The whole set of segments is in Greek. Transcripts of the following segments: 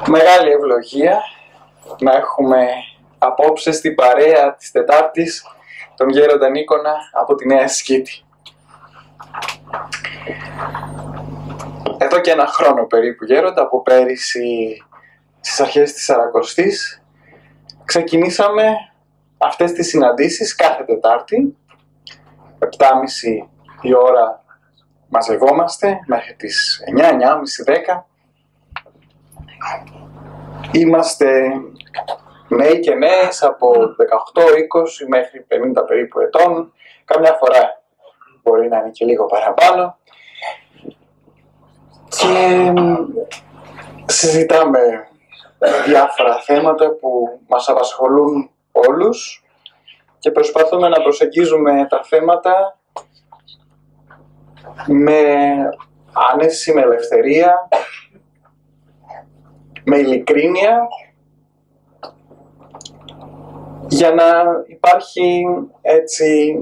Μεγάλη ευλογία να έχουμε απόψε στην παρέα της Τετάρτης τον Γέροντα Νίκονα από τη Νέα Σκήτη. Εδώ και ένα χρόνο περίπου, Γέροντα, από πέρυσι στις αρχές της Σαρακοστής, ξεκινήσαμε αυτές τις συναντήσεις κάθε Τετάρτη, 7.30 η ώρα μαζευόμαστε μέχρι τις 9, 9.30, 10. Είμαστε νέοι και νέες από 18, 20 μέχρι 50 περίπου ετών. Καμιά φορά μπορεί να είναι και λίγο παραπάνω. Και συζητάμε διάφορα θέματα που μας απασχολούν όλους και προσπαθούμε να προσεγγίζουμε τα θέματα με άνεση, με ελευθερία, με ειλικρίνεια, για να υπάρχει έτσι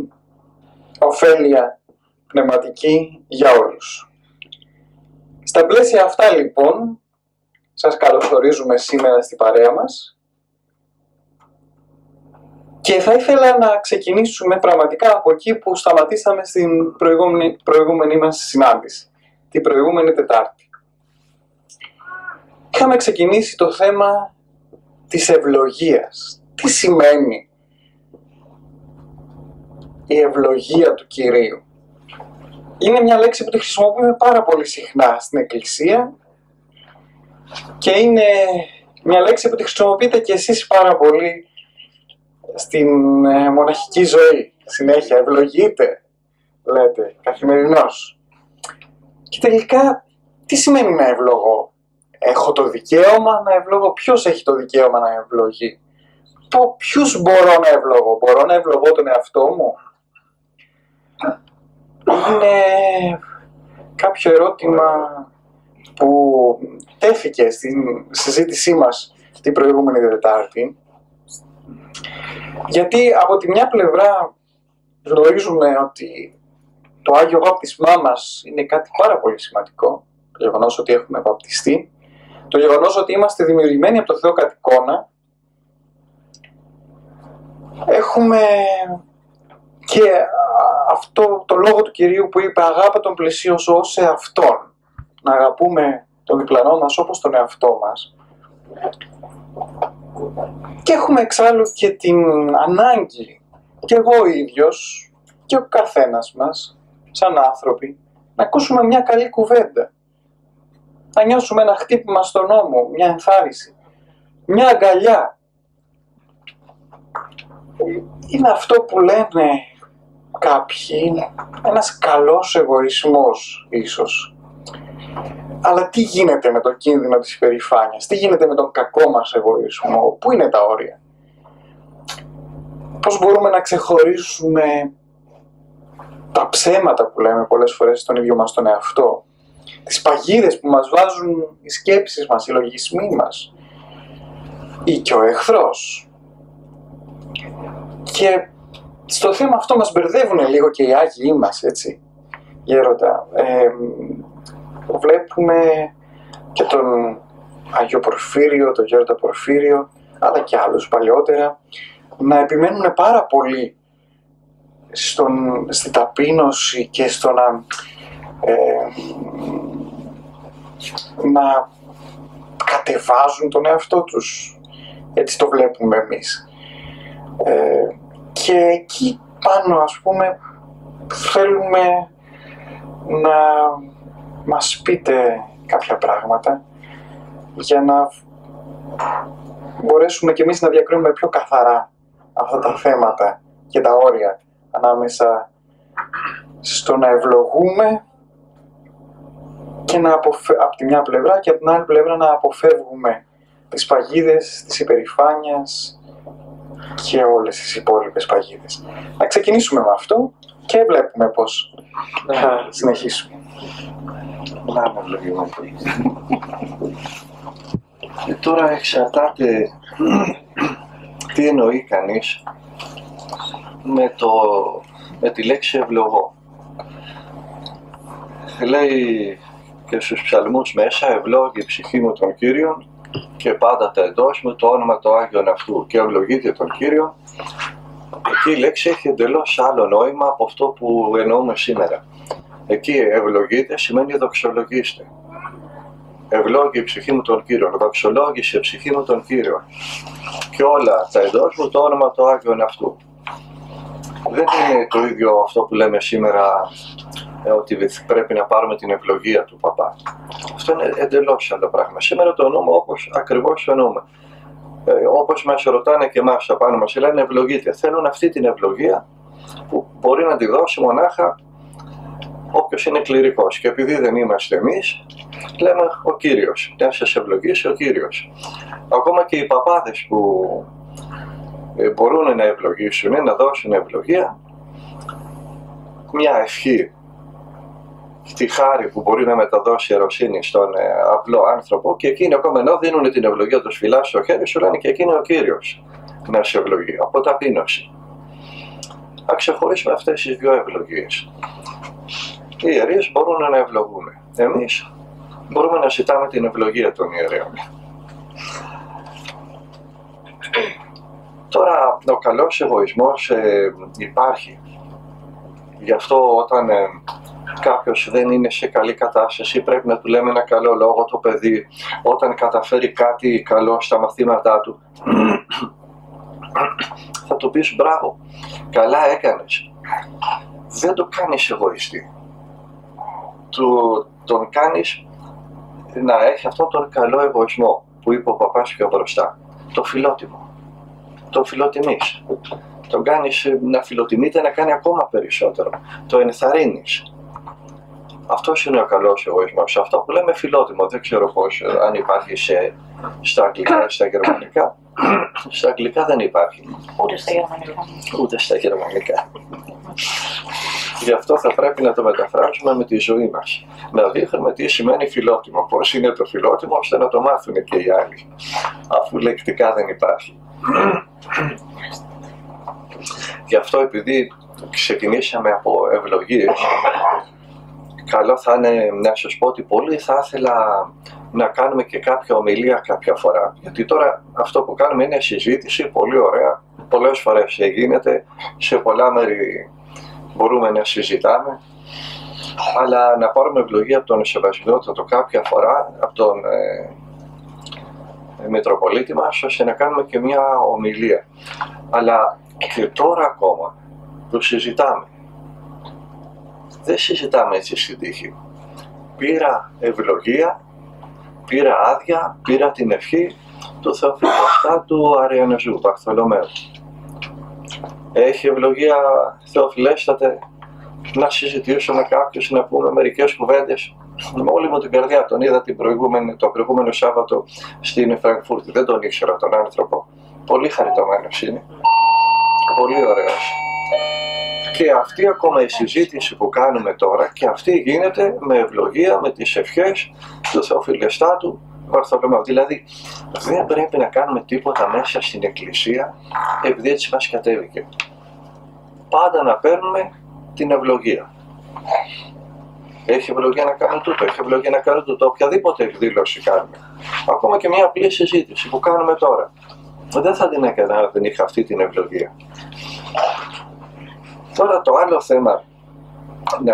ωφέλεια πνευματική για όλους. Στα πλαίσια αυτά λοιπόν, σας καλωσορίζουμε σήμερα στην παρέα μας και θα ήθελα να ξεκινήσουμε πραγματικά από εκεί που σταματήσαμε στην προηγούμενη μας συνάντηση, την προηγούμενη Τετάρτη. Είχαμε ξεκινήσει το θέμα της ευλογίας. Τι σημαίνει η ευλογία του Κυρίου? Είναι μια λέξη που τη χρησιμοποιούμε πάρα πολύ συχνά στην Εκκλησία και είναι μια λέξη που τη χρησιμοποιείτε και εσείς πάρα πολύ στην μοναχική ζωή. Συνέχεια ευλογείτε, λέτε, καθημερινώς. Και τελικά, τι σημαίνει να ευλογώ? Έχω το δικαίωμα να ευλογώ? Ποιος έχει το δικαίωμα να ευλογεί? Ποιους μπορώ να ευλογώ? Μπορώ να ευλογώ τον εαυτό μου? Είναι κάποιο ερώτημα που τέθηκε στην συζήτησή μας την προηγούμενη Τετάρτη, γιατί από τη μια πλευρά γνωρίζουμε ότι το Άγιο Βάπτισμά μας είναι κάτι πάρα πολύ σημαντικό, το γεγονός ότι έχουμε βαπτιστεί, το γεγονός ότι είμαστε δημιουργημένοι από το Θεό κατ' εικόνα. Έχουμε και αυτό το λόγο του Κυρίου που είπε «Αγάπα τον πλησίον σου ως εαυτόν», να αγαπούμε τον διπλανό μας όπως τον εαυτό μας. Και έχουμε εξάλλου και την ανάγκη, και εγώ ο ίδιος και ο καθένας μας σαν άνθρωποι, να ακούσουμε μια καλή κουβέντα, να νιώσουμε ένα χτύπημα στον ώμο, μια ενθάρρυνση, μια αγκαλιά. Είναι αυτό που λένε κάποιοι ένας καλός εγωισμός ίσως. Αλλά τι γίνεται με το κίνδυνο της υπερηφάνειας? Τι γίνεται με τον κακό μας εγωισμό? Πού είναι τα όρια? Πώς μπορούμε να ξεχωρίσουμε τα ψέματα που λέμε πολλές φορές στον ίδιο μας τον εαυτό? Τις παγίδες που μας βάζουν οι σκέψεις μας, οι λογισμοί μας ή και ο εχθρός? Και στο θέμα αυτό μας μπερδεύουν λίγο και οι Άγιοι μας, έτσι, Γέροντα. Βλέπουμε και τον Άγιο Πορφύριο, τον Γέροντα Πορφύριο, αλλά και άλλους παλιότερα, να επιμένουν πάρα πολύ στην ταπείνωση και στο να κατεβάζουν τον εαυτό τους. Έτσι το βλέπουμε εμείς. Και εκεί πάνω, ας πούμε, θέλουμε να μας πείτε κάποια πράγματα για να μπορέσουμε κι εμείς να διακρίνουμε πιο καθαρά αυτά τα θέματα και τα όρια ανάμεσα στο να ευλογούμε και από τη μια πλευρά και από την άλλη πλευρά να αποφεύγουμε τις παγίδες της υπερηφάνειας και όλες τις υπόλοιπες παγίδες. Να ξεκινήσουμε με αυτό και βλέπουμε πώς θα συνεχίσουμε. Τώρα εξαρτάται τι εννοεί κανείς με τη λέξη ευλογώ. Λέει και στους ψαλμούς μέσα, ευλόγη η ψυχή μου τον Κύριον και πάντα τα εντός μου το όνομα το Άγιον αυτού και ευλογείτε τον Κύριο, εκεί η λέξη έχει εντελώς άλλο νόημα από αυτό που εννοούμε σήμερα. Εκεί ευλογείτε σημαίνει δοξολογήστε. Ευλόγη η ψυχή μου τον Κύριο, δοξολόγησε η ψυχή μου τον Κύριο. Και όλα τα εντός μου το όνομα το Άγιον αυτού. Δεν είναι το ίδιο αυτό που λέμε σήμερα ότι πρέπει να πάρουμε την ευλογία του παπά. Αυτό είναι εντελώς άλλο πράγμα. Σήμερα το εννοούμε όπως ακριβώς το εννοούμε. Όπως μας ρωτάνε και εμάς απάνω μας, λένε ευλογείτε. Θέλουν αυτή την ευλογία που μπορεί να τη δώσει μονάχα όποιος είναι κληρικός. Και επειδή δεν είμαστε εμείς, λέμε ο Κύριος. Να σας ευλογήσει ο Κύριος. Ακόμα και οι παπάδες που μπορούν να ευλογήσουν, να δώσουν ευλογία, μια ευχή, τη χάρη που μπορεί να μεταδώσει ιεροσύνη στον απλό άνθρωπο, και εκείνοι ακόμα ενώ δίνουν την ευλογία τους, φυλάς στο χέρι σου, λένε και εκείνο ο Κύριος να σε ευλογεί, από ταπείνωση. Να ξεχωρίσουμε αυτές τις δύο ευλογίες. Οι ιερείς μπορούν να ευλογούν. Εμείς μπορούμε να ζητάμε την ευλογία των ιερέων. Τώρα ο καλός εγωισμός υπάρχει. Γι' αυτό όταν κάποιος δεν είναι σε καλή κατάσταση πρέπει να του λέμε ένα καλό λόγο το παιδί. Όταν καταφέρει κάτι καλό στα μαθήματά του θα του πεις μπράβο, καλά έκανες. Δεν το κάνεις εγωιστή. Τον κάνεις να έχει αυτόν τον καλό εγωισμό που είπε ο παπάς πιο μπροστά. Το φιλότιμο. Το φιλοτιμείς. Τον κάνεις να φιλοτιμείται, να κάνει ακόμα περισσότερο. Το ενθαρρύνεις. Αυτός είναι ο καλός εγωισμός. Αυτό που λέμε φιλότιμο. Δεν ξέρω πώς, αν υπάρχει στα αγγλικά, στα γερμανικά. Στα αγγλικά δεν υπάρχει. Ούτε στα γερμανικά. Ούτε στα γερμανικά. Γι' αυτό θα πρέπει να το μεταφράσουμε με τη ζωή μας. Να δείχνουμε τι σημαίνει φιλότιμο, πώς είναι το φιλότιμο, ώστε να το μάθουν και οι άλλοι. Αφού λεκτικά δεν υπάρχει. Γι' αυτό, επειδή ξεκινήσαμε από ευλογίες, καλό θα είναι να σας πω ότι πολύ θα ήθελα να κάνουμε και κάποια ομιλία κάποια φορά. Γιατί τώρα αυτό που κάνουμε είναι συζήτηση, πολύ ωραία. Πολλές φορές γίνεται, σε πολλά μέρη μπορούμε να συζητάμε. Αλλά να πάρουμε ευλογία από τον Σεβασμιότατο κάποια φορά, από τον Μητροπολίτη μας, ώστε να κάνουμε και μια ομιλία. Αλλά και τώρα ακόμα που συζητάμε, δεν συζητάμε έτσι στην τύχη. Πήρα ευλογία, πήρα άδεια, πήρα την ευχή του Θεοφιλεστά του Αριανεζού, Βαρθολομαίου. Έχει ευλογία, Θεοφιλέστατε, να συζητήσουμε κάποιος, να πούμε μερικές κουβέντες? Με όλη μου την καρδιά τον είδα το προηγούμενο Σάββατο στην Φραγκφούρτη. Δεν τον ήξερα τον άνθρωπο. Πολύ χαριτωμένος είναι. Πολύ ωραίος. Και αυτή ακόμα η συζήτηση που κάνουμε τώρα, και αυτή γίνεται με ευλογία, με τις ευχές του Θεοφιλεστάτου Βαρθολομαίου. Δηλαδή δεν πρέπει να κάνουμε τίποτα μέσα στην Εκκλησία επειδή έτσι μας κατέβηκε. Πάντα να παίρνουμε την ευλογία. Έχει ευλογία να κάνω τούτο, έχει ευλογία να κάνω τούτο, οποιαδήποτε εκδήλωση κάνουμε. Ακόμα και μια απλή συζήτηση που κάνουμε τώρα. Δεν θα την έκανα αν δεν είχα αυτή την ευλογία. Τώρα το άλλο θέμα,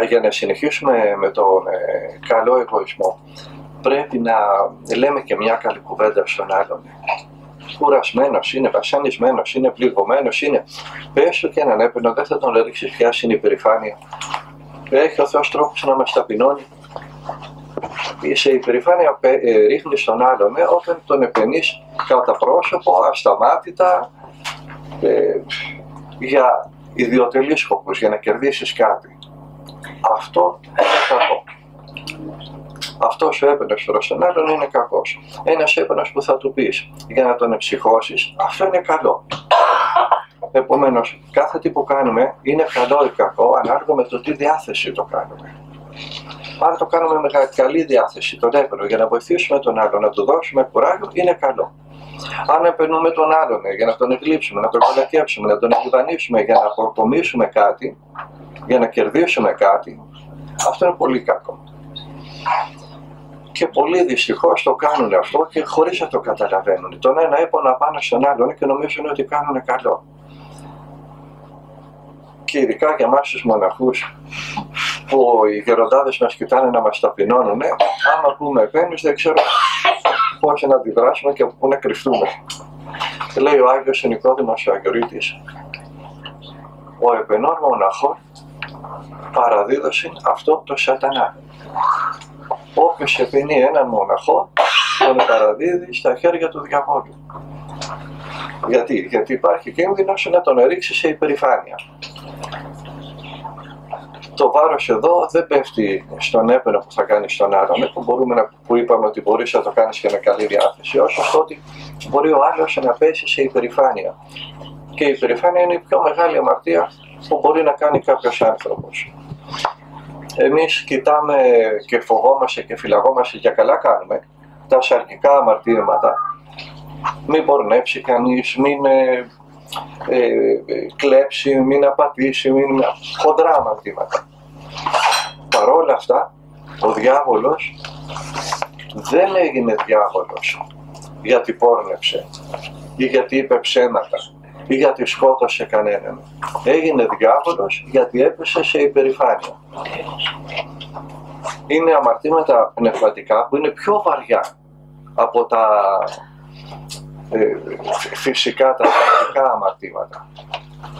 για να συνεχίσουμε με τον καλό εγωισμό, πρέπει να λέμε και μια καλή κουβέντα στον άλλον. Κουρασμένος είναι, βασανισμένος είναι, πληγωμένος είναι. Πες του και έναν έπαινο, δεν θα τον ρίξεις πια στην υπερηφάνεια. Έχει ο Θεός τρόπους να μας ταπεινώνει. Σε υπερηφάνεια ρίχνεις τον άλλον όταν τον επενείς κατά πρόσωπο, ασταμάτητα, για ιδιωτελείς σκοπούς, για να κερδίσεις κάτι. Αυτό είναι κακό. Αυτός ο έπαινος προς τον άλλον είναι κακός. Ένας έπαινος που θα του πεις για να τον εμψυχώσεις, αυτό είναι καλό. Επομένως, κάθε τι που κάνουμε είναι καλό ή κακό ανάλογα με το τι διάθεση το κάνουμε. Αν το κάνουμε με καλή διάθεση, τον έπαινο, για να βοηθήσουμε τον άλλον, να του δώσουμε κουράγιο, είναι καλό. Αν επενούμε τον άλλον για να τον εγλείψουμε, να τον κολακέψουμε, να τον επιβανίσουμε για να αποκομίσουμε κάτι, για να κερδίσουμε κάτι, αυτό είναι πολύ κακό. Και πολλοί δυστυχώς το κάνουν αυτό και χωρίς να το καταλαβαίνουν. Τον ένα έπονα πάνω στον άλλον και νομίζουν ότι κάνουν καλό. Και ειδικά για εμάς τους μοναχούς, που οι γεροντάδες μας κοιτάνε να μας ταπεινώνουνε, άμα πούμε επένους δεν ξέρω πώς να αντιδράσουμε και από πού να κρυφτούμε. Λέει ο Άγιος Νικόδημος ο Αγιορείτης, ο επενών μοναχών παραδίδωσιν αυτό το σατανά. Όποιος επενεί έναν μοναχό, τον παραδίδει στα χέρια του διαβόλου. Γιατί υπάρχει κίνδυνος να τον ρίξει σε υπερηφάνεια. Το βάρος εδώ δεν πέφτει στον έπαινο που θα κάνει στον άλλον, που είπαμε ότι μπορείς να το κάνεις και με καλή διάθεση, όσο στο ότι μπορεί ο άλλος να πέσει σε υπερηφάνεια. Και η υπερηφάνεια είναι η πιο μεγάλη αμαρτία που μπορεί να κάνει κάποιος άνθρωπος. Εμείς κοιτάμε και φοβόμαστε και φυλαγόμαστε και καλά κάνουμε τα σαρκικά αμαρτήματα. Μην πορνέψει κανείς, μην κλέψει, μην απατήσει, μην χοντρά αμαρτήματα. Παρόλα αυτά, ο διάβολος δεν έγινε διάβολος γιατί πόρνεψε ή γιατί είπε ψέματα ή γιατί σκότωσε κανέναν. Έγινε διάβολος γιατί έπεσε σε υπερηφάνεια. Είναι αμαρτήματα πνευματικά που είναι πιο βαριά από τα φυσικά, τα πρακτικά αμαρτήματα.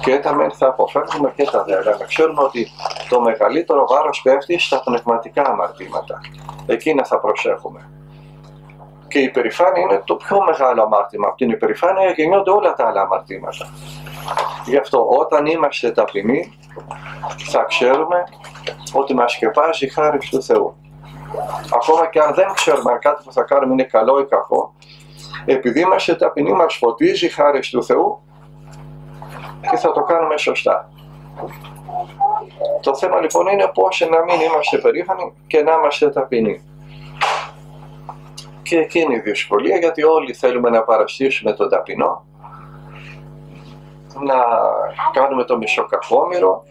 Και θα αποφεύγουμε και τα δε, αλλά να ξέρουμε ότι το μεγαλύτερο βάρος πέφτει στα πνευματικά αμαρτήματα. Εκείνα θα προσέχουμε. Και η υπερηφάνεια είναι το πιο μεγάλο αμάρτημα. Από την υπερηφάνεια γεννιόνται όλα τα άλλα αμαρτήματα. Γι' αυτό όταν είμαστε ταπεινοί θα ξέρουμε ότι μας σκεπάζει η χάρη του Θεού. Ακόμα και αν δεν ξέρουμε αν κάτι που θα κάνουμε είναι καλό ή κακό, επειδή είμαστε ταπεινοί μας φωτίζει η χάρη του Θεού και θα το κάνουμε σωστά. Το θέμα λοιπόν είναι πώς να μην είμαστε περήφανοι και να είμαστε ταπεινοί. Και εκείνη η δυσκολία, γιατί όλοι θέλουμε να παραστήσουμε τον ταπεινό, να κάνουμε το μισοκακόμοιρο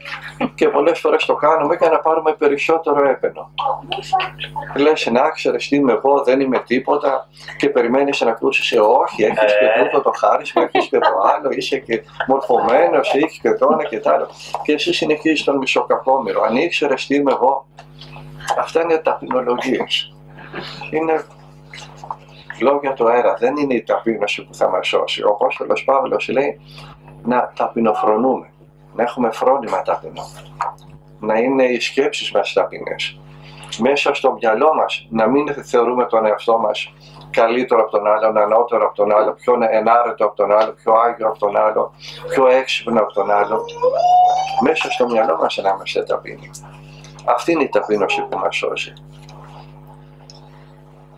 και πολλές φορές το κάνουμε για να πάρουμε περισσότερο έπαινο. Λες να ξέρεις τι είμαι εγώ, δεν είμαι τίποτα και περιμένεις να ακούσεις όχι, έχεις και τούτο το χάρισμα, έχεις και το άλλο, είσαι και μορφωμένος, έχεις και το ένα και το άλλο και εσύ συνεχίζεις τον μισοκακόμοιρο. Αν ήξερες τι είμαι εγώ, αυτά είναι ταπεινολογίες. Είναι λόγια του αέρα, δεν είναι η ταπείνωση που θα μας σώσει. Ο Απόστολος Παύλος λέει να ταπεινοφρονούμε, να έχουμε φρόνημα ταπεινό, να είναι οι σκέψεις μας ταπεινές. Μέσα στο μυαλό μας να μην θεωρούμε τον εαυτό μας καλύτερο από τον άλλον, ανώτερο από τον άλλο, πιο ενάρετο από τον άλλο, πιο άγιο από τον άλλο, πιο έξυπνο από τον άλλο. Μέσα στο μυαλό μας να είμαστε ταπεινοί. Αυτή είναι η ταπείνωση που μας σώζει.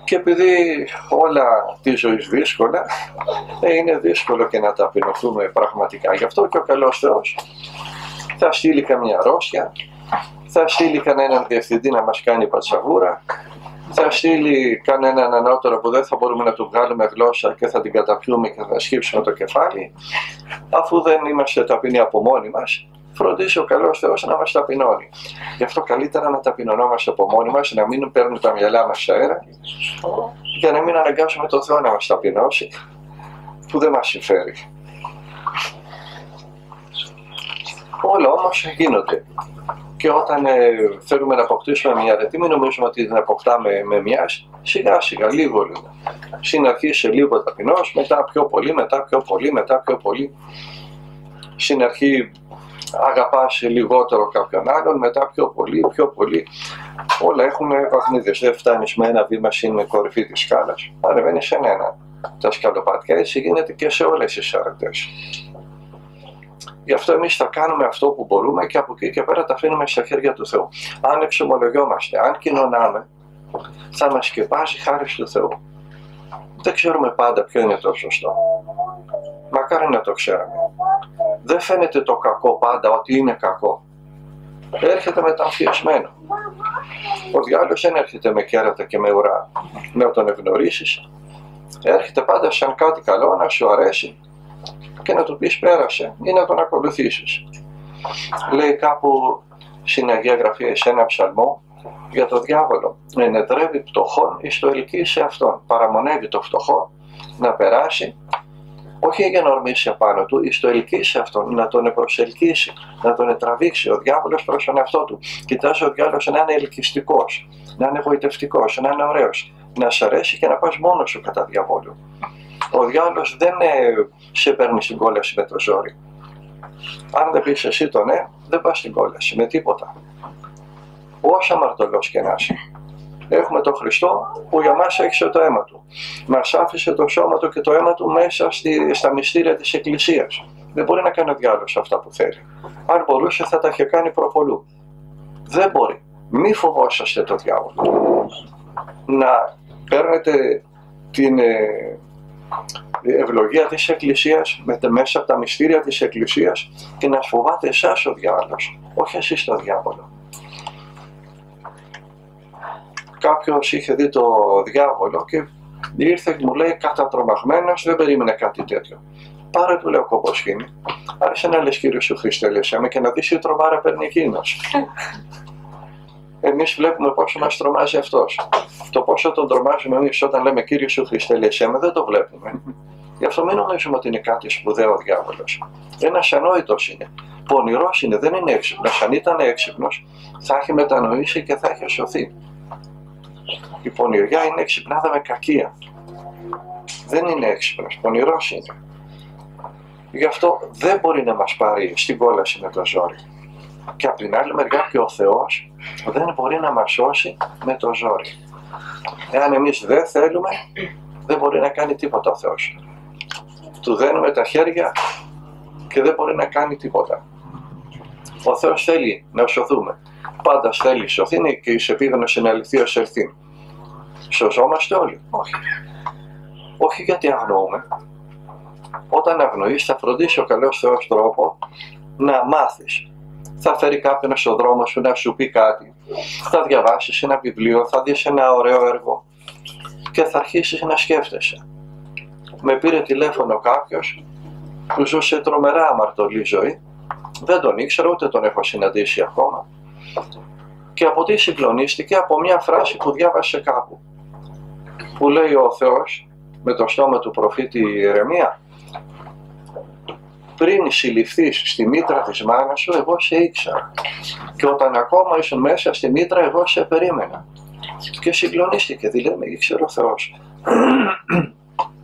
Και επειδή όλα τη ζωή δύσκολα, είναι δύσκολο και να ταπεινωθούμε πραγματικά. Γι' αυτό και ο καλός Θεός θα στείλει καμιά αρρώστια, θα στείλει κανέναν διευθυντή να μας κάνει πατσαβούρα, θα στείλει κανέναν ανώτερο που δεν θα μπορούμε να του βγάλουμε γλώσσα και θα την καταπιούμε και θα σκύψουμε το κεφάλι, αφού δεν είμαστε ταπεινοί από μόνοι μας. Φροντίζει ο καλός Θεός να μας ταπεινώνει. Γι' αυτό καλύτερα να ταπεινωνόμαστε από μόνοι μας, να μην παίρνουμε τα μυαλά μας αέρα, για να μην αναγκάσουμε τον Θεό να μας ταπεινώσει, που δεν μας συμφέρει. Όλα όμως γίνονται. Και όταν θέλουμε να αποκτήσουμε μια αρετή, μην νομίζουμε ότι την αποκτάμε με μιας, σιγά σιγά, λίγο λίγο. Στην αρχή είσαι λίγο ταπεινός, μετά πιο πολύ, μετά πιο πολύ, μετά πιο πολύ. Στην αρχή αγαπάς λιγότερο κάποιον άλλον, μετά πιο πολύ, πιο πολύ. Όλα έχουν βαθμίδες. Δεν φτάνεις με ένα βήμα στην κορυφή της σκάλας. Ανεβαίνεις σε ένα. Τα σκαλοπάτια έτσι γίνεται και σε όλες τις αρετές. Γι' αυτό εμείς θα κάνουμε αυτό που μπορούμε και από εκεί και πέρα τα αφήνουμε στα χέρια του Θεού. Αν εξομολογιόμαστε, αν κοινωνάμε, θα μας σκεπάζει χάρη του Θεού. Δεν ξέρουμε πάντα ποιο είναι το σωστό. Μακάρι να το ξέραμε. Δεν φαίνεται το κακό πάντα ότι είναι κακό. Έρχεται μεταμφιεσμένο. Ο διάολος δεν έρχεται με κέρατα και με ουρά να τον ευνορήσεις. Έρχεται πάντα σαν κάτι καλό να σου αρέσει και να του πεις πέρασε ή να τον ακολουθήσεις. Λέει κάπου στην Αγία Γραφή σε ένα ψαλμό για το διάβολο. Ενεδρεύει πτωχόν εις το ελκύει σε αυτόν. Παραμονεύει το φτωχό να περάσει, όχι για να ορμήσει απάνω του, εις το ελκύει σε αυτόν, να τον προσελκύσει, να τον τραβήξει ο διάβολος προς τον εαυτό του. Κοιτάζει ο διάβολος να είναι ελκυστικός, να είναι εγωιτευτικός, να είναι ωραίος, να σ' αρέσει και να πας μόνος σου κατά διαβόλου. Ο διάβολος δεν σε παίρνει στην κόλαση με το ζόρι. Αν δεν πεις εσύ το ναι, δεν πας στην κόλαση με τίποτα. Όσο αμαρτωλός και να είσαι. Έχουμε τον Χριστό που για μας έχισε το αίμα του. Μας άφησε το σώμα του και το αίμα του μέσα στα μυστήρια της Εκκλησίας. Δεν μπορεί να κάνει ο διάβολος αυτά που θέλει. Αν μπορούσε θα τα είχε κάνει προπολού. Δεν μπορεί. Μη φοβόσαστε το διάβολο. Να παίρνετε την ευλογία της Εκκλησίας μέσα από τα μυστήρια της Εκκλησίας και να φοβάται εσάς ο διάβολος, όχι εσείς το διάβολο. Κάποιος είχε δει το διάβολο και ήρθε και μου λέει κατατρομαγμένος, δεν περίμενε κάτι τέτοιο. Πάρε, του λέω, κομποσχήνη. Άρχισε να λες Κύριε σου Χριστέ, λες με, και να δεις τι τρομάρα παίρνει εκείνος. Εμείς βλέπουμε πόσο μας τρομάζει αυτός. Το πόσο τον τρομάζουμε εμείς όταν λέμε Κύριε σου Χριστέ, λες με, δεν το βλέπουμε. Γι' αυτό μην νομίζουμε ότι είναι κάτι σπουδαίο ο διάβολος. Ένας ανόητος είναι. Πονηρός είναι, δεν είναι έξυπνος. Αν ήταν έξυπνος, θα έχει μετανοήσει και θα έχει σωθεί. Η πονηριά είναι εξυπνάδα με κακία. Δεν είναι έξυπνος, πονηρός είναι. Γι' αυτό δεν μπορεί να μας πάρει στην κόλαση με το ζόρι. Και από την άλλη μεριά και ο Θεός δεν μπορεί να μας σώσει με το ζόρι. Εάν εμείς δεν θέλουμε, δεν μπορεί να κάνει τίποτα ο Θεός. Του δένουμε τα χέρια και δεν μπορεί να κάνει τίποτα. Ο Θεός θέλει να σωθούμε. Πάντα θέλει σωθεί, είναι και εις επίγνωση είναι αληθείος ελθύν. Σωζόμαστε όλοι. Όχι. Όχι γιατί αγνοούμε. Όταν αγνοείς θα φροντίσει ο καλός Θεός τρόπο να μάθεις. Θα φέρει κάποιον στον δρόμο σου να σου πει κάτι. Θα διαβάσεις ένα βιβλίο, θα δεις ένα ωραίο έργο και θα αρχίσεις να σκέφτεσαι. Με πήρε τηλέφωνο κάποιος που ζούσε τρομερά αμαρτωλή ζωή. Δεν τον ήξερα, ούτε τον έχω συναντήσει ακόμα. Και από τι συγκλονίστηκε? Από μια φράση που διάβασε κάπου. Που λέει ο Θεός με το στόμα του προφήτη Ιερεμία, πριν συλληφθείς στη μήτρα της μάνας σου, εγώ σε ήξερα. Και όταν ακόμα ήσουν μέσα στη μήτρα, εγώ σε περίμενα. Και συγκλονίστηκε, δηλαδή με ήξερε ο Θεός.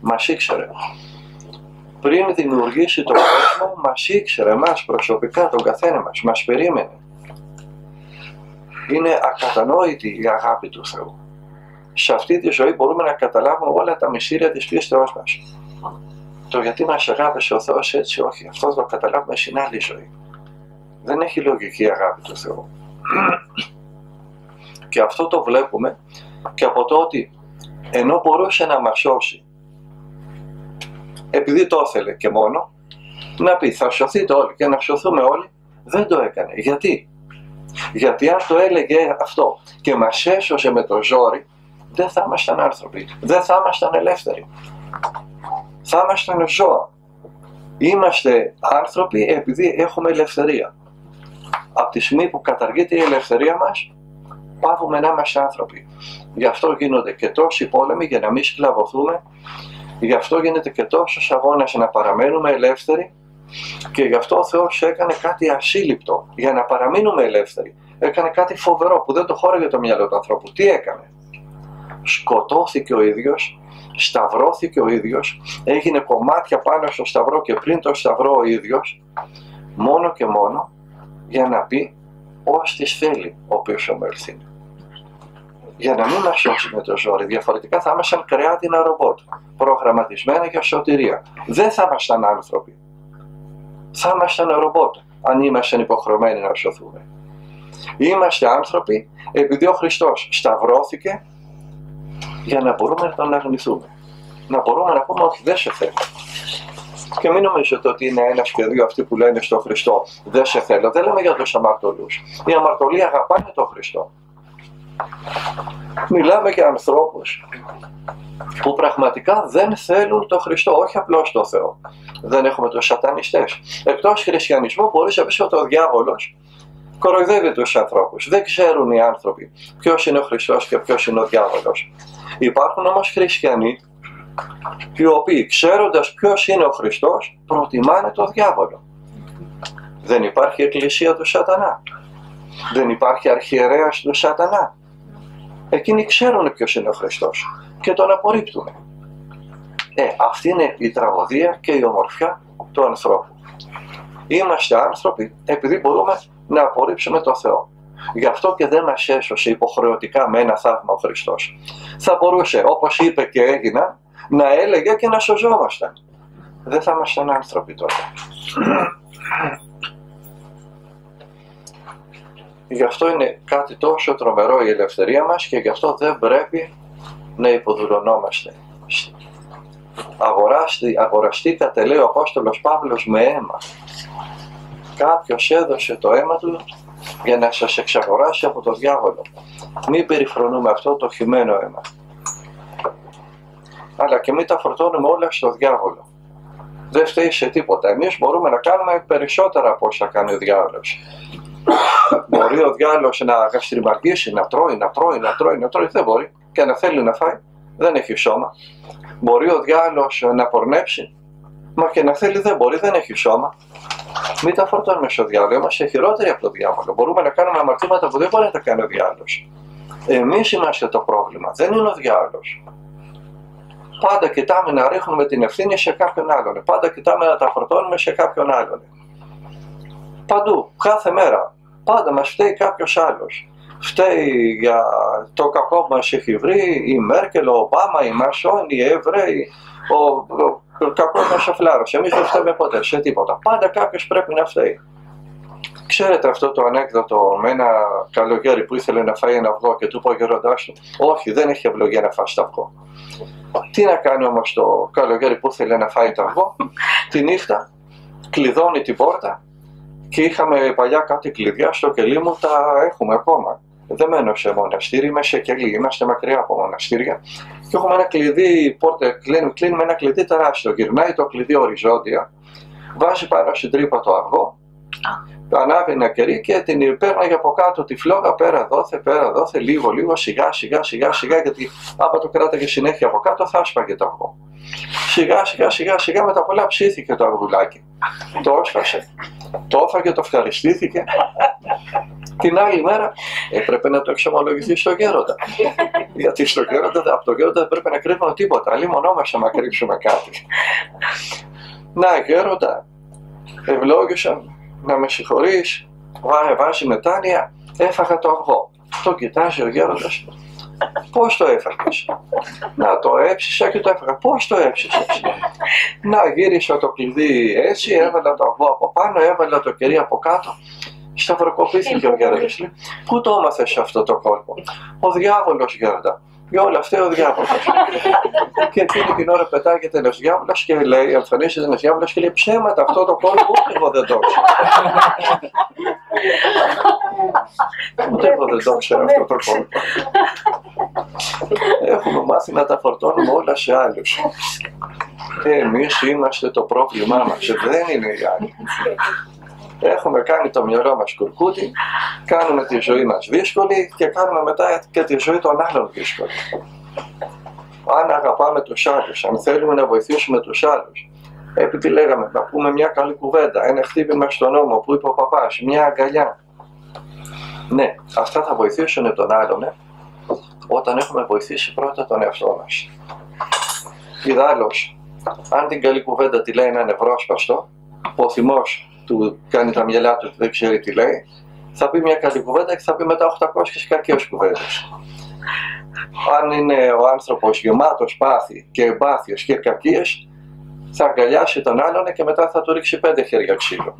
Μας ήξερε. Πριν δημιουργήσει τον κόσμο, μας ήξερε εμάς προσωπικά, τον καθένα μας, μας περίμενε. Είναι ακατανόητη η αγάπη του Θεού. Σε αυτή τη ζωή μπορούμε να καταλάβουμε όλα τα μυστήρια της πίστεώς μας. Το γιατί μας αγάπησε ο Θεός έτσι, όχι, αυτό το καταλάβουμε στην άλλη ζωή. Δεν έχει λογική η αγάπη του Θεού. Και αυτό το βλέπουμε και από το ότι ενώ μπορούσε να μας σώσει, επειδή το ήθελε και μόνο, να πει θα σωθείτε όλοι και να σωθούμε όλοι, δεν το έκανε. Γιατί? Γιατί αν το έλεγε αυτό και μας έσωσε με το ζόρι, δεν θα ήμασταν άνθρωποι, δεν θα ήμασταν ελεύθεροι. Θα ήμασταν ζώα. Είμαστε άνθρωποι επειδή έχουμε ελευθερία. Από τη στιγμή που καταργείται η ελευθερία μας, πάβουμε να είμαστε άνθρωποι. Γι' αυτό γίνονται και τόσοι πόλεμοι για να μην σκλαβωθούμε. Γι' αυτό γίνεται και τόσος αγώνας να παραμένουμε ελεύθεροι. Και γι' αυτό ο Θεός έκανε κάτι ασύλληπτο για να παραμείνουμε ελεύθεροι. Έκανε κάτι φοβερό που δεν το χώραγε το μυαλό του ανθρώπου. Τι έκανε? Σκοτώθηκε ο ίδιος, σταυρώθηκε ο ίδιος, έγινε κομμάτια πάνω στο σταυρό και πριν το σταυρό ο ίδιος, μόνο και μόνο για να πει ως της θέλει ο οποίος ομελθεί. Για να μην μας σώσει με το ζόρι, διαφορετικά θα ήμασταν κρεάτινα ρομπότ, προγραμματισμένα για σωτηρία. Δεν θα ήμασταν άνθρωποι. Θα ήμασταν ρομπότ αν ήμασταν υποχρεωμένοι να σωθούμε. Είμαστε άνθρωποι επειδή ο Χριστός σταυρώθηκε για να μπορούμε να τον αγνηθούμε. Να μπορούμε να πούμε όχι, δεν σε θέλω. Και μην νομίζετε ότι είναι ένας και δύο αυτοί που λένε στον Χριστό δεν σε θέλω. Δεν λέμε για τους αμαρτωλούς. Οι αμαρτωλοί αγαπάνε τον Χριστό. Μιλάμε για ανθρώπους που πραγματικά δεν θέλουν τον Χριστό, όχι απλώς τον Θεό. Δεν έχουμε τους σατανιστές. Εκτός χριστιανισμού μπορείς να πεις ότι ο διάβολος Κοροϊδεύει τους ανθρώπους. Δεν ξέρουν οι άνθρωποι ποιος είναι ο Χριστός και ποιος είναι ο διάβολος. Υπάρχουν όμως χριστιανοί οι οποίοι, ξέροντας ποιος είναι ο Χριστός, προτιμάνε το διάβολο. Δεν υπάρχει εκκλησία του σατανά. Δεν υπάρχει αρχιερέας του σατανά. Εκείνοι ξέρουν ποιος είναι ο Χριστός και τον απορρίπτουν. Αυτή είναι η τραγωδία και η ομορφιά του ανθρώπου. Είμαστε άνθρωποι επειδή μπορούμε να απορρίψουμε τον Θεό. Γι' αυτό και δεν μας έσωσε υποχρεωτικά με ένα θαύμα ο Χριστός. Θα μπορούσε, όπως είπε και έγινα, να έλεγε και να σωζόμασταν. Δεν θα ήμασταν άνθρωποι τότε. Γι' αυτό είναι κάτι τόσο τρομερό η ελευθερία μας και γι' αυτό δεν πρέπει να υποδουλωνόμαστε. Αγοραστήκατε, λέει ο Απόστολος Παύλος, με αίμα. Κάποιος έδωσε το αίμα του για να σας εξαγοράσει από το διάβολο. Μην περιφρονούμε αυτό το χυμένο αίμα. Αλλά και μην τα φορτώνουμε όλα στο διάβολο. Δεν φταίει σε τίποτα. Εμείς μπορούμε να κάνουμε περισσότερα από όσα κάνει ο διάβολος. Μπορεί ο διάβολος να γαστριμαργήσει, να τρώει. Δεν μπορεί. Και να θέλει να φάει. Δεν έχει σώμα. Μπορεί ο διάβολος να πορνέψει. Μα και να θέλει δεν μπορεί. Δεν έχει σώμα. Μην τα φορτώνουμε στο διάβολο. Είμαστε χειρότεροι από το διάβολο. Μπορούμε να κάνουμε αμαρτήματα που δεν μπορεί να τα κάνει ο διάβολος. Εμείς είμαστε το πρόβλημα. Δεν είναι ο διάβολος. Πάντα κοιτάμε να ρίχνουμε την ευθύνη σε κάποιον άλλον. Πάντα κοιτάμε να τα φορτώνουμε σε κάποιον άλλον. Παντού, κάθε μέρα. Πάντα μας φταίει κάποιος άλλος. Φταίει για το κακό που μας έχει βρει η Μέρκελ, ο Ομπάμα, οι Μασόνοι, οι Εβραίοι, ο κακός μας ο Φλάρος. Εμείς δεν φταίμε ποτέ σε τίποτα. Πάντα κάποιος πρέπει να φταίει. Ξέρετε αυτό το ανέκδοτο με ένα καλογέρι που ήθελε να φάει ένα αυγό και του είπε ο γέροντάς του, όχι, δεν έχει ευλογία να φας το αυγό. Τι να κάνει όμως το καλογέρι που ήθελε να φάει το αυγό? Τη νύχτα κλειδώνει την πόρτα και είχαμε παλιά κάτι κλειδιά στο κελί μου, τα έχουμε ακόμα. Δεν μένω σε μοναστήρι, είμαι σε κελί, είμαστε μακριά από μοναστήρια. Και έχουμε ένα κλειδί, η πόρτα κλείνουμε ένα κλειδί τεράστιο. Γυρνάει το κλειδί οριζόντια, βάζει πάνω στην τρύπα το αυγό, ανάβει ένα κερί και την πέρναγε από κάτω τη φλόγα πέρα δόθε, λίγο, σιγά, γιατί άμα το κράταγε συνέχεια από κάτω θα άσπαγε το αυγό. Σιγά, μετά πολλά ψήθηκε το αυγουλάκι. Το έσφασε, το έφαγε, το ευχαριστήθηκε. Την άλλη μέρα έπρεπε να το εξομολογηθεί στο γέροντα. Γιατί από το γέροντα δεν πρέπει να κρύβουμε τίποτα, αλλή μονόμαστε να κρύψουμε κάτι. Να, γέροντα, ευλόγησαν, να με συγχωρείς, βάζει μετάνοια, έφαγα το αυγό. Το κοιτάζει ο γέροντας. Πώς το έφαγες? Να, το έψισα και το έφαγα. Πώς το έψισες? Να, γύρισα το κλειδί έτσι, έβαλα το αυγό από πάνω, έβαλα το κερί από κάτω. Σταυροκοπήθηκε ο γέροντας. Πού το έμαθες αυτό το κόλπο? Ο διάβολος, γέροντα. Για όλα αυτά ο διάβολος. Και εκείνη την ώρα πετάγεται ένας διάβολος και λέει, εμφανίζεται ένας διάβολος και λέει, ψέματα, αυτό το κόλπο ούτε εγώ δεν το ξέρω. Ούτε εγώ δεν το ξέρω αυτό το κόλπο. Έχουμε μάθει να τα φορτώνουμε όλα σε άλλους. Εμείς είμαστε το πρόβλημά μας, δεν είναι οι άλλοι. Έχουμε κάνει το μυαλό μας κουρκούτι, κάνουμε τη ζωή μας δύσκολη και κάνουμε μετά και τη ζωή των άλλων δύσκολη. Αν αγαπάμε τους άλλους, αν θέλουμε να βοηθήσουμε τους άλλους, επειδή λέγαμε να πούμε μια καλή κουβέντα, ένα χτύπημα στον ώμο που είπε ο παπάς, μια αγκαλιά. Ναι, αυτά θα βοηθήσουν τον άλλον, όταν έχουμε βοηθήσει πρώτα τον εαυτό μας. Ιδάλλως, αν την καλή κουβέντα τη λέει ένα νευρόσπαστο, ο θυμός του κάνει τα μυαλά του και δεν ξέρει τι λέει, θα πει μια καλή κουβέντα και θα πει μετά 800 κακές κουβέντες. Αν είναι ο άνθρωπος γεμάτος πάθη και εμπάθειες και κακίες, θα αγκαλιάσει τον άλλον και μετά θα του ρίξει 5 χέρια ξύλο.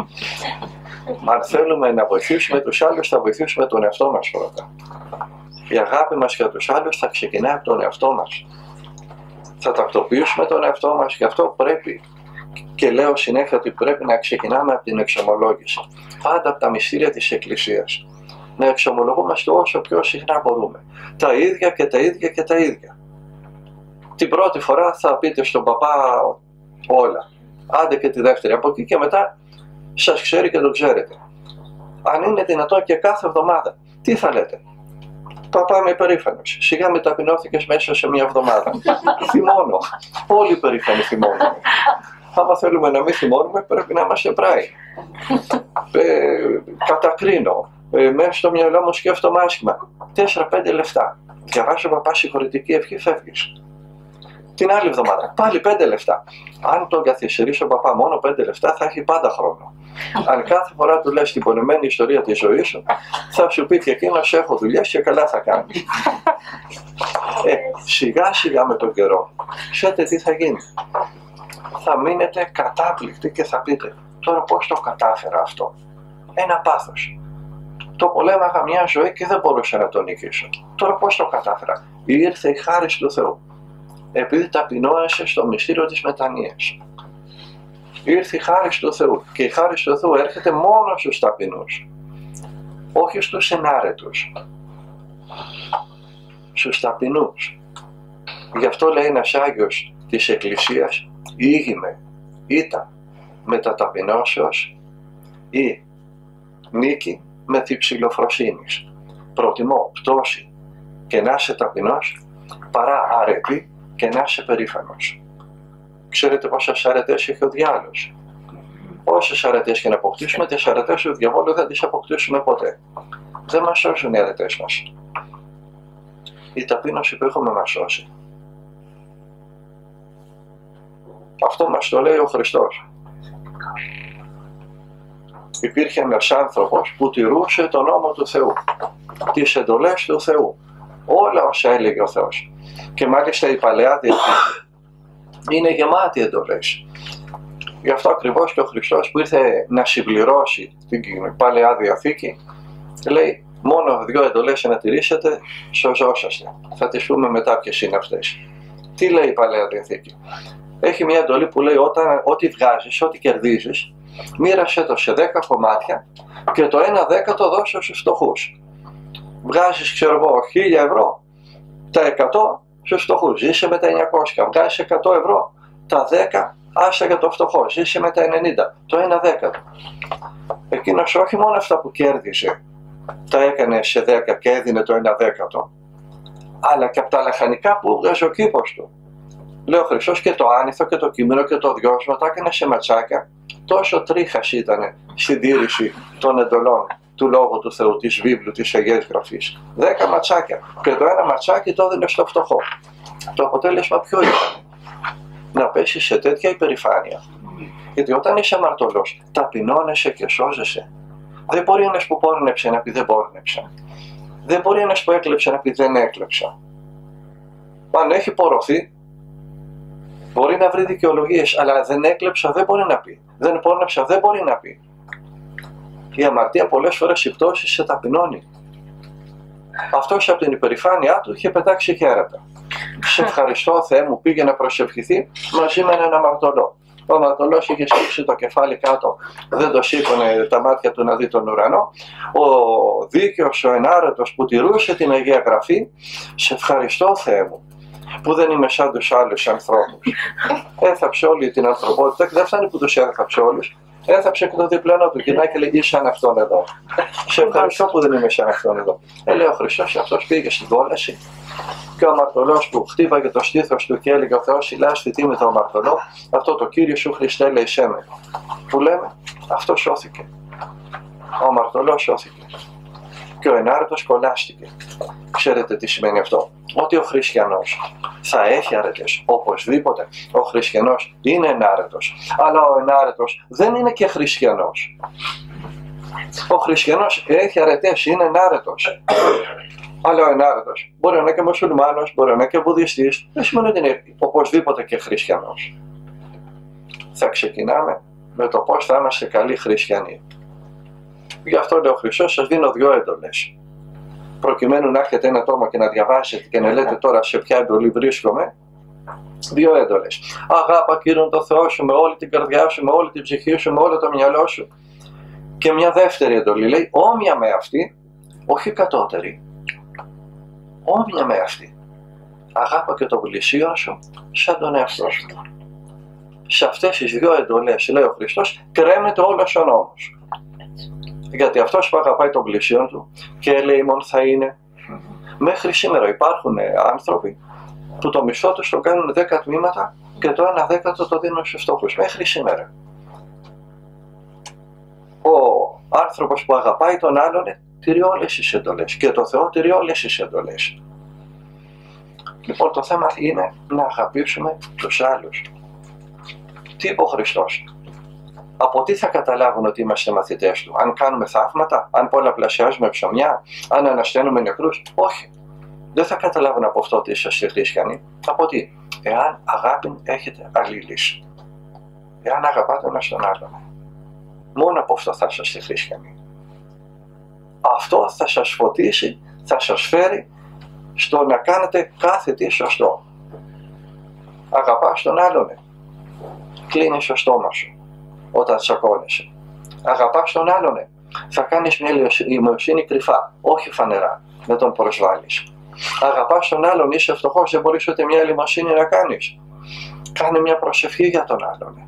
Αν θέλουμε να βοηθήσουμε τους άλλους, θα βοηθήσουμε τον εαυτό μας πρώτα. Η αγάπη μας για τους άλλους θα ξεκινάει από τον εαυτό μας. Θα τακτοποιήσουμε τον εαυτό μας, γι' αυτό πρέπει και λέω συνέχεια ότι πρέπει να ξεκινάμε από την εξομολόγηση. Πάντα από τα μυστήρια της Εκκλησίας. Να εξομολογούμαστε όσο πιο συχνά μπορούμε. Τα ίδια και τα ίδια και τα ίδια. Την πρώτη φορά θα πείτε στον παπά όλα. Άντε και τη δεύτερη. Από εκεί και μετά σας ξέρει και το ξέρετε. Αν είναι δυνατόν και κάθε εβδομάδα, τι θα λέτε? Παπά, είμαι περήφανος. Σιγά με ταπεινώθηκες μέσα σε μια εβδομάδα. Θυμώνω. Όλοι οι περήφανοι θυμώνουν. Άμα θέλουμε να μην θυμώνουμε, πρέπει να είμαστε πράοι. Κατακρίνω. Μέσα στο μυαλό μου σκέφτομαι άσχημα. 4-5 λεφτά. Διαβάζω παπά συγχωρητική ευχή, φεύγεις. Την άλλη εβδομάδα, πάλι 5 λεφτά. Αν τον καθυστερήσει ο παπά μόνο 5 λεφτά, θα έχει πάντα χρόνο. Αν κάθε φορά του λες την πονεμένη ιστορία της ζωής σου, θα σου πει και εκείνος έχω δουλειές και καλά θα κάνεις. Σιγά σιγά με τον καιρό, ξέρετε τι θα γίνει? Θα μείνετε κατάπληκτοι και θα πείτε, τώρα πώς το κατάφερα αυτό? Ένα πάθος. Το πολέμαγα μια ζωή και δεν μπορούσα να τον νικήσω. Τώρα πώς το κατάφερα? Ήρθε η χάρη του Θεού. Επειδή ταπεινώνεσαι στο μυστήριο της μετανοίας. Ήρθε η χάρη του Θεού και η χάρη του Θεού έρχεται μόνο στους ταπεινούς. Όχι στους ενάρετους. Στους ταπεινούς. Γι' αυτό λέει ένας Άγιος της Εκκλησίας, ήγημε ήτα μεταταπεινώσεως ή νίκη με θυψιλοφροσύνης. Προτιμώ πτώση και να είσαι ταπεινός παρά αρετή και να είσαι περήφανος. Ξέρετε πόσες αρετές έχει ο διάολος? Όσες αρετές και να αποκτήσουμε, τις αρετές του διαβόλου δεν τις αποκτήσουμε ποτέ. Δεν μας σώζουν οι αρετές μας. Η ταπείνωση που έχουμε μας σώσει. Αυτό μας το λέει ο Χριστός. Υπήρχε ένας άνθρωπος που τηρούσε τον νόμο του Θεού, τις εντολές του Θεού, όλα όσα έλεγε ο Θεός. Και μάλιστα η Παλαιά Διαθήκη είναι γεμάτη εντολές. Γι' αυτό ακριβώς και ο Χριστός που ήρθε να συμπληρώσει την Παλαιά Διαθήκη λέει μόνο 2 εντολές να τηρήσετε, σωζόσαστε. Θα τις πούμε μετά ποιες είναι αυτές. Τι λέει η Παλαιά Διαθήκη? Έχει μια εντολή που λέει ό,τι βγάζεις, ό,τι κερδίζεις, μοίρασέ το σε 10 κομμάτια και το 1/10 δώσε στους φτωχούς. Βγάζεις, ξέρω εγώ, 1.000 ευρώ, τα 100 στους φτωχούς, ζήσε με τα 900. Βγάζεις 100 ευρώ, τα 10 άσε για το φτωχό, ζήσε με τα 90, το 1/10. Εκείνος όχι μόνο αυτά που κέρδιζε τα έκανε σε 10 και έδινε το 1/10, αλλά και από τα λαχανικά που βγάζει ο κήπος του. Λέει ο Χριστός και το άνηθο και το κείμενο και το δυόσμο τα έκανε σε ματσάκια. Τόσο τρίχας ήταν στην τήρηση των εντολών του Λόγου του Θεού, της βίβλου, της Αγίας Γραφής. 10 ματσάκια και το ένα ματσάκι το έδινε στο φτωχό. Το αποτέλεσμα ποιο ήταν? Να πέσει σε τέτοια υπερηφάνεια. Γιατί όταν είσαι αμαρτωλός, ταπεινώνεσαι και σώζεσαι. Δεν μπορεί ένας που πόρνεψε να πει δεν πόρνεψα. Δεν μπορεί ένας που έκλεψε να πει δεν έκλεψα. Αν έχει πορωθεί, μπορεί να βρει δικαιολογίες, αλλά δεν έκλεψα δεν μπορεί να πει. Δεν πόρνεψα δεν μπορεί να πει. Η αμαρτία πολλές φορές η πτώση σε ταπεινώνει. Αυτός από την υπερηφάνειά του είχε πετάξει χέρατα. Σε ευχαριστώ Θεέ μου, πήγε να προσευχηθεί μαζί με έναν αμαρτωλό. Ο αμαρτωλός είχε σκύψει το κεφάλι κάτω, δεν το σήκωνε τα μάτια του να δει τον ουρανό. Ο δίκαιος, ο ενάρετος που τηρούσε την Αγία Γραφή, σε ευχαριστώ Θεέ μου, που δεν είμαι σαν τους άλλους ανθρώπους. Έθαψε όλη την ανθρωπότητα και δεν φτάνει που τους έθαψε όλους. Έθαψε και το διπλανό του, γυρνάει και λέει είσαι σαν αυτόν εδώ. Σε ευχαριστώ που δεν είμαι σαν αυτόν εδώ. Λέει ο Χριστός, αυτός πήγε στην κόλαση και ο αμαρτωλός που χτύπαγε το στήθος του και έλεγε ο Θεός ηλάστη τίμη το αμαρτωλό, αυτό το Κύριε σου Χριστέ λέει σε με. Που λέμε, αυτό σώθηκε. Ο αμαρτωλός σώθηκε. Και ο ενάρετος κολλάστηκε. Ξέρετε τι σημαίνει αυτό? Ότι ο χριστιανός θα έχει αρετές. Οπωσδήποτε ο χριστιανός είναι ενάρετος. Αλλά ο ενάρετος δεν είναι και χριστιανός. Ο χριστιανός έχει αρετές, είναι ενάρετος. Αλλά ο ενάρετος μπορεί να είναι και μουσουλμάνος, μπορεί να είναι και βουδιστής. Δεν σημαίνει ότι είναι οπωσδήποτε και χριστιανός. Θα ξεκινάμε με το πώς θα είμαστε καλοί χριστιανοί. Γι' αυτό λέει ο Χριστός, σας δίνω 2 έντολες. Προκειμένου να έχετε ένα τόμο και να διαβάσετε και να λέτε τώρα σε ποια εντολή βρίσκομαι, 2 έντολες. Αγάπα Κύριον το Θεό σου με όλη την καρδιά σου, με όλη την ψυχή σου, με όλο το μυαλό σου. Και μια δεύτερη εντολή λέει, όμοια με αυτή, όχι κατώτερη, όμοια με αυτή. Αγάπα και το πλησίον σου σαν τον εαυτό σου. Σε αυτές τις 2 εντολές, λέει ο Χριστός, κρέμεται όλος ο νόμος. Γιατί αυτός που αγαπάει τον πλησίον του και ελεημόν θα είναι. Μέχρι σήμερα υπάρχουν άνθρωποι που το μισθό τους το κάνουν 10 τμήματα και το 1/10 το δίνουν στους φτωχούς. Μέχρι σήμερα. Ο άνθρωπος που αγαπάει τον άλλον τηρεί όλες τις εντολές και το Θεό τηρεί όλες τις εντολές. Λοιπόν, το θέμα είναι να αγαπήσουμε τους άλλους. Τι είπε ο Χριστός? Από τι θα καταλάβουν ότι είμαστε μαθητές του? Αν κάνουμε θαύματα, αν πολλαπλασιάζουμε ψωμιά, αν ανασταίνουμε νεκρούς? Όχι. Δεν θα καταλάβουν από αυτό ότι είσαστε χριστιανοί. Από τι? Εάν αγάπη έχετε αλλήλεις. Εάν αγαπάτε ένας τον άλλον. Μόνο από αυτό θα είσαστε χριστιανοί. Αυτό θα σας φωτίσει, θα σας φέρει στο να κάνετε κάθε τι σωστό. Αγαπάς τον άλλον. Κλείνεις το στόμα σου όταν τσακώνεσαι. Αγαπάς τον άλλον. Θα κάνεις μια ηλιμοσύνη κρυφά, όχι φανερά, δεν τον προσβάλλεις. Αγαπάς τον άλλον, είσαι φτωχός, δεν μπορείς ούτε μια ηλιμοσύνη να κάνεις. Κάνε μια προσευχή για τον άλλον.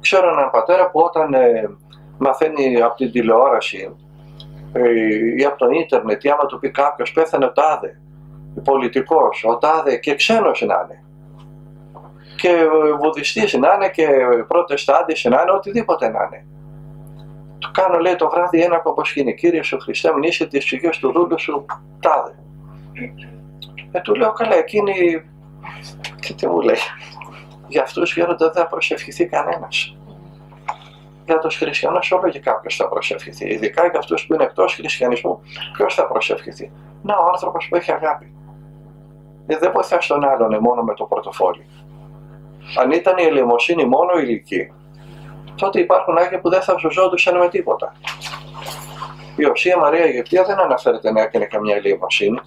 Ξέρω έναν πατέρα που όταν μαθαίνει από την τηλεόραση ή από το ίντερνετ, ή άμα του πει κάποιος πέθανε ο τάδε, πολιτικός, ο τάδε και ξένος να είναι, και βουδιστής να είναι και προτεστάντης να είναι, οτιδήποτε να είναι. Του κάνω, λέει, το βράδυ ένα κομποσκήνη, Κύριε σου Χριστέ, μνήσε τις ψυχές του δούλου σου τάδε. Του λέω, καλά, εκείνη, και τι μου λέει, για αυτούς γέροντα δεν θα προσευχηθεί κανένας. Για τους χριστιανούς όλο και κάποιος θα προσευχηθεί. Ειδικά για αυτούς που είναι εκτός χριστιανισμού, ποιος θα προσευχηθεί? Να, ο άνθρωπος που έχει αγάπη. Δεν βοηθάς τον άλλον μόνο με το πορτοφόλι. Αν ήταν η ελεημοσύνη μόνο ηλική, τότε υπάρχουν άγιοι που δεν θα ζουζόντουσαν με τίποτα. Η Οσία Μαρία Αιγυπτία δεν αναφέρεται να έκανε καμιά ελεημοσύνη,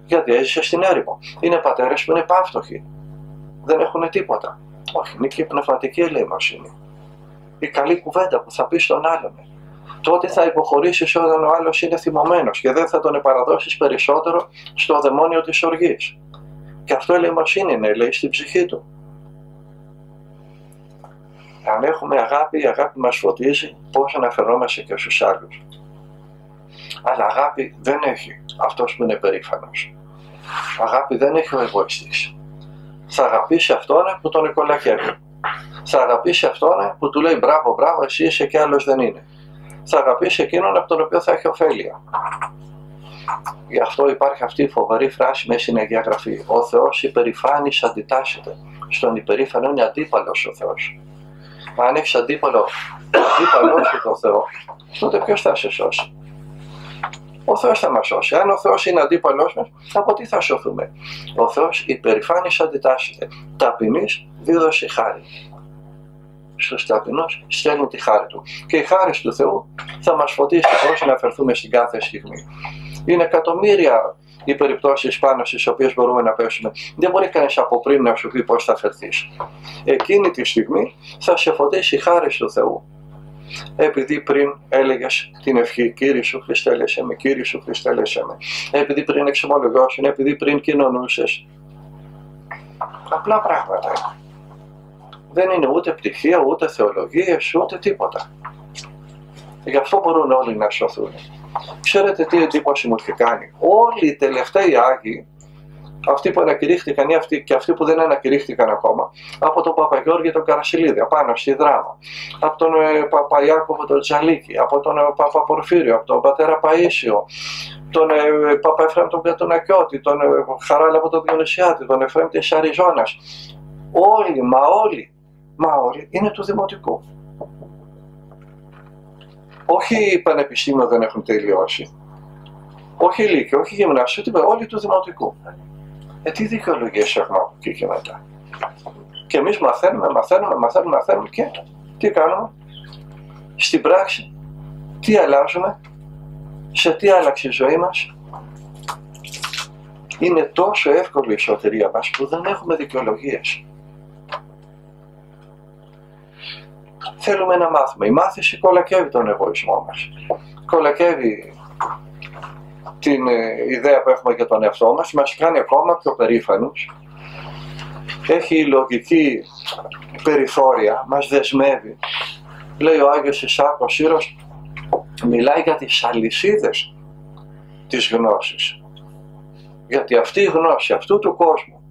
γιατί έζησε στην έρημο. Είναι πατέρες που είναι πάυτοχοι. Δεν έχουν τίποτα. Όχι, είναι και η πνευματική ελεημοσύνη. Η καλή κουβέντα που θα πει στον άλλον. Τότε θα υποχωρήσεις όταν ο άλλος είναι θυμωμένος και δεν θα τον επαραδώσεις περισσότερο στο δαιμόνιο της οργής. Και αυτό ελεημοσύνη είναι, λέει, στην ψυχή του. Αν έχουμε αγάπη, η αγάπη μας φωτίζει πώς αναφερόμαστε και στους άλλους. Αλλά αγάπη δεν έχει αυτός που είναι περήφανος. Αγάπη δεν έχει ο εγωιστής. Θα αγαπήσει αυτόν που τον εκολακεύει. Θα αγαπήσει αυτόν που του λέει μπράβο, μπράβο, εσύ είσαι και άλλος δεν είναι. Θα αγαπήσει εκείνον από τον οποίο θα έχει ωφέλεια. Γι' αυτό υπάρχει αυτή η φοβερή φράση μέσα στην Αγία Γραφή. Ο Θεός υπερηφάνης αντιτάσσεται. Στον υπερήφανο είναι αντίπαλος ο Θεός. Αν έχεις αντίπαλο σου το Θεό, τότε ποιος θα σε σώσει? Ο Θεός θα μας σώσει. Αν ο Θεός είναι αντίπαλος μας, από τι θα σωθούμε? Ο Θεός υπερηφάνης αντιτάσσεται. Ταπεινής δίδωση χάρη. Στους ταπεινούς στέλνει τη χάρη του. Και η χάρη του Θεού θα μας φωτίσει πώς να αφαιρθούμε στην κάθε στιγμή. Είναι εκατομμύρια οι περιπτώσεις πάνω στις οποίες μπορούμε να πέσουμε. Δεν μπορεί κανείς από πριν να σου πει πώς θα αφαιρθείς. Εκείνη τη στιγμή θα σε φωτίσει η χάρη του Θεού. Επειδή πριν έλεγες την ευχή Κύριε σου Χριστέ λέσαι με, Κύριε σου Χριστέ λέσαι με. Επειδή πριν εξομολογώσουν, επειδή πριν κοινωνούσες. Απλά πράγματα είναι. Δεν είναι ούτε πτυχία, ούτε θεολογίες, ούτε τίποτα. Γι' αυτό μπορούν όλοι να σωθούν. Ξέρετε τι εντύπωση μου έχει κάνει? Όλοι οι τελευταίοι Άγιοι, αυτοί που ανακηρύχθηκαν ή και αυτοί που δεν ανακηρύχθηκαν ακόμα, από τον Παπαγιώργη τον Καρασιλίδη, απάνω στη Δράμα, από τον Παπαϊάκωβο τον Τζαλίκη, από τον Παπαπορφύριο, από τον Πατέρα Παΐσιο, τον Παπαεφραίμ τον Κατουνακιώτη, τον Χαράλαμπο τον Διονυσιάτη, τον Εφραίμ της Αριζώνας. Όλοι είναι του Δημοτικού. Όχι πανεπιστήμιο δεν έχουν τελειώσει. Όχι λύκειο, όχι γυμνάσιο, όλοι του Δημοτικού. Τι δικαιολογίες έχουμε από εκεί και μετά? Και εμείς μαθαίνουμε και τι κάνουμε? Στην πράξη, τι αλλάζουμε? Σε τι άλλαξε η ζωή μας? Είναι τόσο εύκολη η σωτηρία μας που δεν έχουμε δικαιολογίες. Θέλουμε να μάθουμε. Η μάθηση κολακεύει τον εγωισμό μας. Κολακεύει την ιδέα που έχουμε για τον εαυτό μας, μας κάνει ακόμα πιο περήφανους. Έχει λογική περιθώρια, μας δεσμεύει. Λέει ο Άγιος Ισάκ ο Σύρος, μιλάει για τις αλυσίδες της γνώσης. Γιατί αυτή η γνώση αυτού του κόσμου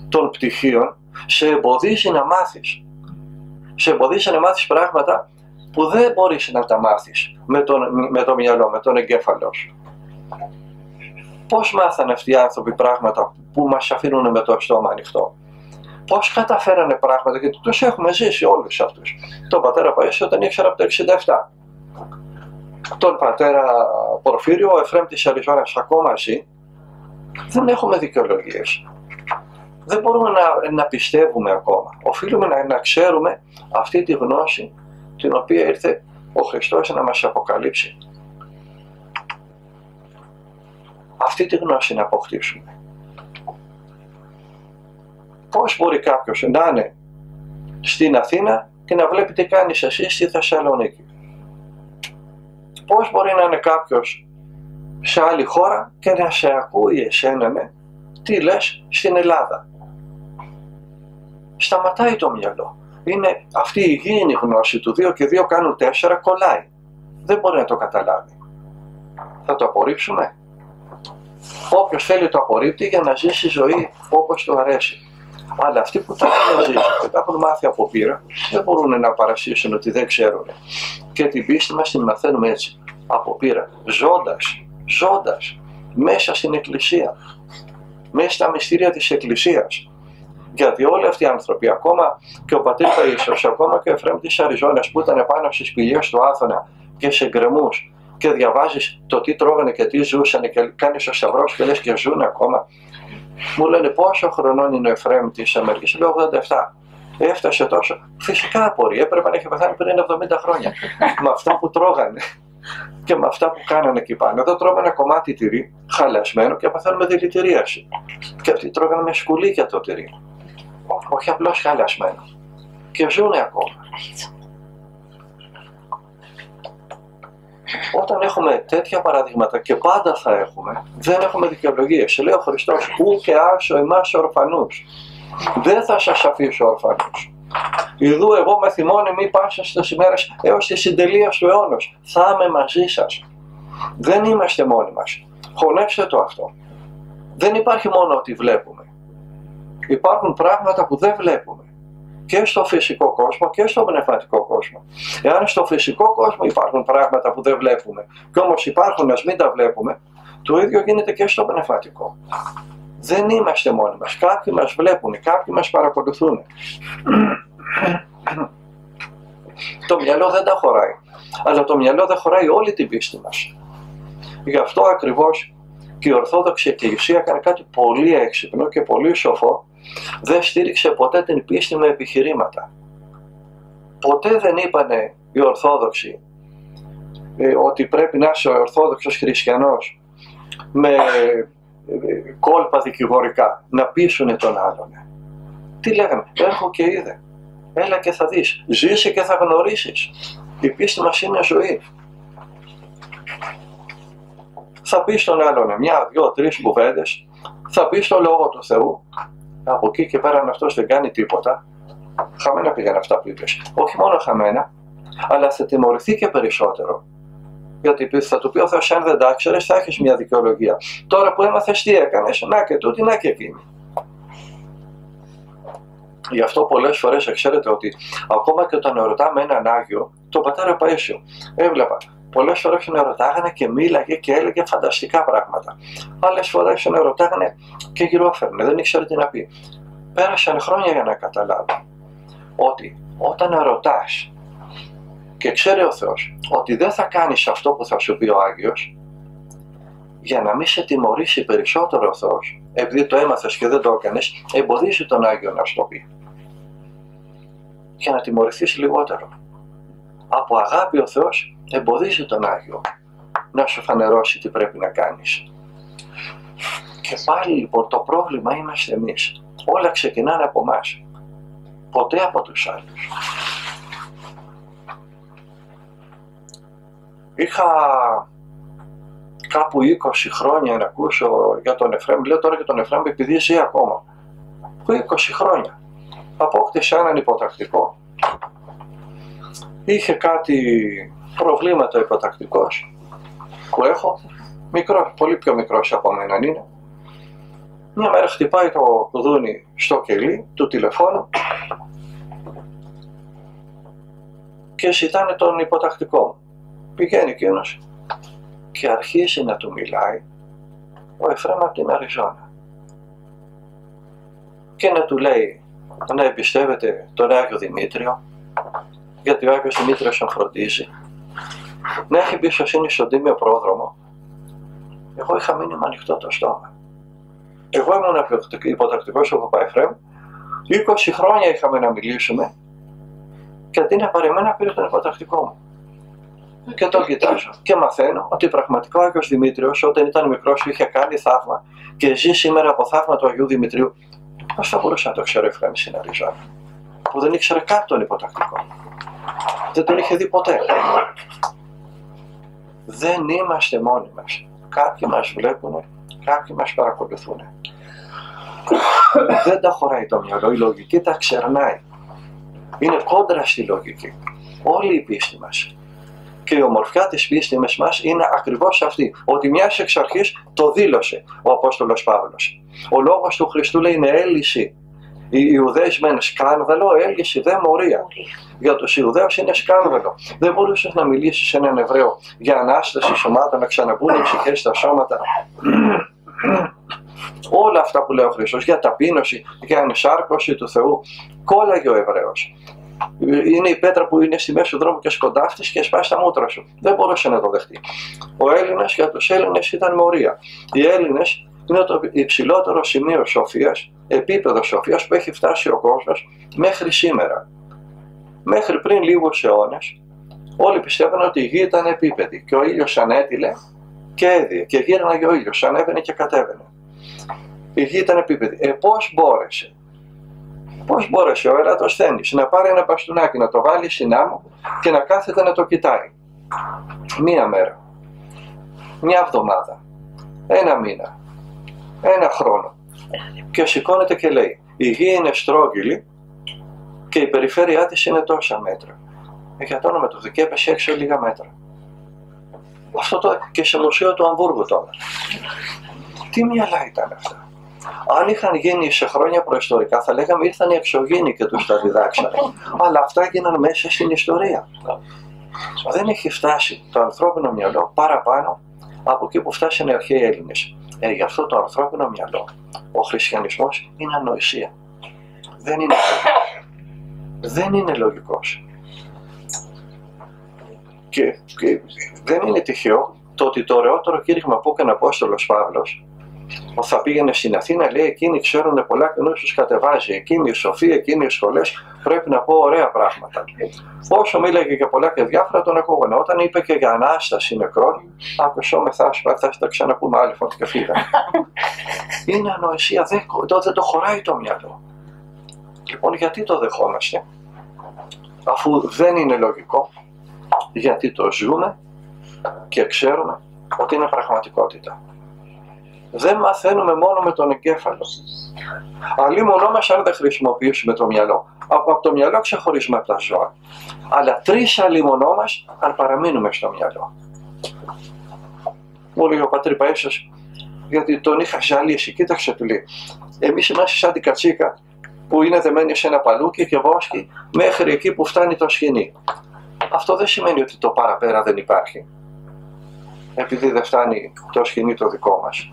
των πτυχίων σε εμποδίζει να μάθεις. Σε εμποδίζει να μάθεις πράγματα που δεν μπορείς να τα μάθεις με το μυαλό, με τον εγκέφαλό σου. Πώς μάθανε αυτοί οι άνθρωποι πράγματα που μας αφήνουν με το στόμα ανοιχτό? Πώς καταφέρανε πράγματα, γιατί τους έχουμε ζήσει όλους αυτούς. Τον πατέρα Παΐσιο τον ήξερα από το 67. Τον πατέρα Πορφύριο, ο Εφραίμ της Αριζόνας ακόμα ζει. Δεν έχουμε δικαιολογίες. Δεν μπορούμε να πιστεύουμε ακόμα. Οφείλουμε να ξέρουμε αυτή τη γνώση την οποία ήρθε ο Χριστός να μας αποκαλύψει. Αυτή τη γνώση να αποκτήσουμε. Πώς μπορεί κάποιος να είναι στην Αθήνα και να βλέπει τι κάνεις εσύ στη Θεσσαλονίκη? Πώς μπορεί να είναι κάποιος σε άλλη χώρα και να σε ακούει εσένα τι λες στην Ελλάδα? Σταματάει το μυαλό. Είναι αυτή η υγιεινή γνώση του 2 και 2 κάνουν 4, κολλάει. Δεν μπορεί να το καταλάβει. Θα το απορρίψουμε? Όποιος θέλει το απορρίπτει για να ζήσει ζωή όπως του αρέσει. Αλλά αυτοί που τα έχουν ζήσει και τα έχουν μάθει από πείρα δεν μπορούν να παρασύσουν ότι δεν ξέρουν. Και την πίστη μας την μαθαίνουμε έτσι, από πείρα, ζώντας μέσα στην Εκκλησία, μέσα στα μυστήρια της Εκκλησίας. Γιατί όλοι αυτοί οι άνθρωποι, ακόμα και ο πατήρ Παΐσιος, ακόμα και ο Εφραίμ της Αριζόνας που ήταν πάνω στις πηγές του Άθωνα και σε γκρεμούς και διαβάζεις το τι τρώγανε και τι ζούσαν και κάνεις ο σταυρός και λες και ζουν ακόμα. Μου λένε πόσο χρονών είναι ο Εφραίμ της Αμερικής? Λέω 87. Έφτασε τόσο. Φυσικά απορεί, έπρεπε να έχει πεθάνει πριν 70 χρόνια. Με αυτά που τρώγανε και με αυτά που κάνανε εκεί πάνω. Εδώ τρώμε ένα κομμάτι τυρί χαλασμένο και παθαίνουμε δηλητηρίαση. Και αυτοί τρώγανε με σκουλίκια το τυρί. Όχι απλώς χαλασμένο. Και ζουνε ακόμα. Όταν έχουμε τέτοια παραδείγματα και πάντα θα έχουμε, δεν έχουμε δικαιολογίες. Λέει ο Χριστός, ου και άσο εμάς ορφανούς. Δεν θα σας αφήσω ορφανούς. Ιδού εγώ με θυμώνει μη πάσας τις ημέρες έως τη συντελεία του αιώνος. Θα είμαι μαζί σας. Δεν είμαστε μόνοι μας. Χωνέψτε το αυτό. Δεν υπάρχει μόνο ότι βλέπουμε. Υπάρχουν πράγματα που δεν βλέπουμε. Και στο φυσικό κόσμο και στο πνευματικό κόσμο. Εάν στο φυσικό κόσμο υπάρχουν πράγματα που δεν βλέπουμε, και όμως υπάρχουν, ας μην τα βλέπουμε, το ίδιο γίνεται και στο πνευματικό. Δεν είμαστε μόνοι μας. Κάποιοι μας βλέπουν, κάποιοι μας παρακολουθούν. Το μυαλό δεν τα χωράει. Αλλά το μυαλό δεν χωράει όλη την πίστη μας. Γι' αυτό ακριβώς και η Ορθόδοξη Εκκλησία έκανε κάτι πολύ έξυπνο και πολύ σοφό. Δεν στήριξε ποτέ την πίστη με επιχειρήματα. Ποτέ δεν είπανε οι Ορθόδοξοι ότι πρέπει να είσαι ο Ορθόδοξος Χριστιανός με κόλπα δικηγορικά να πείσουνε τον άλλον. Τι λέγαμε? Έρχο και είδε. Έλα και θα δεις. Ζήσε και θα γνωρίσεις. Η πίστη μας είναι ζωή. Θα πεις τον άλλον 1, 2, 3 κουβέντες. Θα πεις το Λόγο του Θεού. Από εκεί και πέρα αν αυτός δεν κάνει τίποτα, χαμένα πήγαν αυτά που είπες. Όχι μόνο χαμένα, αλλά θα τιμωρηθεί και περισσότερο. Γιατί θα του πει ο Θεός, αν δεν τα ξέρεις, θα έχεις μια δικαιολογία. Τώρα που έμαθες τι έκανες, να και τούτη, να και εκείνη. Γι' αυτό πολλές φορές ξέρετε ότι ακόμα και όταν ερωτάμε έναν Άγιο, τον πατέρα Παΐσιο, έβλεπα πολλές φορές τον ερωτάγανε και μίλαγε και έλεγε φανταστικά πράγματα. Άλλες φορές τον ερωτάγανε και γυρόφερνε, δεν ήξερε τι να πει. Πέρασαν χρόνια για να καταλάβω ότι όταν ερωτάς και ξέρει ο Θεός ότι δεν θα κάνεις αυτό που θα σου πει ο Άγιος, για να μην σε τιμωρήσει περισσότερο ο Θεός, επειδή το έμαθες και δεν το έκανες, εμποδίζει τον Άγιο να σου το πει. Για να τιμωρηθείς λιγότερο. Από αγάπη ο Θεός εμποδίζει τον Άγιο να σου φανερώσει τι πρέπει να κάνεις. Και πάλι λοιπόν το πρόβλημα είμαστε εμείς. Όλα ξεκινάνε από εμάς. Ποτέ από τους άλλους. Είχα κάπου 20 χρόνια να ακούσω για τον Εφραίμ. Λέω τώρα για τον Εφραίμ επειδή ζει ακόμα. Που 20 χρόνια. Απόκτησε έναν υποτακτικό. Είχε κάτι προβλήματα υποτακτικός που έχω, μικρό, πολύ πιο μικρός από μένα είναι. Μια μέρα χτυπάει το κουδούνι στο κελί του τηλεφώνου και ζητάνε τον υποτακτικό μου. Πηγαίνει εκείνος και αρχίζει να του μιλάει ο Εφραίμ από την Αριζόνα και να του λέει να εμπιστεύεται τον Άγιο Δημήτριο, γιατί ο Άγιος Δημήτριος τον φροντίζει, να έχει εμπιστοσύνη στον τίμιο πρόδρομο. Εγώ είχα μείνει με ανοιχτό το στόμα. Εγώ ήμουν υποτακτικός ο Παπαεφραίμ, 20 χρόνια είχαμε να μιλήσουμε και αντί να πάρει εμένα πήρε τον υποτακτικό μου. Και τον κοιτάζω και μαθαίνω ότι πραγματικά ο Άγιος Δημήτριος όταν ήταν μικρός είχε κάνει θαύμα και ζει σήμερα από θαύμα του Αγίου Δημητρίου. Πώς θα μπορούσα να το ξέρω Εφραίμ στην Αριζόνα, που δεν ήξερε καν τον υποτακτικό. Δεν τον είχε δει ποτέ. Δεν είμαστε μόνοι μας. Κάποιοι μας βλέπουν, κάποιοι μας παρακολουθούν. Δεν τα χωράει το μυαλό, η λογική τα ξερνάει. Είναι κόντρα στη λογική. Όλη η πίστη μας. Και η ομορφιά της πίστης μας είναι ακριβώς αυτή, ότι μιας εξ αρχής το δήλωσε ο Απόστολος Παύλος. Ο λόγος του Χριστού λέει είναι έλυση. Οι Ιουδαίοι μεν σκάνδαλο, έλυση δε μορία. Για τους Ιουδαίους είναι σκάνδαλο. Δεν μπορούσες να μιλήσεις σε έναν Εβραίο για ανάσταση σωμάτων, να ξαναμπούν οι ψυχές στα σώματα. Όλα αυτά που λέει ο Χριστός για ταπείνωση, για ενσάρκωση του Θεού, κόλλαγε ο Εβραίος. Είναι η πέτρα που είναι στη μέση του δρόμου και σκοντάφτεις και σπάει τα μούτρα σου. Δεν μπορούσε να το δεχτεί. Ο Έλληνας για τους Έλληνες ήταν μορία. Οι Έλληνες είναι το υψηλότερο σημείο σοφίας, επίπεδο σοφίας που έχει φτάσει ο κόσμος μέχρι σήμερα. Μέχρι πριν λίγους αιώνες, όλοι πιστεύαν ότι η γη ήταν επίπεδη και ο ήλιος ανέτειλε και έδιε και γύρναγε ο ήλιος, ανέβαινε και κατέβαινε. Η γη ήταν επίπεδη. Πώς μπόρεσε ο Ερατοσθένης να πάρει ένα μπαστούνάκι, να το βάλει στην άμμο και να κάθεται να το κοιτάει. Μία μέρα, μια εβδομάδα, ένα μήνα, ένα χρόνο και σηκώνεται και λέει η γη είναι στρόγγυλη και η περιφέρειά της είναι τόσα μέτρα. Για το όνομα του και έπεσε έξω λίγα μέτρα. Αυτό το και σε μουσείο του Αμβούργου τώρα. Τι μυαλά ήταν αυτά. Αν είχαν γίνει σε χρόνια προϊστορικά θα λέγαμε ήρθαν οι εξωγήινοι και τους τα διδάξανε. Αλλά αυτά έγιναν μέσα στην ιστορία. Δεν έχει φτάσει το ανθρώπινο μυαλό παραπάνω από εκεί που φτάσαν οι αρχαίοι Έλληνες. Γι' αυτό το ανθρώπινο μυαλό, ο χριστιανισμός είναι ανοησία. Δεν είναι λογικός. Και δεν είναι τυχαίο το ότι το ωραιότερο κήρυγμα που έκανε ο Απόστολος Παύλος, θα πήγαινε στην Αθήνα, λέει εκείνοι ξέρουν πολλά και νους τους κατεβάζει, εκείνοι οι σοφοί, εκείνοι οι σχολές, πρέπει να πω ωραία πράγματα. Όσο μίλαγε για πολλά και διάφορα τον ακούγανε. Όταν είπε και για Ανάσταση νεκρών, ακουσόμεθα, θα τα ξαναπούμε άλλη φορά και φύγανε. Είναι ανοησία, δεν το χωράει το μυαλό. Λοιπόν, γιατί το δεχόμαστε, αφού δεν είναι λογικό, γιατί το ζούμε και ξέρουμε ότι είναι πραγματικότητα. Δεν μαθαίνουμε μόνο με τον εγκέφαλο. Αλλήμονό μας αν δεν χρησιμοποιήσουμε το μυαλό. Από το μυαλό ξεχωρίζουμε από τα ζώα. Αλλά τρεις αλλήμονό μας αν παραμείνουμε στο μυαλό. Μου λέει ο πατήρ Παΐσιος, γιατί τον είχα ζαλίσει. Κοίταξε, του λέει, εμείς είμαστε σαν την κατσίκα που είναι δεμένη σε ένα παλούκι και βόσκει μέχρι εκεί που φτάνει το σχοινί. Αυτό δεν σημαίνει ότι το παραπέρα δεν υπάρχει. Επειδή δεν φτάνει το σχοινί το δικό μας.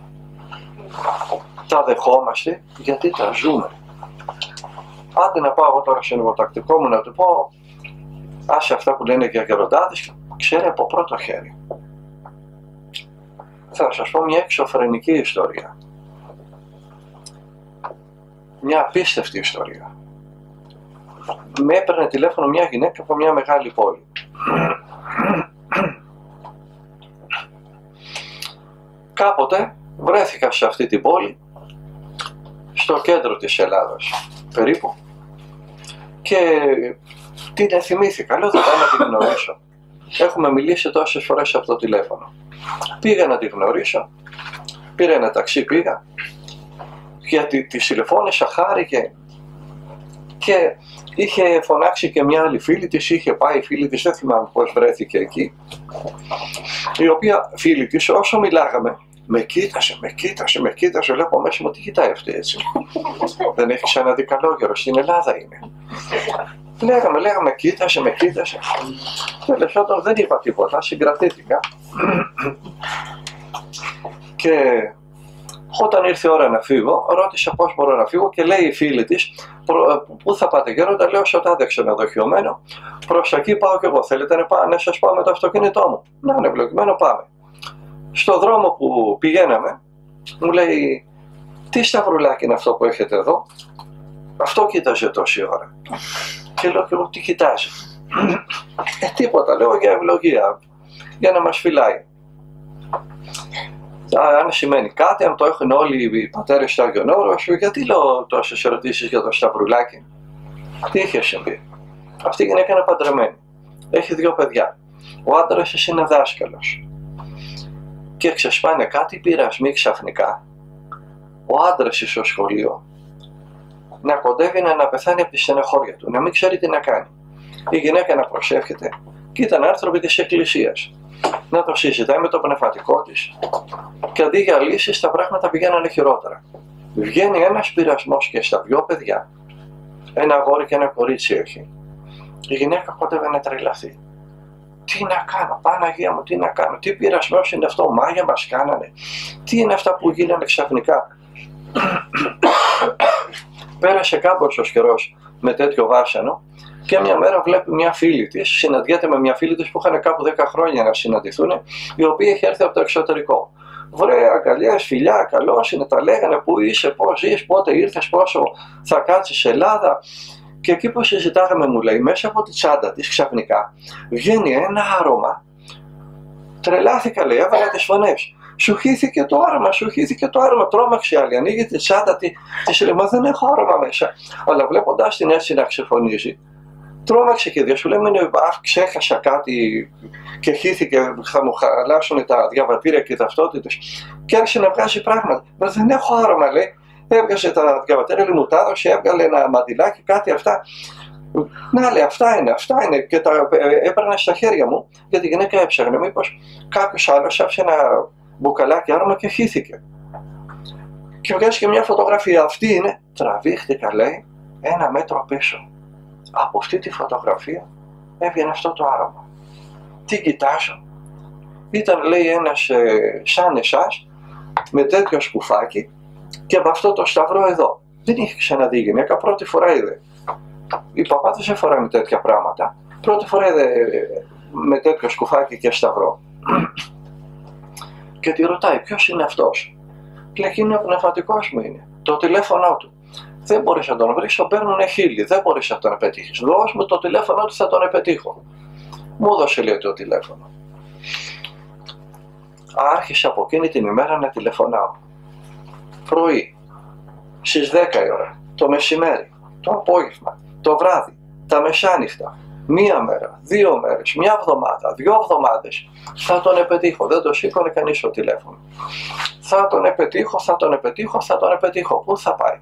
Τα δεχόμαστε γιατί τα ζούμε. Άντε να πάω εγώ τώρα στον υποτακτικό μου να του πω άσε αυτά που λένε για γεροντάδες, ξέρει από πρώτο χέρι. Θα σας πω μια εξωφρενική ιστορία. Μια απίστευτη ιστορία. Με έπαιρνε τηλέφωνο μια γυναίκα από μια μεγάλη πόλη. Κάποτε βρέθηκα σε αυτή την πόλη, στο κέντρο της Ελλάδος περίπου, και την θυμήθηκα. Λέω δεν πάω να την γνωρίσω. Έχουμε μιλήσει τόσες φορές από το τηλέφωνο. Πήγα να την γνωρίσω, πήρα ένα ταξί, πήγα, γιατί τη τηλεφώνησα, χάρηκε Και είχε φωνάξει και μια άλλη φίλη της, είχε πάει η φίλη της, δεν θυμάμαι πώς βρέθηκε εκεί, η οποία φίλη της όσο μιλάγαμε, με κοίτασε, λέω μέσα μου τι κοιτάει αυτή έτσι. Δεν έχει ξαναδεί καλόγερο, στην Ελλάδα είναι. Λέγαμε, με κοίτασε. Τέλος πάντων δεν είπα τίποτα, συγκρατήθηκα. Και όταν ήρθε η ώρα να φύγω, ρώτησα πώς μπορώ να φύγω και λέει η φίλη της, πού θα πάτε γέροντα, λέω στο τάδε ξενοδοχειωμένο, προς εκεί πάω κι εγώ, θέλετε να σας πάω με το αυτοκίνητό μου? Να είναι ευλογημένο, πάμε. Στο δρόμο που πηγαίναμε, μου λέει, τι σταυρουλάκι είναι αυτό που έχετε εδώ? Αυτό κοίταζε τόση ώρα. Και λέω και εγώ, τι κοιτάζει? Τίποτα, λέω, για ευλογία, για να μας φυλάει. Αν σημαίνει κάτι, αν το έχουν όλοι οι πατέρες στο Άγιον Όρος, γιατί λέω τόσες ερωτήσεις για το σταυρουλάκι? Τι είχε συμβεί? Αυτή η γυναίκα είναι παντρεμένη. Έχει 2 παιδιά. Ο άντρας είναι δάσκαλος. Και ξεσπάνε κάτι πειρασμοί ξαφνικά. Ο άντρας στο σχολείο να κοντεύει να πεθάνει από τη στενοχώρια του, να μην ξέρει τι να κάνει. Η γυναίκα να προσεύχεται και ήταν άνθρωποι της Εκκλησίας. Να το συζητάει με το πνευματικό της και αντί για λύσεις τα πράγματα πηγαίνανε χειρότερα. Βγαίνει ένας πειρασμός και στα 2 παιδιά, ένα αγόρι και ένα κορίτσι έχει. Η γυναίκα κοντεύει να τρελαθεί. Τι να κάνω, Παναγία μου, τι να κάνω, τι πειρασμός είναι αυτό, μάγια μας κάνανε, τι είναι αυτά που γίνανε ξαφνικά. Πέρασε κάμποσος καιρός με τέτοιο βάσανο και μια μέρα βλέπει μια φίλη της, συναντιέται με μια φίλη της που είχαν κάπου 10 χρόνια να συναντηθούν, η οποία είχε έρθει από το εξωτερικό. Βρε, αγκαλιές, φιλιά, καλώς είναι, τα λέγανε, πού είσαι, πώς ζεις, πότε ήρθες, πόσο θα κάτσεις Ελλάδα. Και εκεί που συζητάγαμε, μου λέει, μέσα από τη τσάντα της ξαφνικά βγαίνει ένα άρωμα. Τρελάθηκα, λέει, έβαλα τις φωνές. Σου χύθηκε το άρωμα, τρόμαξε η άλλη. Ανοίγει τη τσάντα της, λέει, μα δεν έχω άρωμα μέσα. Αλλά βλέποντας την έτσι να ξεφωνίζει, τρόμαξε και σου λέει, ξέχασα κάτι και χύθηκε, θα μου χαλάσουν τα διαβατήρια και οι ταυτότητες. Και άρχισε να βγάζει πράγματα. Μα δεν έχω άρωμα, λέει. Έβγαζε τα διαβατήρια, μου τα έδωσε, έβγαλε ένα μαντιλάκι, κάτι αυτά. Να, λέει, αυτά είναι. Και τα έπαιρνα στα χέρια μου, γιατί η γυναίκα έψαχνε μήπως κάποιος άλλος άφησε ένα μπουκαλάκι άρωμα και χύθηκε. Και βγάζει και μια φωτογραφία. Αυτή είναι. Τραβήχτηκα, λέει, 1 μέτρο πίσω. Από αυτή τη φωτογραφία έβγαινε αυτό το άρωμα. Τι κοιτάζω? Ήταν, λέει, ένας σαν εσάς, με τέτοιο σκουφάκι και με αυτό το σταυρό εδώ. Δεν είχε ξαναδεί γυναίκα, πρώτη φορά είδε. Οι παπάδες δεν φοράνε τέτοια πράγματα. Πρώτη φορά είδε με τέτοιο σκουφάκι και σταυρό. Και τη ρωτάει, ποιος είναι αυτός? Λέει, είναι ο πνευματικός μου είναι. Το τηλέφωνο του. Δεν μπορείς να τον βρεις, τον παίρνουνε 1000. Δεν μπορείς να τον πετύχεις. Δώσ' μου το τηλέφωνο του, θα τον πετύχω. Μου έδωσε, λέει, το τηλέφωνο. Άρχισε από εκείνη την ημέρα να τηλεφωνάω. Πρωί, στις 10 η ώρα, το μεσημέρι, το απόγευμα, το βράδυ, τα μεσάνυχτα, 1 μέρα, 2 μέρες, 1 εβδομάδα, 2 εβδομάδες. Θα τον πετύχω. Δεν το σήκωνε κανείς το τηλέφωνο. Θα τον πετύχω. Πού θα πάει?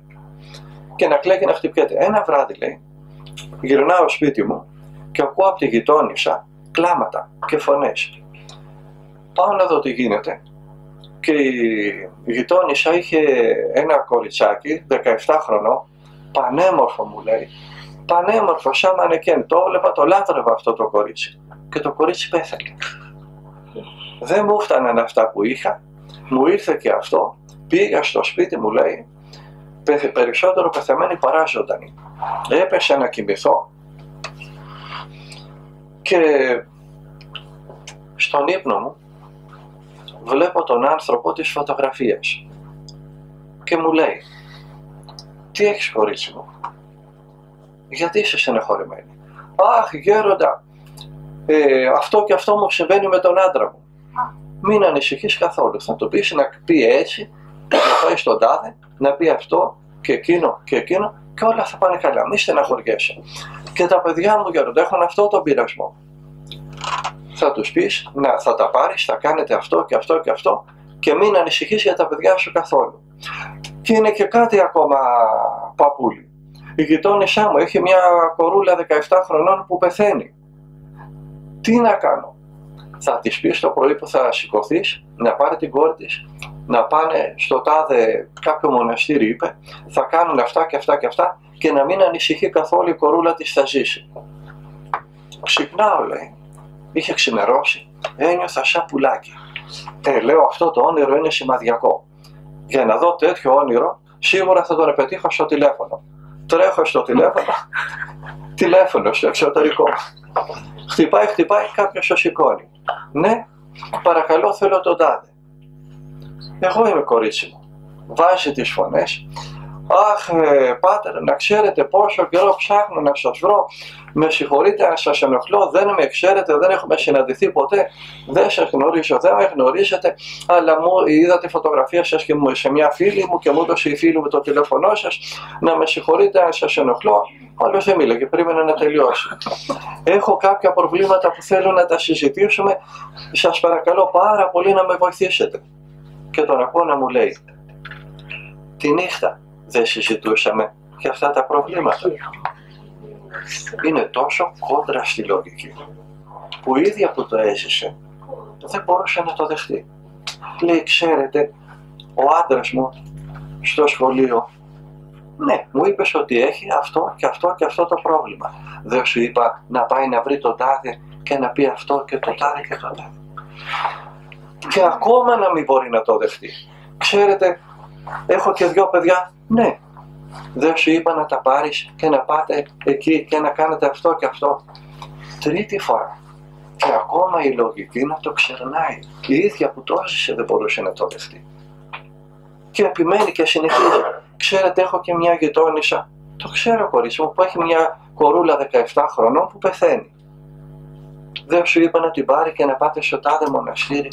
Και να κλαίγει, να χτυπιέται. Ένα βράδυ, λέει, γυρνάω σπίτι μου και ακούω από τη γειτόνισσα κλάματα και φωνές. Πάω να δω τι γίνεται. Και η γειτόνισσα είχε ένα κοριτσάκι 17 χρονών, πανέμορφο, μου λέει, πανέμορφο σαν μανεκέν. Το έβλεπα, το λάτρευα αυτό το κορίτσι. Και το κορίτσι πέθανε. Δεν μου φτάναν αυτά που είχα, μου ήρθε και αυτό, πήγα στο σπίτι, μου λέει, περισσότερο πεθαμένη παρά ζωντανή. Έπεσα να κοιμηθώ και στον ύπνο μου βλέπω τον άνθρωπο της φωτογραφίας και μου λέει, τι έχεις, κορίτσι μου? Γιατί είσαι στενοχωρημένη? Αχ, γέροντα, αυτό και αυτό μου συμβαίνει με τον άντρα μου. Μην ανησυχείς καθόλου. Θα του πεις να πει έτσι, να πάει στον τάδε, να πει αυτό και εκείνο και όλα θα πάνε καλά. Μη στεναχωριέσαι. Και τα παιδιά μου, γέροντα, έχουν αυτό τον πειρασμό. Θα τους πεις, να, θα τα πάρεις, θα κάνετε αυτό και αυτό και αυτό και μην ανησυχείς για τα παιδιά σου καθόλου. Και είναι και κάτι ακόμα, παππούλη. Η γειτόνισά μου έχει μια κορούλα 17 χρονών που πεθαίνει. Τι να κάνω? Θα της πεις το πρωί που θα σηκωθείς, να πάρει την κόρη της, να πάνε στο τάδε κάποιο μοναστήρι, είπε, θα κάνουν αυτά και αυτά και αυτά και να μην ανησυχεί καθόλου, η κορούλα της θα ζήσει. Ξυπνάω, λέει, είχε ξημερώσει, ένιωθα σαν πουλάκι. Λέω, αυτό το όνειρο είναι σημαδιακό. Για να δω τέτοιο όνειρο, σίγουρα θα τον πετύχω στο τηλέφωνο. Τρέχω στο τηλέφωνο στο εξωτερικό. Χτυπάει, κάποιος το σηκώνει. Ναι, παρακαλώ, θέλω τον τάδε. Εγώ είμαι, κορίτσι μου. Βάζει τις φωνές. Αχ, πάτερ, να ξέρετε πόσο καιρό ψάχνω να σας βρω. Με συγχωρείτε αν σας ενοχλώ, δεν με ξέρετε, δεν έχουμε συναντηθεί ποτέ. Δεν σας γνωρίζω, δεν με γνωρίζετε, αλλά μου είδα τη φωτογραφία σας και σε μια φίλη μου και μου έδωσε η φίλη μου το τηλέφωνό σας. Να με συγχωρείτε αν σας ενοχλώ. Άλλος δεν μίλαγε, περίμενα να τελειώσει. Έχω κάποια προβλήματα που θέλω να τα συζητήσουμε. Σας παρακαλώ πάρα πολύ να με βοηθήσετε. Και τον ακούω να μου λέει, τη νύχτα δεν συζητούσαμε για αυτά τα προβλήματα. Είναι τόσο κόντρα στη λογική, που η ίδια που το έζησε δεν μπορούσε να το δεχτεί. Λέει, ξέρετε, ο άντρας μου στο σχολείο, ναι, μου είπες ότι έχει αυτό και αυτό και αυτό το πρόβλημα. Δεν σου είπα να πάει να βρει τον τάδε και να πει αυτό και το τάδε και το τάδε. Και ακόμα να μην μπορεί να το δεχτεί. Ξέρετε, έχω και 2 παιδιά. Ναι, δεν σου είπα να τα πάρεις και να πάτε εκεί και να κάνετε αυτό και αυτό. 3η φορά. Και ακόμα η λογική να το ξερνάει. Η ίδια που το έζησε δεν μπορούσε να το δεχτεί. Και επιμένει και συνεχίζει. Ξέρετε, έχω και μια γειτόνισσα. Το ξέρω, κορίτσι μου, που έχει μια κορούλα 17 χρονών που πεθαίνει. Δεν σου είπα να την πάρει και να πάτε στο τάδε μοναστήρι?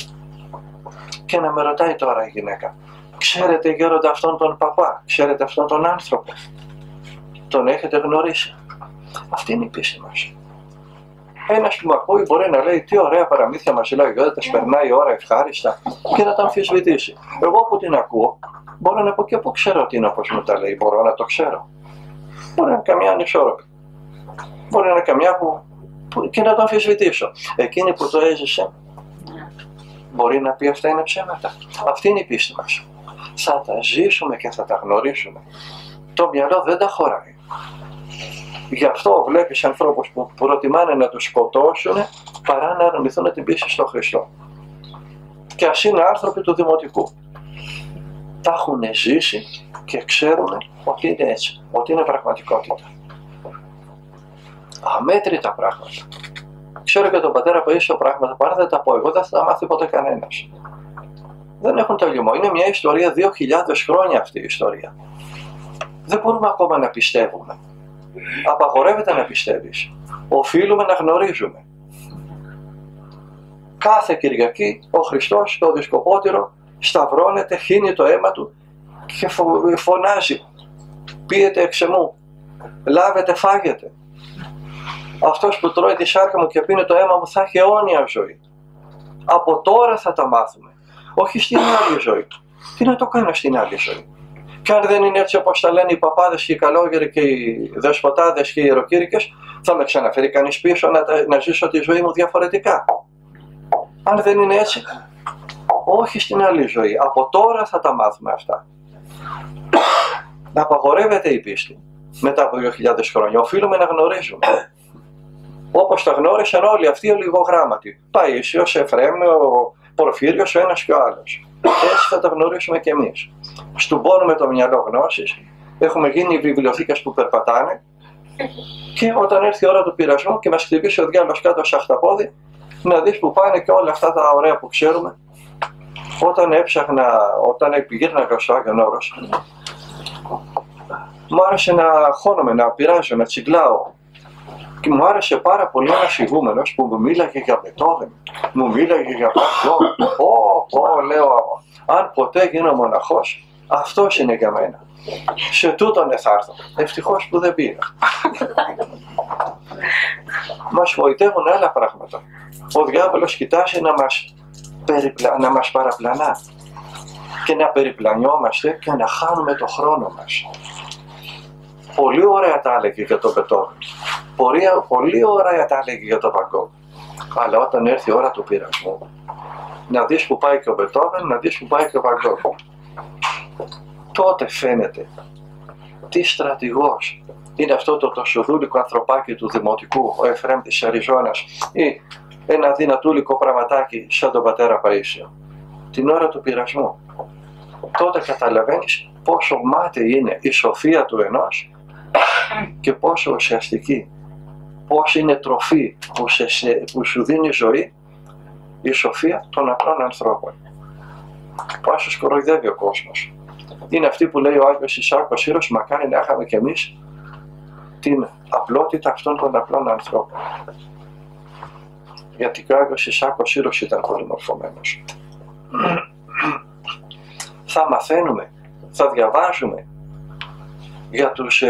Και να με ρωτάει τώρα η γυναίκα, ξέρετε, γέροντα, αυτόν τον παπά, ξέρετε αυτόν τον άνθρωπο? Τον έχετε γνωρίσει? Αυτή είναι η πίστη μας. Ένας που με ακούει μπορεί να λέει, τι ωραία παραμύθια μας λέει ο γέροντας, περνάει η ώρα ευχάριστα, και να τα αμφισβητήσει. Εγώ που την ακούω, μπορώ να πω και πού ξέρω τι είναι όπως μου τα λέει, μπορώ να το ξέρω. Μπορεί να είναι καμιά ανισόρροπη. Μπορεί να είναι καμιά που και να το αμφισβητήσω. Εκείνη που το έζησε, μπορεί να πει αυτά είναι ψέματα. Αυτή είναι η πίστη μας. Θα τα ζήσουμε και θα τα γνωρίσουμε. Το μυαλό δεν τα χωράει. Γι' αυτό βλέπεις ανθρώπους που προτιμάνε να τους σκοτώσουν παρά να αρνηθούν την πίστη στον Χριστό. Και ας είναι άνθρωποι του δημοτικού. Τα έχουν ζήσει και ξέρουν ότι είναι έτσι, ότι είναι πραγματικότητα. Αμέτρητα πράγματα. Ξέρω και τον πατέρα που είσαι πράγματα, παρά δεν τα πω εγώ, δεν θα τα μάθει ποτέ κανένας. Δεν έχουν τελειωμό. Είναι μια ιστορία 2.000 χρόνια αυτή η ιστορία. Δεν μπορούμε ακόμα να πιστεύουμε. Απαγορεύεται να πιστεύεις. Οφείλουμε να γνωρίζουμε. Κάθε Κυριακή ο Χριστός στο δισκοπότηρο σταυρώνεται, χύνει το αίμα του και φωνάζει, πίετε εξ εμού, λάβετε, φάγετε. Αυτός που τρώει τη σάρκα μου και πίνει το αίμα μου θα έχει αιώνια ζωή. Από τώρα θα τα μάθουμε. Όχι στην άλλη ζωή. Τι να το κάνω στην άλλη ζωή? Και αν δεν είναι έτσι όπως τα λένε οι παπάδες και οι καλόγεροι και οι δεσποτάδες και οι ιεροκήρυκες, θα με ξαναφέρει κανείς πίσω να ζήσω τη ζωή μου διαφορετικά. Αν δεν είναι έτσι, όχι στην άλλη ζωή. Από τώρα θα τα μάθουμε αυτά. Απαγορεύεται η πίστη μετά από 2.000 χρόνια. Οφείλουμε να γνωρίζουμε. Όπως τα γνώρισαν όλοι αυτοί οι ολιγογράμματοι. Παΐσιος, Εφραίμ, ο Πορφύριος, ο ένας και ο άλλος. Έτσι θα τα γνωρίσουμε κι εμείς. Στουμπώνουμε το μυαλό γνώσης, έχουμε γίνει οι βιβλιοθήκες που περπατάνε και όταν έρθει η ώρα του πειρασμού και μας χτυπήσει ο διάολος κάτω σε χταπόδι, να δεις που πάνε και όλα αυτά τα ωραία που ξέρουμε. Όταν πηγαίναγα στο Άγιον Όρος, μου άρεσε να χώνομαι, να πειράζω, να τσιγκλάω. Και μου άρεσε πάρα πολύ ένας ηγούμενος που μου μίλαγε για Μπετόβεν, μου μίλαγε για Παχιό. Λέω, αν ποτέ γίνω μοναχός, αυτός είναι για μένα. Σε τούτον θα έρθω. Ευτυχώς που δεν πήγα. Μας βοητεύουν άλλα πράγματα. Ο διάβολος κοιτάζει να μας παραπλανά και να περιπλανιόμαστε και να χάνουμε το χρόνο μας. Πολύ ωραία τα έλεγε για τον Μπετόβεν. Πολύ ωραία τα έλεγε για τον Βαν Γκόγκ. Αλλά όταν έρθει η ώρα του πειρασμού, να δεις που πάει και ο Μπετόβεν, να δεις που πάει και ο Βαν Γκόγκ. Τότε φαίνεται τι στρατηγός είναι αυτό το σουδούλικο ανθρωπάκι του δημοτικού, ο Εφραίμ της Αριζόνας, ή ένα δυνατούλικο πραγματάκι σαν τον πατέρα Παΐσιο. Την ώρα του πειρασμού. Τότε καταλαβαίνεις πόσο μάτι είναι η σοφία του ενός και πόσο ουσιαστική, πώς είναι τροφή που σου δίνει ζωή η σοφία των απλών ανθρώπων. Πόσο κοροϊδεύει ο κόσμος. Είναι αυτή που λέει ο Άγιος Ισάκος Σύρος, μακάρι να είχαμε κι εμείς την απλότητα αυτών των απλών ανθρώπων. Γιατί ο Άγιος Ισάκος Σύρος ήταν πολύ μορφωμένος. Θα μαθαίνουμε, θα διαβάζουμε για τους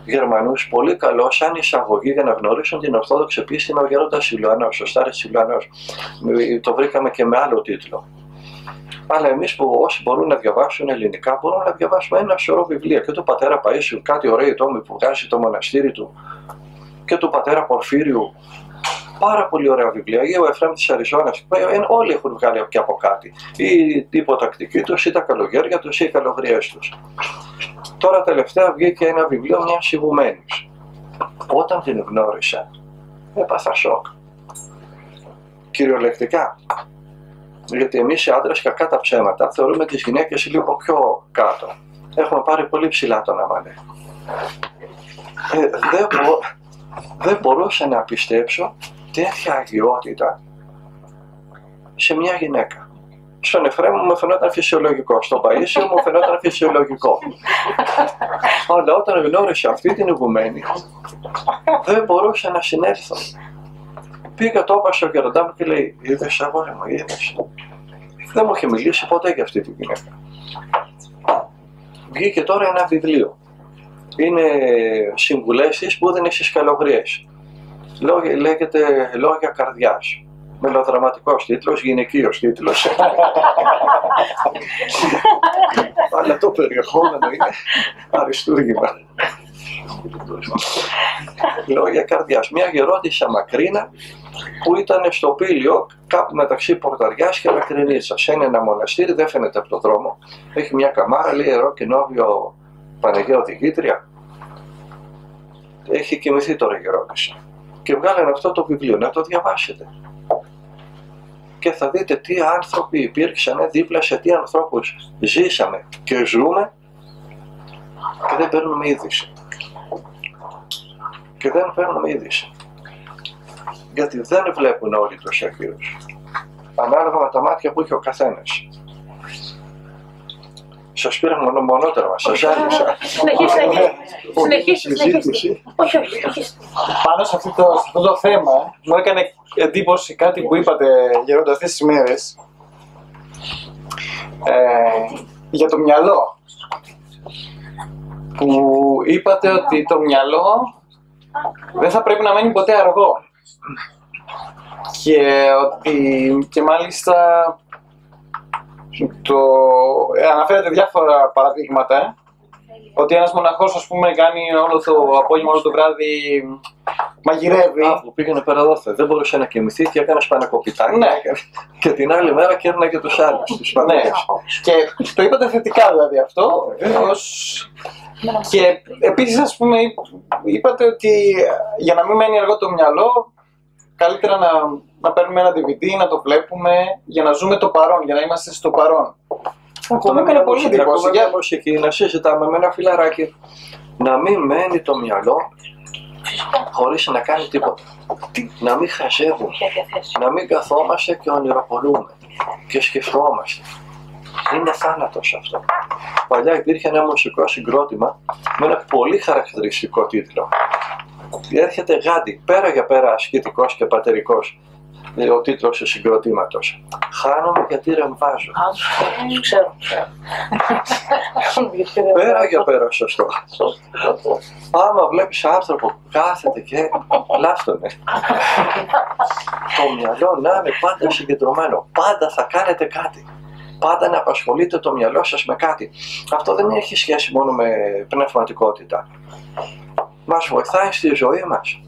Γερμανούς πολύ καλό σαν εισαγωγή για να γνωρίσουν την Ορθόδοξη πίστη ο Γέροντας Σιλουανός, ο Στάρης Σιλουανός. Το βρήκαμε και με άλλο τίτλο. Αλλά εμείς που όσοι μπορούν να διαβάσουν ελληνικά μπορούν να διαβάσουμε ένα σωρό βιβλία και του πατέρα Παΐσιου, κάτι ωραίοι τόμοι που βγάζει το μοναστήρι του, και του πατέρα Πορφύριου. Πάρα πολύ ωραία βιβλία. Ή ο Εφραίμ της Αριζόνας. Όλοι έχουν βγάλει και από κάτι. Ή η υποτακτική τους, ή τα καλογέρια τους, ή οι καλογριές τους. Τώρα τελευταία βγήκε ένα βιβλίο μιας ηγουμένης. Όταν την γνώρισα, έπαθα σοκ. Κυριολεκτικά. Γιατί εμείς οι άντρες, κακά τα ψέματα, θεωρούμε τις γυναίκες λίγο πιο κάτω. Έχουμε πάρει πολύ ψηλά τον αμανέ. Δεν μπορούσα να πιστέψω τέτοια αγιότητα σε μια γυναίκα. Στον Εφραίμ μου φαινόταν φυσιολογικό, στον Παΐσιο μου φαινόταν φυσιολογικό. Αλλά όταν γνώρισα αυτή την ηγουμένη, δεν μπορούσα να συνέλθω. Πήγα, το είπα στον γεροντά μου και λέει: είδες αγόρι μου, είδες. Δεν μου είχε μιλήσει ποτέ για αυτή τη γυναίκα. Βγήκε τώρα ένα βιβλίο. Είναι συμβουλές της που έδινε στις καλογριές. Λέγεται Λόγια Καρδιάς. Μελοδραματικός τίτλος, γυναικείος τίτλος. Αλλά το περιεχόμενο είναι αριστούργημα. Λόγια Καρδιάς. Μια γερόντισσα μακρίνα που ήταν στο Πήλιο, κάπου μεταξύ Πορταριάς και Μακρινίτσας. Σε ένα μοναστήρι, δεν φαίνεται από το δρόμο. Έχει μια καμάρα, λέει Ιερό Κοινόβιο Παναγία Οδηγήτρια. Έχει κοιμηθεί τώρα η γερόντισσα. Και βγάλανε αυτό το βιβλίο, να το διαβάσετε. Και θα δείτε τι άνθρωποι υπήρξαν δίπλα σε τι ανθρώπους ζήσαμε και ζούμε και δεν παίρνουμε είδηση. Και δεν παίρνουμε είδηση. Γιατί δεν βλέπουν όλοι τους Αγίους. Ανάλογα με τα μάτια που είχε ο καθένας. Σας πήρα μονότερμα, σας άρεσα. Συνεχίστε. Όχι. Πάνω σε αυτό το θέμα μου έκανε εντύπωση κάτι που είπατε γερόντα αυτές τις μέρες για το μυαλό. Που είπατε ότι το μυαλό δεν θα πρέπει να μένει ποτέ αργό. Και μάλιστα αναφέρετε διάφορα παραδείγματα ότι ένας μοναχός, ας πούμε, κάνει όλο το απόγευμα, όλο το βράδυ μαγειρεύει. Που πήγαινε πέρα δόθε. Δεν μπορούσε να κοιμηθεί και έκανε σπανακοπιτάκι. Ναι. Και την άλλη μέρα κέρναγε τους άλλους. Ναι. Και το είπατε θετικά δηλαδή αυτό. Και επίσης, ας πούμε, είπατε ότι για να μην μένει αργό το μυαλό, καλύτερα να παίρνουμε ένα DVD, να το βλέπουμε, για να ζούμε το παρόν, για να είμαστε στο παρόν. Αυτό μου έκανε πολύ εντύπωση. Για μουσική, να συζητάμε με ένα φιλαράκι. Να μην μένει το μυαλό χωρίς να κάνει τίποτα. Να μην χαζεύουμε. Να μην καθόμαστε και ονειροπολούμε και σκεφτόμαστε. Είναι θάνατος αυτό. Παλιά υπήρχε ένα μουσικό συγκρότημα με ένα πολύ χαρακτηριστικό τίτλο. Έρχεται Γάντι, πέρα για πέρα ασκητικός και πατερικός, ο τίτλος του συγκροτήματος. Χάνομαι γιατί ρεμβάζω. Ξέρω. Πέρα για πέρα σωστό. Άμα βλέπεις άνθρωπο που κάθεται και λάφτωνε, το μυαλό να είναι πάντα συγκεντρωμένο. Πάντα θα κάνετε κάτι. Πάντα να απασχολείτε το μυαλό σας με κάτι. Αυτό δεν έχει σχέση μόνο με πνευματικότητα. Μας βοηθάει στη ζωή μας.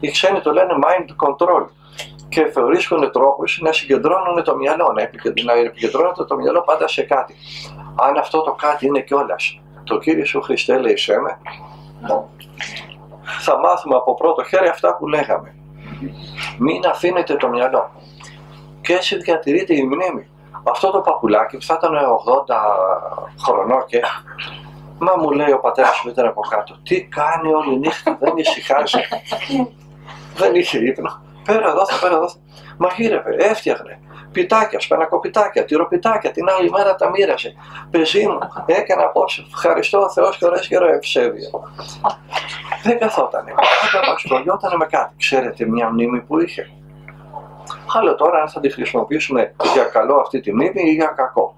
Οι ξένοι το λένε mind control και βρίσκουν τρόπους να συγκεντρώνουν το μυαλό, να επικεντρώνεται το μυαλό πάντα σε κάτι. Αν αυτό το κάτι είναι κιόλας το Κύριε Σου Χριστέ ελέησέ με, θα μάθουμε από πρώτο χέρι αυτά που λέγαμε. Μην αφήνετε το μυαλό. Και έτσι διατηρείται η μνήμη. Αυτό το παπουλάκι που θα ήταν 80 χρονών και μα μου λέει ο πατέρας μου ήταν από κάτω, τι κάνει όλη νύχτα, δεν ησυχάζει, δεν είχε ύπνο, πέρα εδώ, πέρα εδώ, μαγείρευε, έφτιαχνε πιτάκια, σπανακοπιτάκια, τυροπιτάκια, την άλλη μέρα τα μοίρασε, πεζί μου, έκανε απόψε, ευχαριστώ ο Θεός και ωραίες και ωραία ευσέβεια. Δεν καθότανε, πάντα απασχολιότανε με κάτι, ξέρετε μια μνήμη που είχε. Άλλο τώρα αν θα τη χρησιμοποιήσουμε για καλό αυτή τη μνήμη ή για κακό.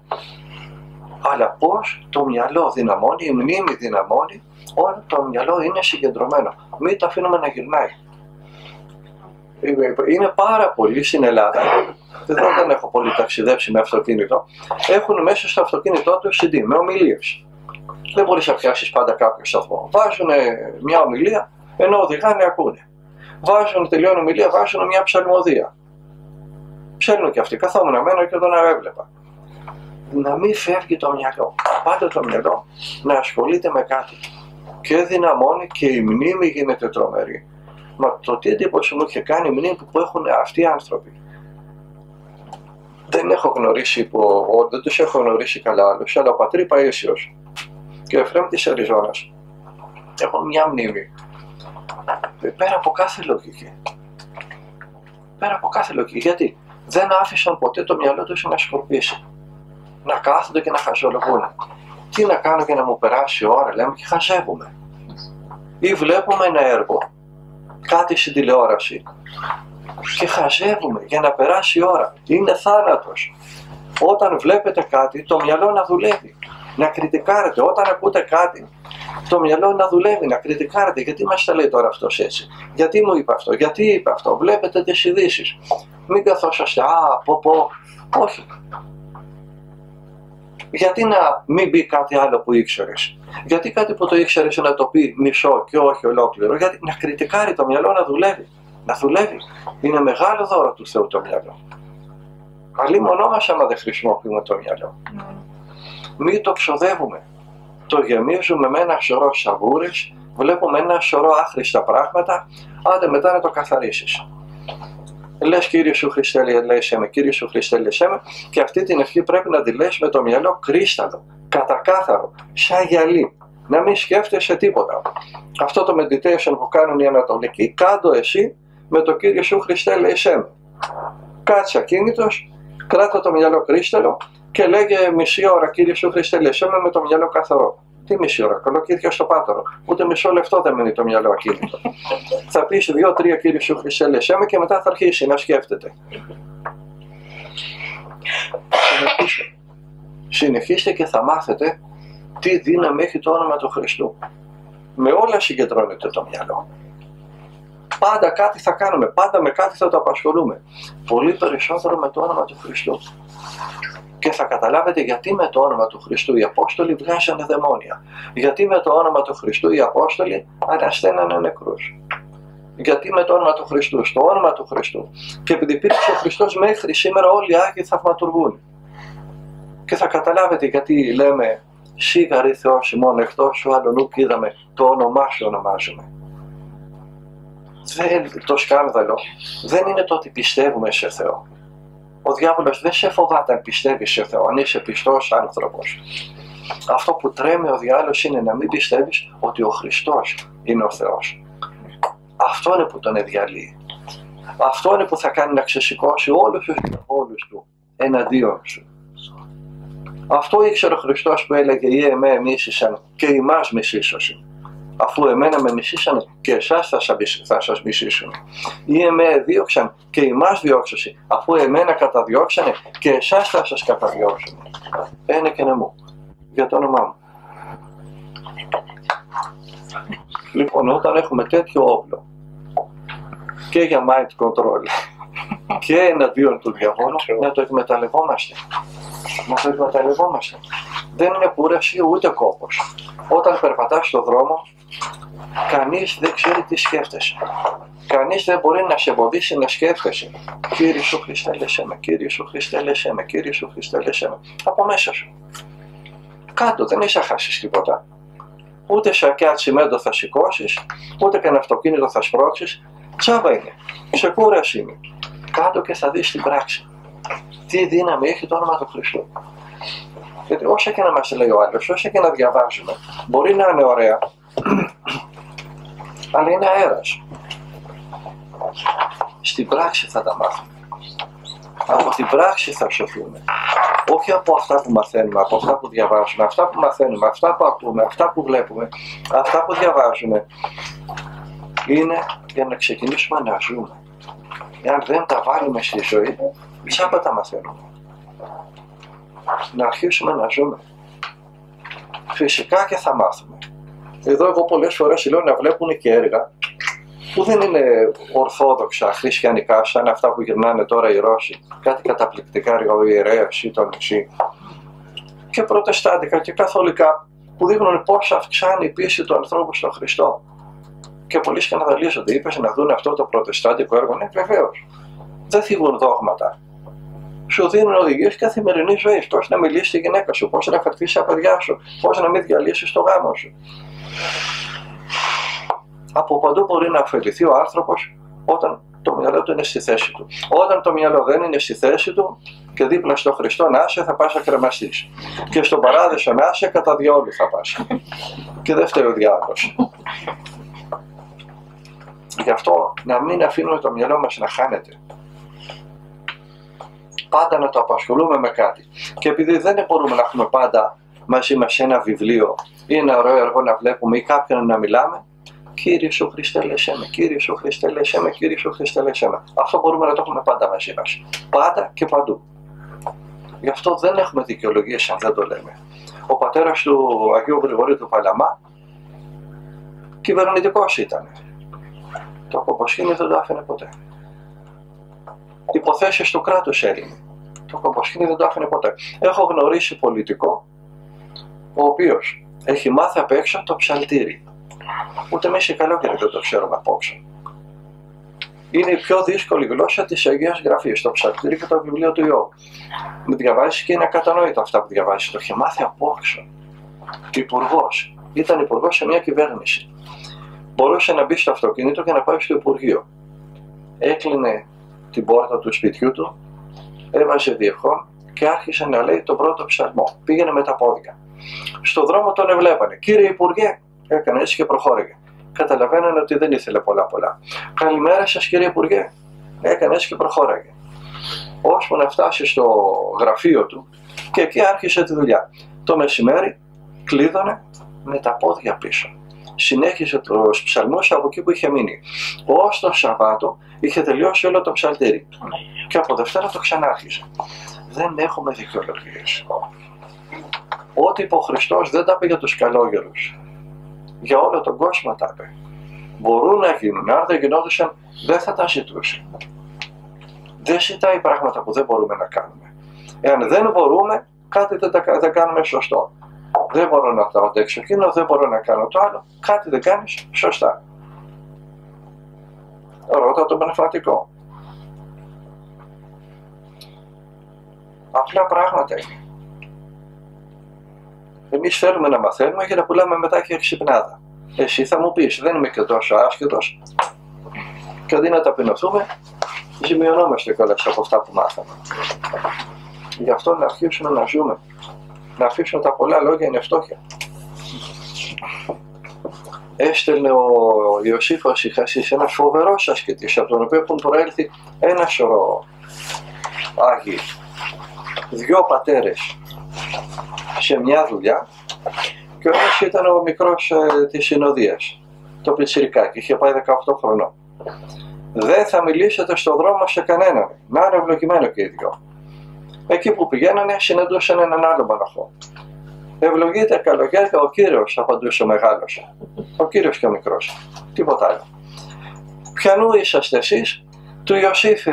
Αλλά πώς το μυαλό δυναμώνει, η μνήμη δυναμώνει, όταν το μυαλό είναι συγκεντρωμένο. Μην το αφήνουμε να γυρνάει. Είναι πάρα πολλοί στην Ελλάδα, εδώ δεν έχω πολύ ταξιδέψει με αυτοκίνητο, έχουν μέσα στο αυτοκίνητό του CD με ομιλίες. Δεν μπορείς να πιάσεις πάντα κάποιο σταθμό. Βάζουν μια ομιλία, ενώ οδηγάνε ακούνε. Τελειώνει ομιλία, βάζουν μια ψαλμοδία. Ψέλνουν και αυτοί, καθόμουν μένω και τον έβλεπα. Να μην φεύγει το μυαλό. Πάντα το μυαλό να ασχολείται με κάτι. Και δυναμώνει και η μνήμη γίνεται τρομερή. Μα το τι εντύπωση μου είχε κάνει η μνήμη που έχουν αυτοί οι άνθρωποι. Δεν τους έχω γνωρίσει καλά άλλους, αλλά ο πατρί Παΐσιος και ο Εφραίμ της Αριζώνας έχουν μια μνήμη. Πέρα από κάθε λογική. Πέρα από κάθε λογική. Γιατί δεν άφησαν ποτέ το μυαλό τους να σκορπίσει. Να κάθονται και να χαζολογούν. Τι να κάνω για να μου περάσει η ώρα, λέμε, και χαζεύουμε. Ή βλέπουμε ένα έργο, κάτι στην τηλεόραση και χαζεύουμε για να περάσει η ώρα. Είναι θάνατος. Όταν βλέπετε κάτι, το μυαλό να δουλεύει, να κριτικάρετε. Όταν ακούτε κάτι, το μυαλό να δουλεύει, να κριτικάρετε. Γιατί μας τα λέει τώρα αυτός έτσι, γιατί μου είπε αυτό, γιατί είπε αυτό. Βλέπετε τις ειδήσεις. Μην καθόσαστε, όχι. Γιατί να μην πει κάτι άλλο που ήξερες. Γιατί κάτι που το ήξερες να το πει μισό και όχι ολόκληρο. Γιατί να κριτικάρει το μυαλό να δουλεύει. Να δουλεύει. Είναι μεγάλο δώρο του Θεού το μυαλό. Αλλήμονό μας άμα δεν χρησιμοποιούμε το μυαλό. Μην το ξοδεύουμε. Το γεμίζουμε με ένα σωρό σαβούρες, βλέπουμε ένα σωρό άχρηστα πράγματα, άντε μετά να το καθαρίσεις. Λες Κύριε Σου Χριστέ ελέησέ με, Κύριε Σου Χριστέ ελέησέ με, και αυτή την ευχή πρέπει να τη λες με το μυαλό κρίσταλο, κατακάθαρο, σαν γυαλί. Να μην σκέφτεσαι τίποτα. Αυτό το meditation που κάνουν οι Ανατολικοί, κάντο εσύ με το Κύριε Σου Χριστέ ελέησέ με. Κάτσε ακίνητος, κράτα το μυαλό κρίσταλο και λέγε μισή ώρα Κύριε Σου Χριστέ ελέησέ με το μυαλό καθαρό. Τι μισή ώρα, καλοκαίρια στο πάτωρο. Ούτε μισό λεπτό δεν μείνει το μυαλό ακίνητο. Θα πεις 2-3 Κύριε Σου Χριστέ ελέησέ με και μετά θα αρχίσει να σκέφτεται. Συνεχίστε και θα μάθετε τι δύναμη έχει το όνομα του Χριστού. Με όλα συγκεντρώνεται το μυαλό. Πάντα κάτι θα κάνουμε, πάντα με κάτι θα το απασχολούμε. Πολύ περισσότερο με το όνομα του Χριστού. Και θα καταλάβετε γιατί με το όνομα του Χριστού οι Απόστολοι βγάζανε δαιμόνια. Γιατί με το όνομα του Χριστού οι Απόστολοι ανασταίνανε νεκρούς. Γιατί με το όνομα του Χριστού, στο όνομα του Χριστού. Και επειδή υπήρξε ο Χριστός μέχρι σήμερα όλοι οι Άγιοι θαυματουργούν. Και θα καταλάβετε γιατί λέμε σίγαρη Θεός ημών εκτός σου άλλον ουκ είδαμε, το όνομά σου ονομάζουμε. Το σκάνδαλο δεν είναι το ότι πιστεύουμε σε Θεό. Ο διάβολος δεν σε φοβάται αν πιστεύεις σε Θεό, αν είσαι πιστός άνθρωπος. Αυτό που τρέμει ο διάβολος είναι να μην πιστεύεις ότι ο Χριστός είναι ο Θεός. Αυτό είναι που τον διαλύει. Αυτό είναι που θα κάνει να ξεσηκώσει όλους τους διαβόλους του εναντίον σου. Αυτό ήξερε ο Χριστός που έλεγε «Ή εμέ μίσησαν και ημάς μισήσωσιν». Αφού εμένα με μισήσανε και εσάς θα σας μισήσουν. Ή εμέ δίωξαν και ημάς διώξωσιν. Αφού εμένα καταδιώξανε και εσάς θα σας καταδιώξουν. Ένε και νεμού. Για το όνομά μου. Λοιπόν, όταν έχουμε τέτοιο όπλο και για mind control και εναντίον του διαβόλου, να το εκμεταλλευόμαστε. Μα το εκμεταλλευόμαστε. Δεν είναι κούραση ούτε κόπος. Όταν περπατάς στον δρόμο, κανείς δεν ξέρει τι σκέφτεσαι. Κανείς δεν μπορεί να σε εμποδίσει να σκέφτεσαι. Κύριε σου Χριστέ, λέσέ με, Κύριε σου Χριστέ, λέσέ με, Κύριε σου Χριστέ, λέσέ με. Από μέσα σου. Κάτω, δεν είσαι χάσεις τίποτα. Ούτε σακιά τσιμέντο θα σηκώσεις, ούτε καν αυτοκίνητο θα σπρώξεις. Τσάμπα είναι. Ξεκούραση είναι. Κάτω και θα δεις την πράξη. Τι δύναμη έχει το όνομα του Χριστού. Γιατί όσα και να μας λέει ο άλλος, όσα και να διαβάζουμε, μπορεί να είναι ωραία, αλλά είναι αέρας. Στην πράξη θα τα μάθουμε. Από την πράξη θα σωθούμε. Όχι από αυτά που μαθαίνουμε, από αυτά που διαβάζουμε. Αυτά που μαθαίνουμε, αυτά που ακούμε, αυτά που βλέπουμε, αυτά που διαβάζουμε, είναι για να ξεκινήσουμε να ζούμε. Εάν δεν τα βάλουμε στη ζωή, τσάπα τα μαθαίνουμε. Να αρχίσουμε να ζούμε. Φυσικά και θα μάθουμε. Εδώ εγώ πολλές φορές λέω να βλέπουν και έργα που δεν είναι ορθόδοξα, χριστιανικά, σαν αυτά που γυρνάνε τώρα οι Ρώσοι. Κάτι καταπληκτικά έργα, ο Ιερέας ή το νησί. Και προτεστάντικα και καθολικά που δείχνουν πώς αυξάνει η πίστη του ανθρώπου στον Χριστό. Και πολλοί σκανδαλίζονται. Είπες να δουν αυτό το προτεστάντικο έργο. Ναι, βεβαίως. Δεν θίγουν δόγματα. Σου δίνουν οδηγίες καθημερινής ζωής. Πώς να μιλήσεις στη γυναίκα σου, πώς να φερθείς στα παιδιά σου, πώς να μην διαλύσεις το γάμο σου. Από παντού μπορεί να ωφεληθεί ο άνθρωπος όταν το μυαλό του είναι στη θέση του. Όταν το μυαλό δεν είναι στη θέση του και δίπλα στο Χριστό να είσαι, θα πας να κρεμαστείς. Και στον παράδεισο να είσαι, κατά διόλου θα πας. Και δεν φταίει ο διάβολος. Γι' αυτό να μην αφήνουμε το μυαλό μας να χάνεται. Πάντα να το απασχολούμε με κάτι. Και επειδή δεν μπορούμε να έχουμε πάντα μαζί μας ένα βιβλίο ή ένα ωραίο έργο να βλέπουμε ή κάποιον να μιλάμε, Κύριε σου Χριστέ, λέσέ με, Κύριε σου Χριστέ, λέσέ με, Κύριε σου Χριστέ, λέσέ με. Αυτό μπορούμε να το έχουμε πάντα μαζί μας. Πάντα και παντού. Γι' αυτό δεν έχουμε δικαιολογίες αν δεν το λέμε. Ο πατέρας του Αγίου Γρηγορίου του Παλαμά κυβερνητικός ήταν. Το κομποσκήνι δεν το άφηνε ποτέ. Υποθέσεις του κράτους έλυνε. Το κομποσκήνι δεν το άφηνε ποτέ. Έχω γνωρίσει πολιτικό, ο οποίος έχει μάθει απ' έξω το ψαλτήρι. Ούτε εμείς οι καλόγεροι δεν το ξέρουμε απόψε. Είναι η πιο δύσκολη γλώσσα της Αγίας Γραφής, το ψαλτήρι και το βιβλίο του Ιώβ. Με διαβάζει και είναι ακατανόητα αυτά που διαβάζει. Το έχει μάθει από έξω. Και υπουργός. Ήταν υπουργός σε μια κυβέρνηση. Μπορούσε να μπει στο αυτοκίνητο και να πάει στο Υπουργείο. Έκλεινε την πόρτα του σπιτιού του, έβαζε διευχόν και άρχισε να λέει τον πρώτο ψαλμό. Πήγαινε με τα πόδια. Στο δρόμο τον εβλέπανε. Κύριε Υπουργέ, έκανε έτσι και προχώρηγε. Καταλαβαίνανε ότι δεν ήθελε πολλά. Καλημέρα σας κύριε Υπουργέ. Έκανε έτσι και προχώρηγε. Ώσπου να φτάσει στο γραφείο του και εκεί άρχισε τη δουλειά. Το μεσημέρι κλείδωνε με τα πόδια πίσω. Συνέχισε τους ψαλμούς από εκεί που είχε μείνει. Ως το Σαββάτο είχε τελειώσει όλο το ψαλτήρι. Και από Δευτέρα το ξανάρχισε. Δεν έχουμε δικαιολογίες. Ό,τι είπε ο Χριστός δεν τα είπε για τους καλόγερους. Για όλο τον κόσμο τα είπε. Μπορούν να γίνουν. Αν δεν γινόντουσαν, δεν θα τα ζητούσε. Δεν ζητάει πράγματα που δεν μπορούμε να κάνουμε. Εάν δεν μπορούμε, κάτι δεν κάνουμε σωστό. Δεν μπορώ να το αντέξω εκείνο, δεν μπορώ να κάνω το άλλο. Κάτι δεν κάνεις σωστά. Ρώτα το πνευματικό. Απλά πράγματα είναι. Εμείς θέλουμε να μαθαίνουμε και να πουλάμε μετά και ξυπνάδα. Εσύ θα μου πεις, δεν είμαι και τόσο άσχετος. Και αντί να ταπεινωθούμε, ζημιωνόμαστε κιόλας από αυτά που μάθαμε. Γι' αυτό να αρχίσουμε να ζούμε. Να αφήσουμε τα πολλά λόγια είναι φτώχεια. Έστελνε ο Ιωσήφ ο Σιχασής ένας φοβερός ασκητής, από τον οποίο έχουν προέλθει ένα σωρό Άγιοι. 2 πατέρες σε μια δουλειά και ο ένας ήταν ο μικρός της συνοδείας, το πιτσιρικάκι, είχε πάει 18 χρονών. Δεν θα μιλήσετε στον δρόμο σε κανέναν, να είναι ευλογημένο και οι 2. Εκεί που πηγαίνανε συναντούσαν έναν άλλο μοναχό. Ευλογείτε καλογέρια ο Κύριος, απαντούσε ο μεγάλος. Ο Κύριος και ο μικρός. Τίποτα άλλο. Ποιανού είσαστε εσείς? Του Ιωσήφ,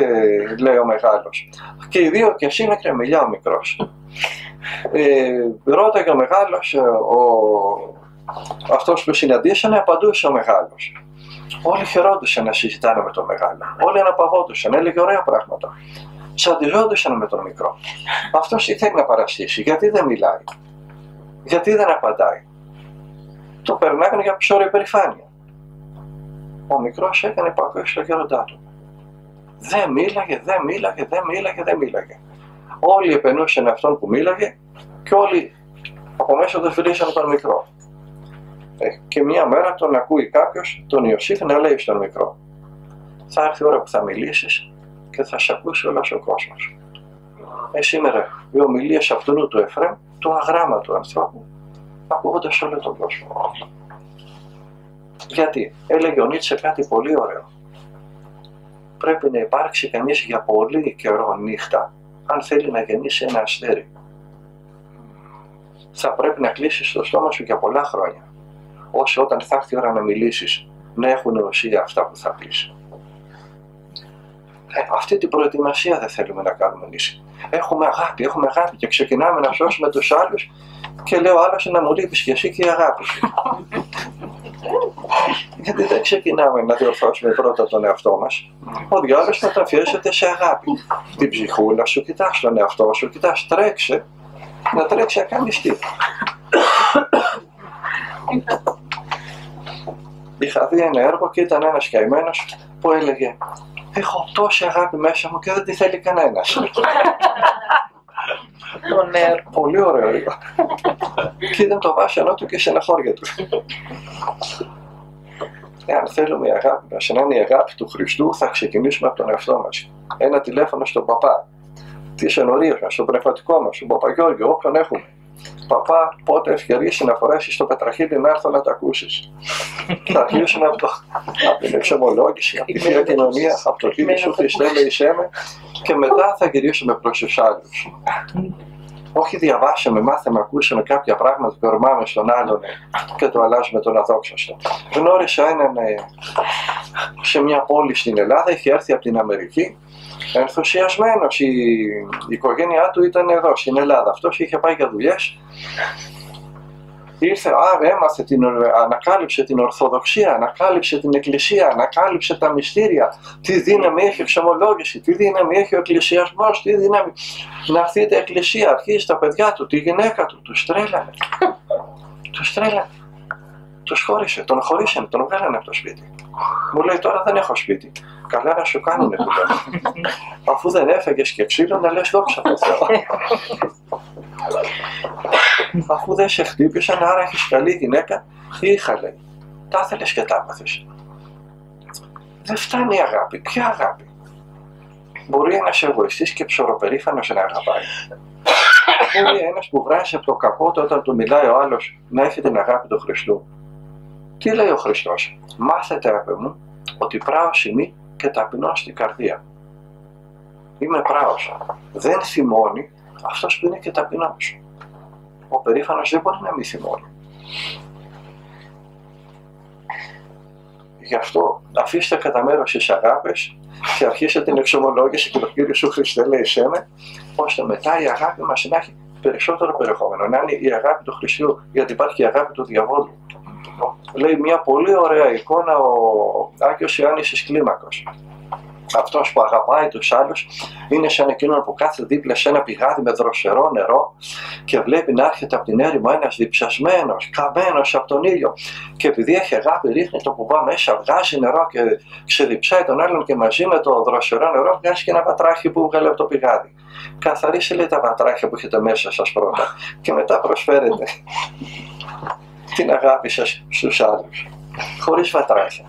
λέει ο μεγάλος. Και οι 2 και εσύ με κρεμιλιά ο μικρός. Ρώταγε ο μεγάλος, αυτός που συναντήσανε, απαντούσε ο μεγάλος. Όλοι χαιρόντουσαν να συζητάνε με τον μεγάλο. Όλοι αναπαυόντουσαν, έλεγε ωραία πράγματα. Τσαντιζόντουσαν με τον μικρό. Αυτός τι θέλει να παραστήσει, γιατί δεν μιλάει, γιατί δεν απαντάει. Το περνάγανε για ψώρια υπερηφάνεια. Ο μικρός έκανε υπακούει στο γέροντά του. Δεν μίλαγε. Όλοι επενούσαν αυτόν που μίλαγε και όλοι από μέσα του βρίζαν τον μικρό. Και μια μέρα τον ακούει κάποιος, τον Ιωσήφ, να λέει στον μικρό: θα έρθει η ώρα που θα μιλήσεις και θα σε ακούσει όλος ο κόσμος. Σήμερα οι ομιλίες αυτού του Εφραίμ, του αγράμματου ανθρώπου, ακούγονται σε όλο τον κόσμο. Γιατί έλεγε ο Νίτσε κάτι πολύ ωραίο. Πρέπει να υπάρξει κανείς για πολύ καιρό νύχτα, αν θέλει να γεννήσει ένα αστέρι. Θα πρέπει να κλείσεις το στόμα σου για πολλά χρόνια, ώστε όταν θα έρθει η ώρα να μιλήσεις, να έχουν ουσία αυτά που θα πεις. Αυτή την προετοιμασία δεν θέλουμε να κάνουμε εμείς. Έχουμε αγάπη και ξεκινάμε να σώσουμε τους άλλους και λέω άλλος να μου λείπεις και εσύ και η αγάπη σου. Γιατί δεν ξεκινάμε να διορθώσουμε πρώτα τον εαυτό μας. Ο διάλογος μεταφιέζεται σε αγάπη. Την ψυχούλα σου, κοιτάς τον εαυτό σου, κοιτάς, τρέξε, να τρέξει να κάνεις τι. Είχα δει ένα έργο και ήταν ένας καημένος που έλεγε: έχω τόση αγάπη μέσα μου και δεν τη θέλει κανένας. Πολύ ωραίο έργο. Και είδαν το βάσανό του και στεναχώρια του. Εάν θέλουμε η αγάπη μας να είναι η αγάπη του Χριστού, θα ξεκινήσουμε από τον εαυτό μας. Ένα τηλέφωνο στον παπά, τις ενορίες μας, στον πνευματικό μας, στον Παπαγιώργιο, όποιον έχουμε. Παπά, πότε ευκαιρίσει να φορέσεις το πετραχύλι να έρθω να τα ακούσεις. Θα αρχίσουμε από την εξομολόγηση, από τη Θεία Κοινωνία, από το Κύριε Σου Χριστέ ελέησέ με, και μετά θα γυρίσουμε προς τους άλλους. Όχι διαβάσαμε, μάθαμε, ακούσαμε κάποια πράγματα και ορμάμε στον άλλον και το αλλάζουμε τον αδόξαστο. Γνώρισα έναν σε μια πόλη στην Ελλάδα, είχε έρθει από την Αμερική, ενθουσιασμένος. Η οικογένειά του ήταν εδώ στην Ελλάδα. Αυτός είχε πάει για δουλειές. Ήρθε, έμαθε, ανακάλυψε την Ορθοδοξία, ανακάλυψε την Εκκλησία, ανακάλυψε τα μυστήρια. Τι δύναμη έχει η εξομολόγηση, τι δύναμη έχει ο εκκλησιασμός, τι δύναμη να έρθει η Εκκλησία, αρχίζει τα παιδιά του, τη γυναίκα του, τους τρέλανε. Τους τρέλανε. Τους χώρισε, τον χωρίσανε, τον βγάλανε από το σπίτι. Μου λέει τώρα δεν έχω σπίτι. Καλά να σου κάνουνε που λέω. Αφού δεν έφεγες και ξύλο να λες δόξα τω Θεώ. Αφού δεν σε χτύπησαν, άρα έχεις καλή γυναίκα. Είχα, λέει. Τα ήθελες και τα άπαθες. Δεν φτάνει η αγάπη. Ποια αγάπη? Μπορεί ένας εγωιστής και ψωροπερήφανος να αγαπάει. Μπορεί ένας που βράζει από το κακό του όταν του μιλάει ο άλλος να έχει την αγάπη του Χριστού. Τι λέει ο Χριστός? Μάθετε από μου ότι πράος είμαι και ταπεινός στην καρδία. Είμαι πράος. Δεν θυμώνει αυτός που είναι και ταπεινός. Ο περήφανος δεν μπορεί να μην θυμώνει. Γι' αυτό αφήστε κατά μέρος τις αγάπες και αρχίστε την εξομολόγηση και το Κύριο Σου Χριστέ ελέησέ με, ώστε μετά η αγάπη μας να έχει περισσότερο περιεχόμενο. Να είναι η αγάπη του Χριστού, γιατί υπάρχει η αγάπη του διαβόλου. Λέει μια πολύ ωραία εικόνα ο Άγιος Ιωάννης της Κλίμακος. Αυτός που αγαπάει τους άλλους είναι σαν εκείνον που κάθεται δίπλα σε ένα πηγάδι με δροσερό νερό και βλέπει να έρχεται από την έρημο ένας διψασμένος, καμένος από τον ήλιο, και επειδή έχει αγάπη ρίχνει το κουβά μέσα, βγάζει νερό και ξεδιψάει τον άλλον και μαζί με το δροσερό νερό βγάζει και ένα βατράχι που βγάλε από το πηγάδι. Καθαρίστε, λέει, τα βατράχια που έχετε μέσα σας πρώτα και μετά προσφέρετε την αγάπη σας στους άλλους, χωρίς βατράχια.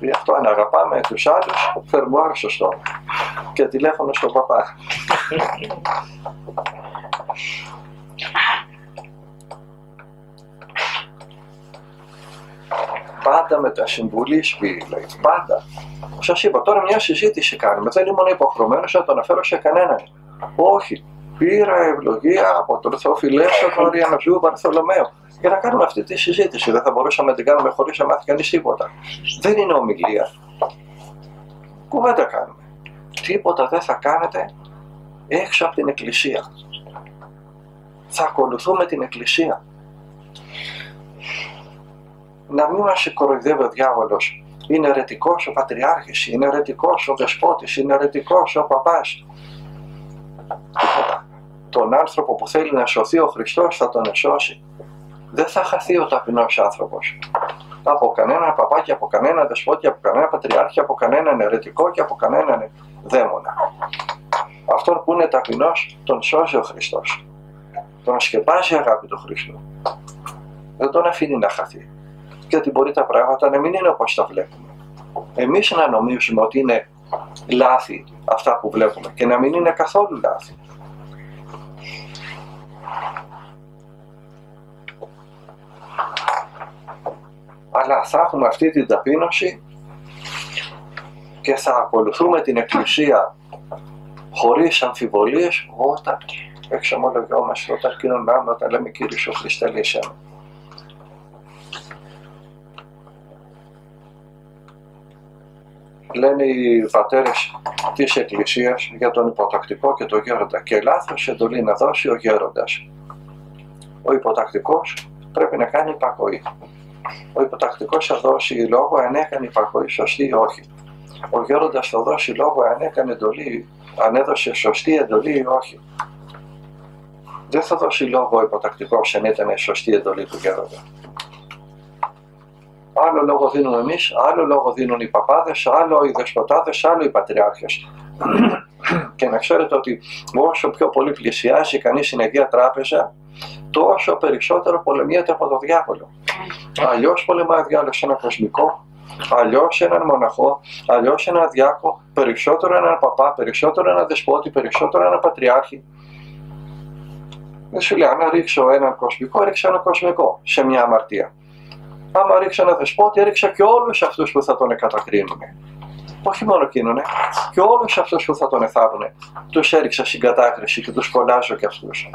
Γι' αυτό αν αγαπάμε τους άλλους, φερμουάρ στο στόμα και τηλέφωνο στον παπά. Πάντα με τα συμβουλής πει, λέει, πάντα. Σας είπα, τώρα μια συζήτηση κάνουμε, δεν ήμουν υποχρεωμένος να το αναφέρω σε κανέναν. Όχι, πήρα ευλογία από τον Θεοφιλέστο, τον Ριανοζού Βαρθολομαίο, για να κάνουμε αυτή τη συζήτηση. Δεν θα μπορούσαμε να την κάνουμε χωρίς να μάθει κανείς τίποτα. Δεν είναι ομιλία. Κουβέντα κάνουμε. Τίποτα δεν θα κάνετε έξω από την Εκκλησία. Θα ακολουθούμε την Εκκλησία. Να μην μας κοροϊδεύει ο διάβολος. Είναι αιρετικός ο Πατριάρχης, είναι αιρετικός ο Δεσπότης, είναι αιρετικός ο Παπάς. Τον άνθρωπο που θέλει να σωθεί ο Χριστός θα τον εσώσει. Δεν θα χαθεί ο ταπεινός άνθρωπος. Από κανένα παπάκι, από κανένα δεσπότη, από κανένα πατριάρχη, από κανέναν αιρετικό και από κανέναν δαίμονα. Αυτόν που είναι ταπεινός τον σώζει ο Χριστός. Τον σκεπάζει η αγάπη του Χριστού. Δεν τον αφήνει να χαθεί. Γιατί μπορεί τα πράγματα να μην είναι όπως τα βλέπουμε. Εμείς να νομίζουμε ότι είναι λάθη αυτά που βλέπουμε και να μην είναι καθόλου λάθη. Αλλά θα έχουμε αυτή την ταπείνωση και θα ακολουθούμε την Εκκλησία χωρίς αμφιβολίες όταν εξομολογιόμαστε, όταν κοινωνάμε, όταν λέμε Κύριε Σου Χριστέ λύσέ με. Λένε οι πατέρες της Εκκλησίας για τον υποτακτικό και τον γέροντα και λάθος εντολή να δώσει ο γέροντας. Ο υποτακτικός πρέπει να κάνει υπακοή. Ο υποτακτικός θα δώσει λόγο αν έκανε υπακοή σωστή ή όχι. Ο γέροντας θα δώσει λόγο αν έδωσε σωστή εντολή ή όχι. Δεν θα δώσει λόγο ο υποτακτικός αν ήταν σωστή εντολή του γέροντα. Άλλο λόγο δίνουμε εμείς, άλλο λόγο δίνουν οι παπάδες, άλλο οι δεσποτάδες, άλλο οι πατριάρχες. Και να ξέρετε ότι όσο πιο πολύ πλησιάζει κανείς στην Αγία Τράπεζα, τόσο περισσότερο πολεμιέται από τον διάβολο. Αλλιώς πολεμάει ο διάβολος έναν κοσμικό, αλλιώς έναν μοναχό, αλλιώς έναν διάκο, περισσότερο έναν παπά, περισσότερο έναν δεσπότη, περισσότερο έναν πατριάρχη. Δεν σου λέει, αν ρίξω έναν κοσμικό, ρίξω έναν κοσμικό σε μια αμαρτία. Άμα ρίξω ένα δεσπότη, έριξα και όλους αυτούς που θα τον κατακρίνουν. Όχι μόνο εκείνον, και όλους αυτούς που θα τον εθάβουν. Τους έριξα στην κατάκριση και τους κολλάζω και αυτούς.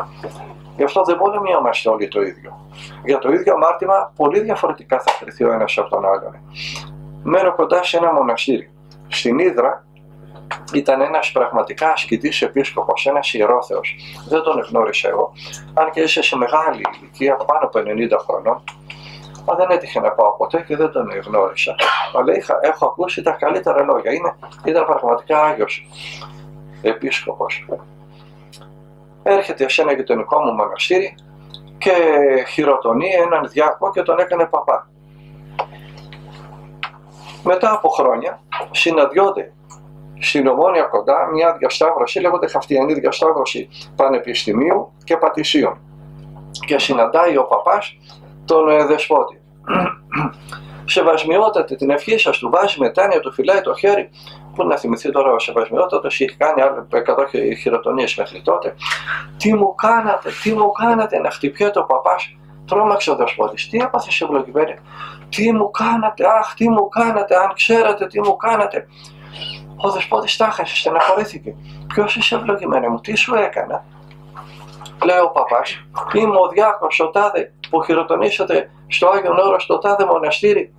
Γι' αυτό δεν πολεμιόμαστε όλοι το ίδιο. Για το ίδιο αμάρτημα, πολύ διαφορετικά θα κριθεί ο ένας από τον άλλον. Μένω κοντά σε ένα μοναστήρι. Στην Ύδρα ήταν ένας πραγματικά ασκητής επίσκοπος, ένας ιερόθεος. Δεν τον γνώρισα εγώ. Αν και είσαι σε μεγάλη ηλικία, πάνω από 90 χρονών. Μα δεν έτυχε να πάω ποτέ και δεν τον γνώρισα. Αλλά έχω ακούσει τα καλύτερα λόγια. Ήταν πραγματικά Άγιος επίσκοπος. Έρχεται σε ένα γειτονικό μου μοναστήρι και χειροτονεί έναν διάκο και τον έκανε παπά. Μετά από χρόνια συναντιόνται στην Ομόνια κοντά μια διασταύρωση, λέγονται Χαυτιανή διασταύρωση πανεπιστημίου και πατησίων. Και συναντάει ο παπάς τον δεσπότη. Σεβασμιότατε την ευχή σας, του βάζει μετάνοια, του φυλάει το χέρι. Πού να θυμηθεί τώρα ο σεβασμιότατος, είχε κάνει άλλο 100 χειροτονίες μέχρι τότε. Τι μου κάνατε, να χτυπιέται ο παπάς. Τρόμαξε ο δεσπότης. Τι έπαθες ευλογημένη. Τι μου κάνατε, αχ, τι μου κάνατε, αν ξέρατε τι μου κάνατε. Ο δεσπότης τα χάσε, στεναχωρήθηκε. Ποιος είσαι ευλογημένη μου, τι σου έκανα. Λέει ο παπάς, είμαι ο διάκος ο τάδε που χειροτονήσατε στο Άγιον Όρος στο τάδε μοναστήρι.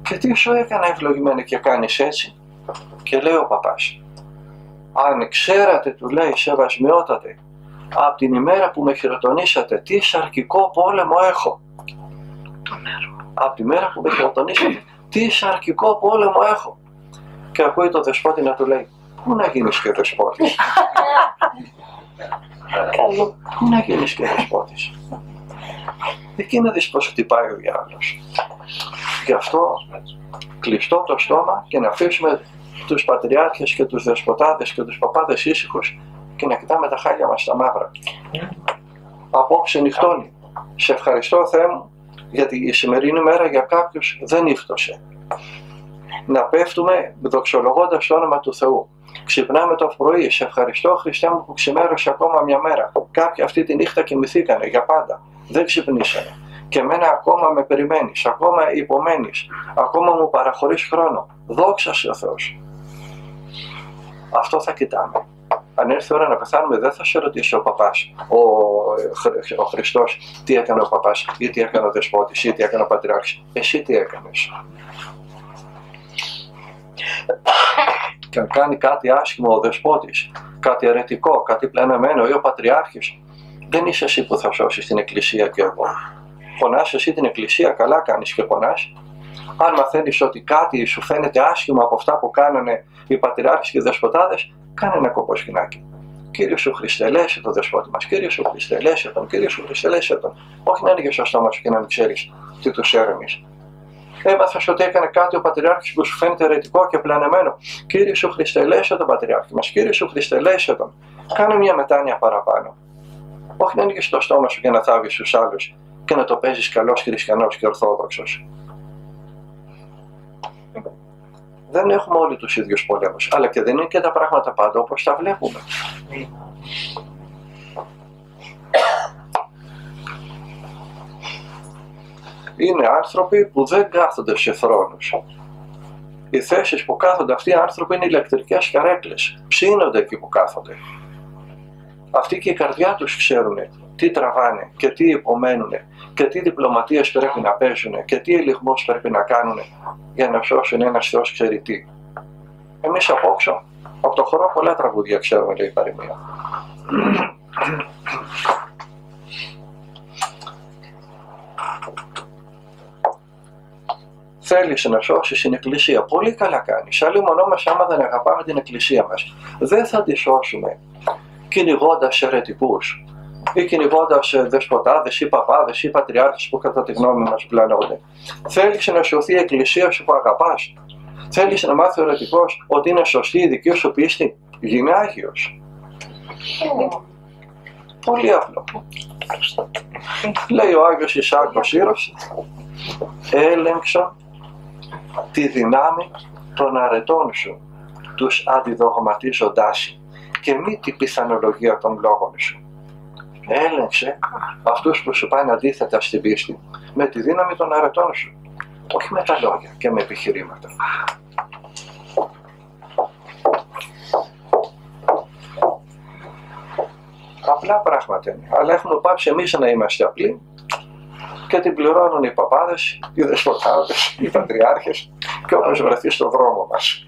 Και τι σου έκανα ευλογημένη και κάνεις έτσι. Και λέει ο παπάς, αν ξέρατε, του λέει, σεβασμιότατε, από την ημέρα που με χειροτονήσατε, τι σαρκικό πόλεμο έχω. Από τη μέρα που με χειροτονήσατε, τι σαρκικό πόλεμο έχω. Και ακούει το δεσπότη να του λέει, πού να γίνεις και δεσπότης. Πού να γίνεις και δεσπότης. Εκεί να δεις πως χτυπάει ο διάβολος. Γι' αυτό κλειστό το στόμα και να αφήσουμε τους πατριάρχες και τους δεσποτάδες και τους παπάδες ήσυχους και να κοιτάμε τα χάλια μας τα μαύρα. Απόψε νυχτώνει. Σε ευχαριστώ Θεέ μου, γιατί η σημερινή μέρα για κάποιους δεν νύχτωσε. Να πέφτουμε δοξολογώντας το όνομα του Θεού. Ξυπνάμε το πρωί, σε ευχαριστώ Χριστέ μου που ξημέρωσε ακόμα μια μέρα. Κάποιοι αυτή τη νύχτα κοιμηθήκανε για πάντα, δεν ξυπνήσανε. Και εμένα ακόμα με περιμένεις, ακόμα υπομένεις, ακόμα μου παραχωρείς χρόνο. Δόξα σε ο Θεός. Αυτό θα κοιτάμε. Αν έρθει η ώρα να πεθάνουμε, δεν θα σε ρωτήσει ο παπάς, ο Χριστός, τι έκανε ο παπάς, ή τι έκανε ο δεσπότης, ή τι έκανε ο πατριάρχης. Εσύ τι έκανες. και αν κάνει κάτι άσχημο ο δεσπότης, κάτι αιρετικό, κάτι πλανεμένο ή ο πατριάρχης, δεν είσαι εσύ που θα σώσεις την Εκκλησία και εγώ. Πονάς εσύ την Εκκλησία, καλά κάνεις και πονάς. Αν μαθαίνεις ότι κάτι σου φαίνεται άσχημο από αυτά που κάνανε οι πατριάρχες και οι δεσποτάδες, κάνε ένα κοποσχοινάκι. Κύριε σου Χριστέ, λέσαι το δεσπότη μας. Κύριε σου Χριστέ, λέσαι τον. Κύριε σου Χριστέ, λέσαι τον. Όχι να ανοίγεις το στόμα σου και να μην ξέρεις τι τους έρεμεις. Έμαθες ότι έκανε κάτι ο πατριάρχης που σου φαίνεται αιρετικό και πλανεμένο. Κύριε σου Χριστέ, λέσαι τον πατριάρχη μας. Κύριε σου Χριστέ, λέσαι τον. Κάνε μια μετάνοια παραπάνω. Όχι να ανοίγεις το στόμα σου και να θάβεις τους άλλους και να το παίζεις καλός χριστιανός και ορθόδοξος. Δεν έχουμε όλοι τους ίδιους πολέμους, αλλά και δεν είναι και τα πράγματα πάντα όπως τα βλέπουμε. Είναι άνθρωποι που δεν κάθονται σε θρόνους. Οι θέσεις που κάθονται αυτοί οι άνθρωποι είναι ηλεκτρικές καρέκλες. Ψήνονται εκεί που κάθονται. Αυτοί και η καρδιά τους ξέρουν τι τραβάνε και τι υπομένουν και τι διπλωματίες πρέπει να παίζουν και τι ελιγμούς πρέπει να κάνουν για να σώσουν ένας Θεός ξέρει τι. Εμείς απόξω, από το χώρο πολλά τραγούδια ξέρουμε, λέει η παροιμία. Θέλεις να σώσεις την Εκκλησία, πολύ καλά κάνεις. Αλλή μονό μας άμα δεν αγαπάμε την Εκκλησία μας. Δεν θα τη σώσουμε κυνηγώντας αιρετικούς ή κυνηγώντας δεσποτάδες ή παπάδες ή πατριάρχες που κατά τη γνώμη μας πλανώνται. Θέλεις να σωθεί η Εκκλησία σου που αγαπάς. Θέλεις να μάθει ο αιρετικός ότι είναι σωστή η δική σου πίστη. Γίνε Άγιος. Πολύ απλό. Λέει ο Άγιος Ισαάκ ο Σύρος, έλεγξα τη δυνάμει των αρετών σου, τους αντιδογματίζοντάς και μη την πιθανολογία των λόγων σου. Έλεγξε αυτούς που σου πάνε αντίθετα στην πίστη με τη δύναμη των αρετών σου, όχι με τα λόγια και με επιχειρήματα. Απλά πράγματα είναι, αλλά έχουμε πάψει εμείς να είμαστε απλοί και την πληρώνουν οι παπάδες, οι δεσποτάδες, οι πατριάρχες και όπως βρεθεί στον δρόμο μας.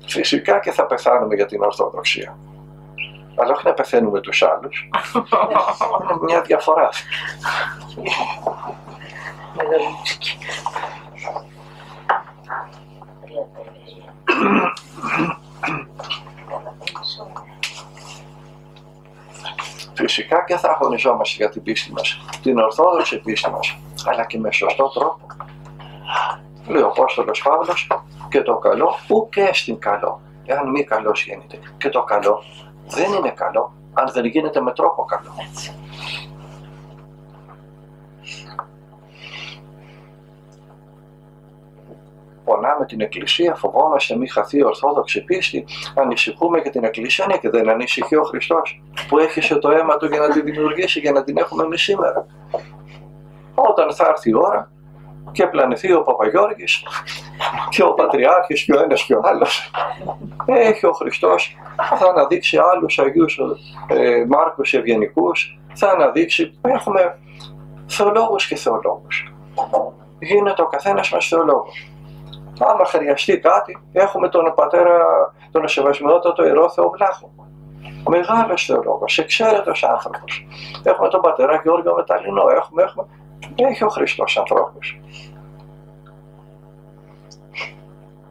Φυσικά και θα πεθάνουμε για την Ορθοδοξία. Αλλά όχι να πεθαίνουμε τους άλλους. Είναι μια διαφορά. Φυσικά και θα αγωνιζόμαστε για την πίστη μας, την ορθόδοξη πίστη μας, αλλά και με σωστό τρόπο. Λέει ο Απόστολος Παύλος, και το καλό ουκ έστιν καλό, εάν μη καλός γίνεται. Και το καλό δεν είναι καλό αν δεν γίνεται με τρόπο καλό. Πονάμε την Εκκλησία, φοβόμαστε μη χαθεί η Ορθόδοξη πίστη, ανησυχούμε για την Εκκλησία, ναι, και δεν ανησυχεί ο Χριστός που έχισε το αίμα του για να τη δημιουργήσει, για να την έχουμε εμείς σήμερα. Όταν θα έρθει η ώρα και πλανηθεί ο Παπαγιώργης και ο Πατριάρχης και ο ένας και ο άλλος, έχει ο Χριστός, θα αναδείξει άλλους Αγίους Μάρκους Ευγενικούς, θα αναδείξει, έχουμε θεολόγους και θεολόγους. Γίνεται ο καθένας μας θεολόγος. Άμα χρειαστεί κάτι, έχουμε τον πατέρα, τον Σεβασμιότατο Ιερό Θεοβλάχο. Μεγάλος θεολόγος, εξαίρετος άνθρωπος. Έχουμε τον πατέρα Γεώργιο Μεταλλινό, έχει ο Χριστός ανθρώπους.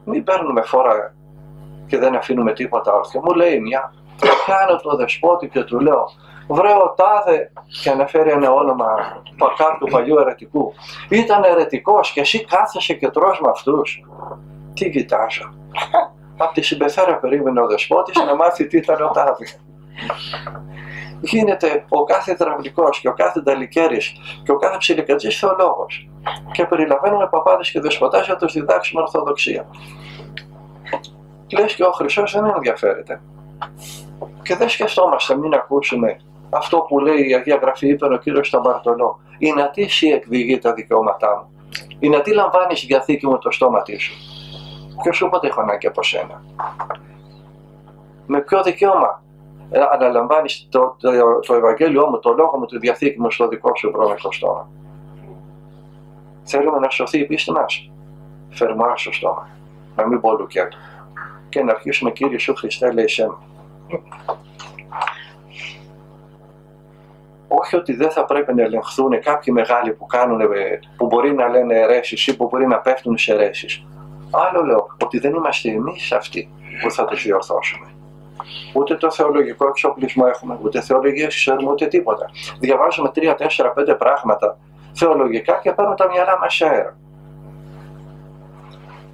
Μην παίρνουμε φόρα και δεν αφήνουμε τίποτα όρθιο. Μου λέει μια, κάνω το δεσπότη και του λέω, βρε ο τάδε, και αναφέρει ένα όνομα του παλιού αιρετικού, ήταν αιρετικός και εσύ κάθεσαι και τρως με αυτούς. Τι κοιτάζω. Απ' τη συμπεθέρα περίμενε ο δεσπότης να μάθει τι ήταν ο τάδε. Γίνεται ο κάθε υδραυλικός και ο κάθε νταλικέρης και ο κάθε ψιλικατζής θεολόγος. Και περιλαμβάνουμε παπάδες και δεσποτάς να τους διδάξουμε Ορθοδοξία. Λες και ο Χριστός δεν ενδιαφέρεται. Και δεν σκεφτόμαστε μην ακούσουμε αυτό που λέει η Αγία Γραφή, είπε ο Κύριος στον Μπαρτολό. «Η να τι εσύ εκδηγεί τα δικαιώματά μου. Η να τι λαμβάνεις η διαθήκη μου το στόματί σου. Ποιος σου ποτέ έχω ανάγκη από σένα. Με ποιο δικαίωμα αναλαμβάνεις το Ευαγγέλιό μου, το λόγο μου, τη διαθήκη μου στο δικό σου βρώμικο στόμα. Θέλουμε να σωθεί η πίστη μας. Φέρουμε στο στόμα. να μην πω λουκέτο. Και να αρχίσουμε Κύριε Ιησού Χριστέ ελέησέ με. Όχι ότι δεν θα πρέπει να ελεγχθούν κάποιοι μεγάλοι που μπορεί να λένε αιρέσεις ή που μπορεί να πέφτουν σε αιρέσεις. Άλλο λέω, ότι δεν είμαστε εμείς αυτοί που θα τους διορθώσουμε. Ούτε το θεολογικό εξοπλισμό έχουμε, ούτε θεολογίες ξέρουμε, ούτε τίποτα. Διαβάζουμε 3, 4, 5 πράγματα θεολογικά και παίρνουν τα μυαλά μας σε αέρα.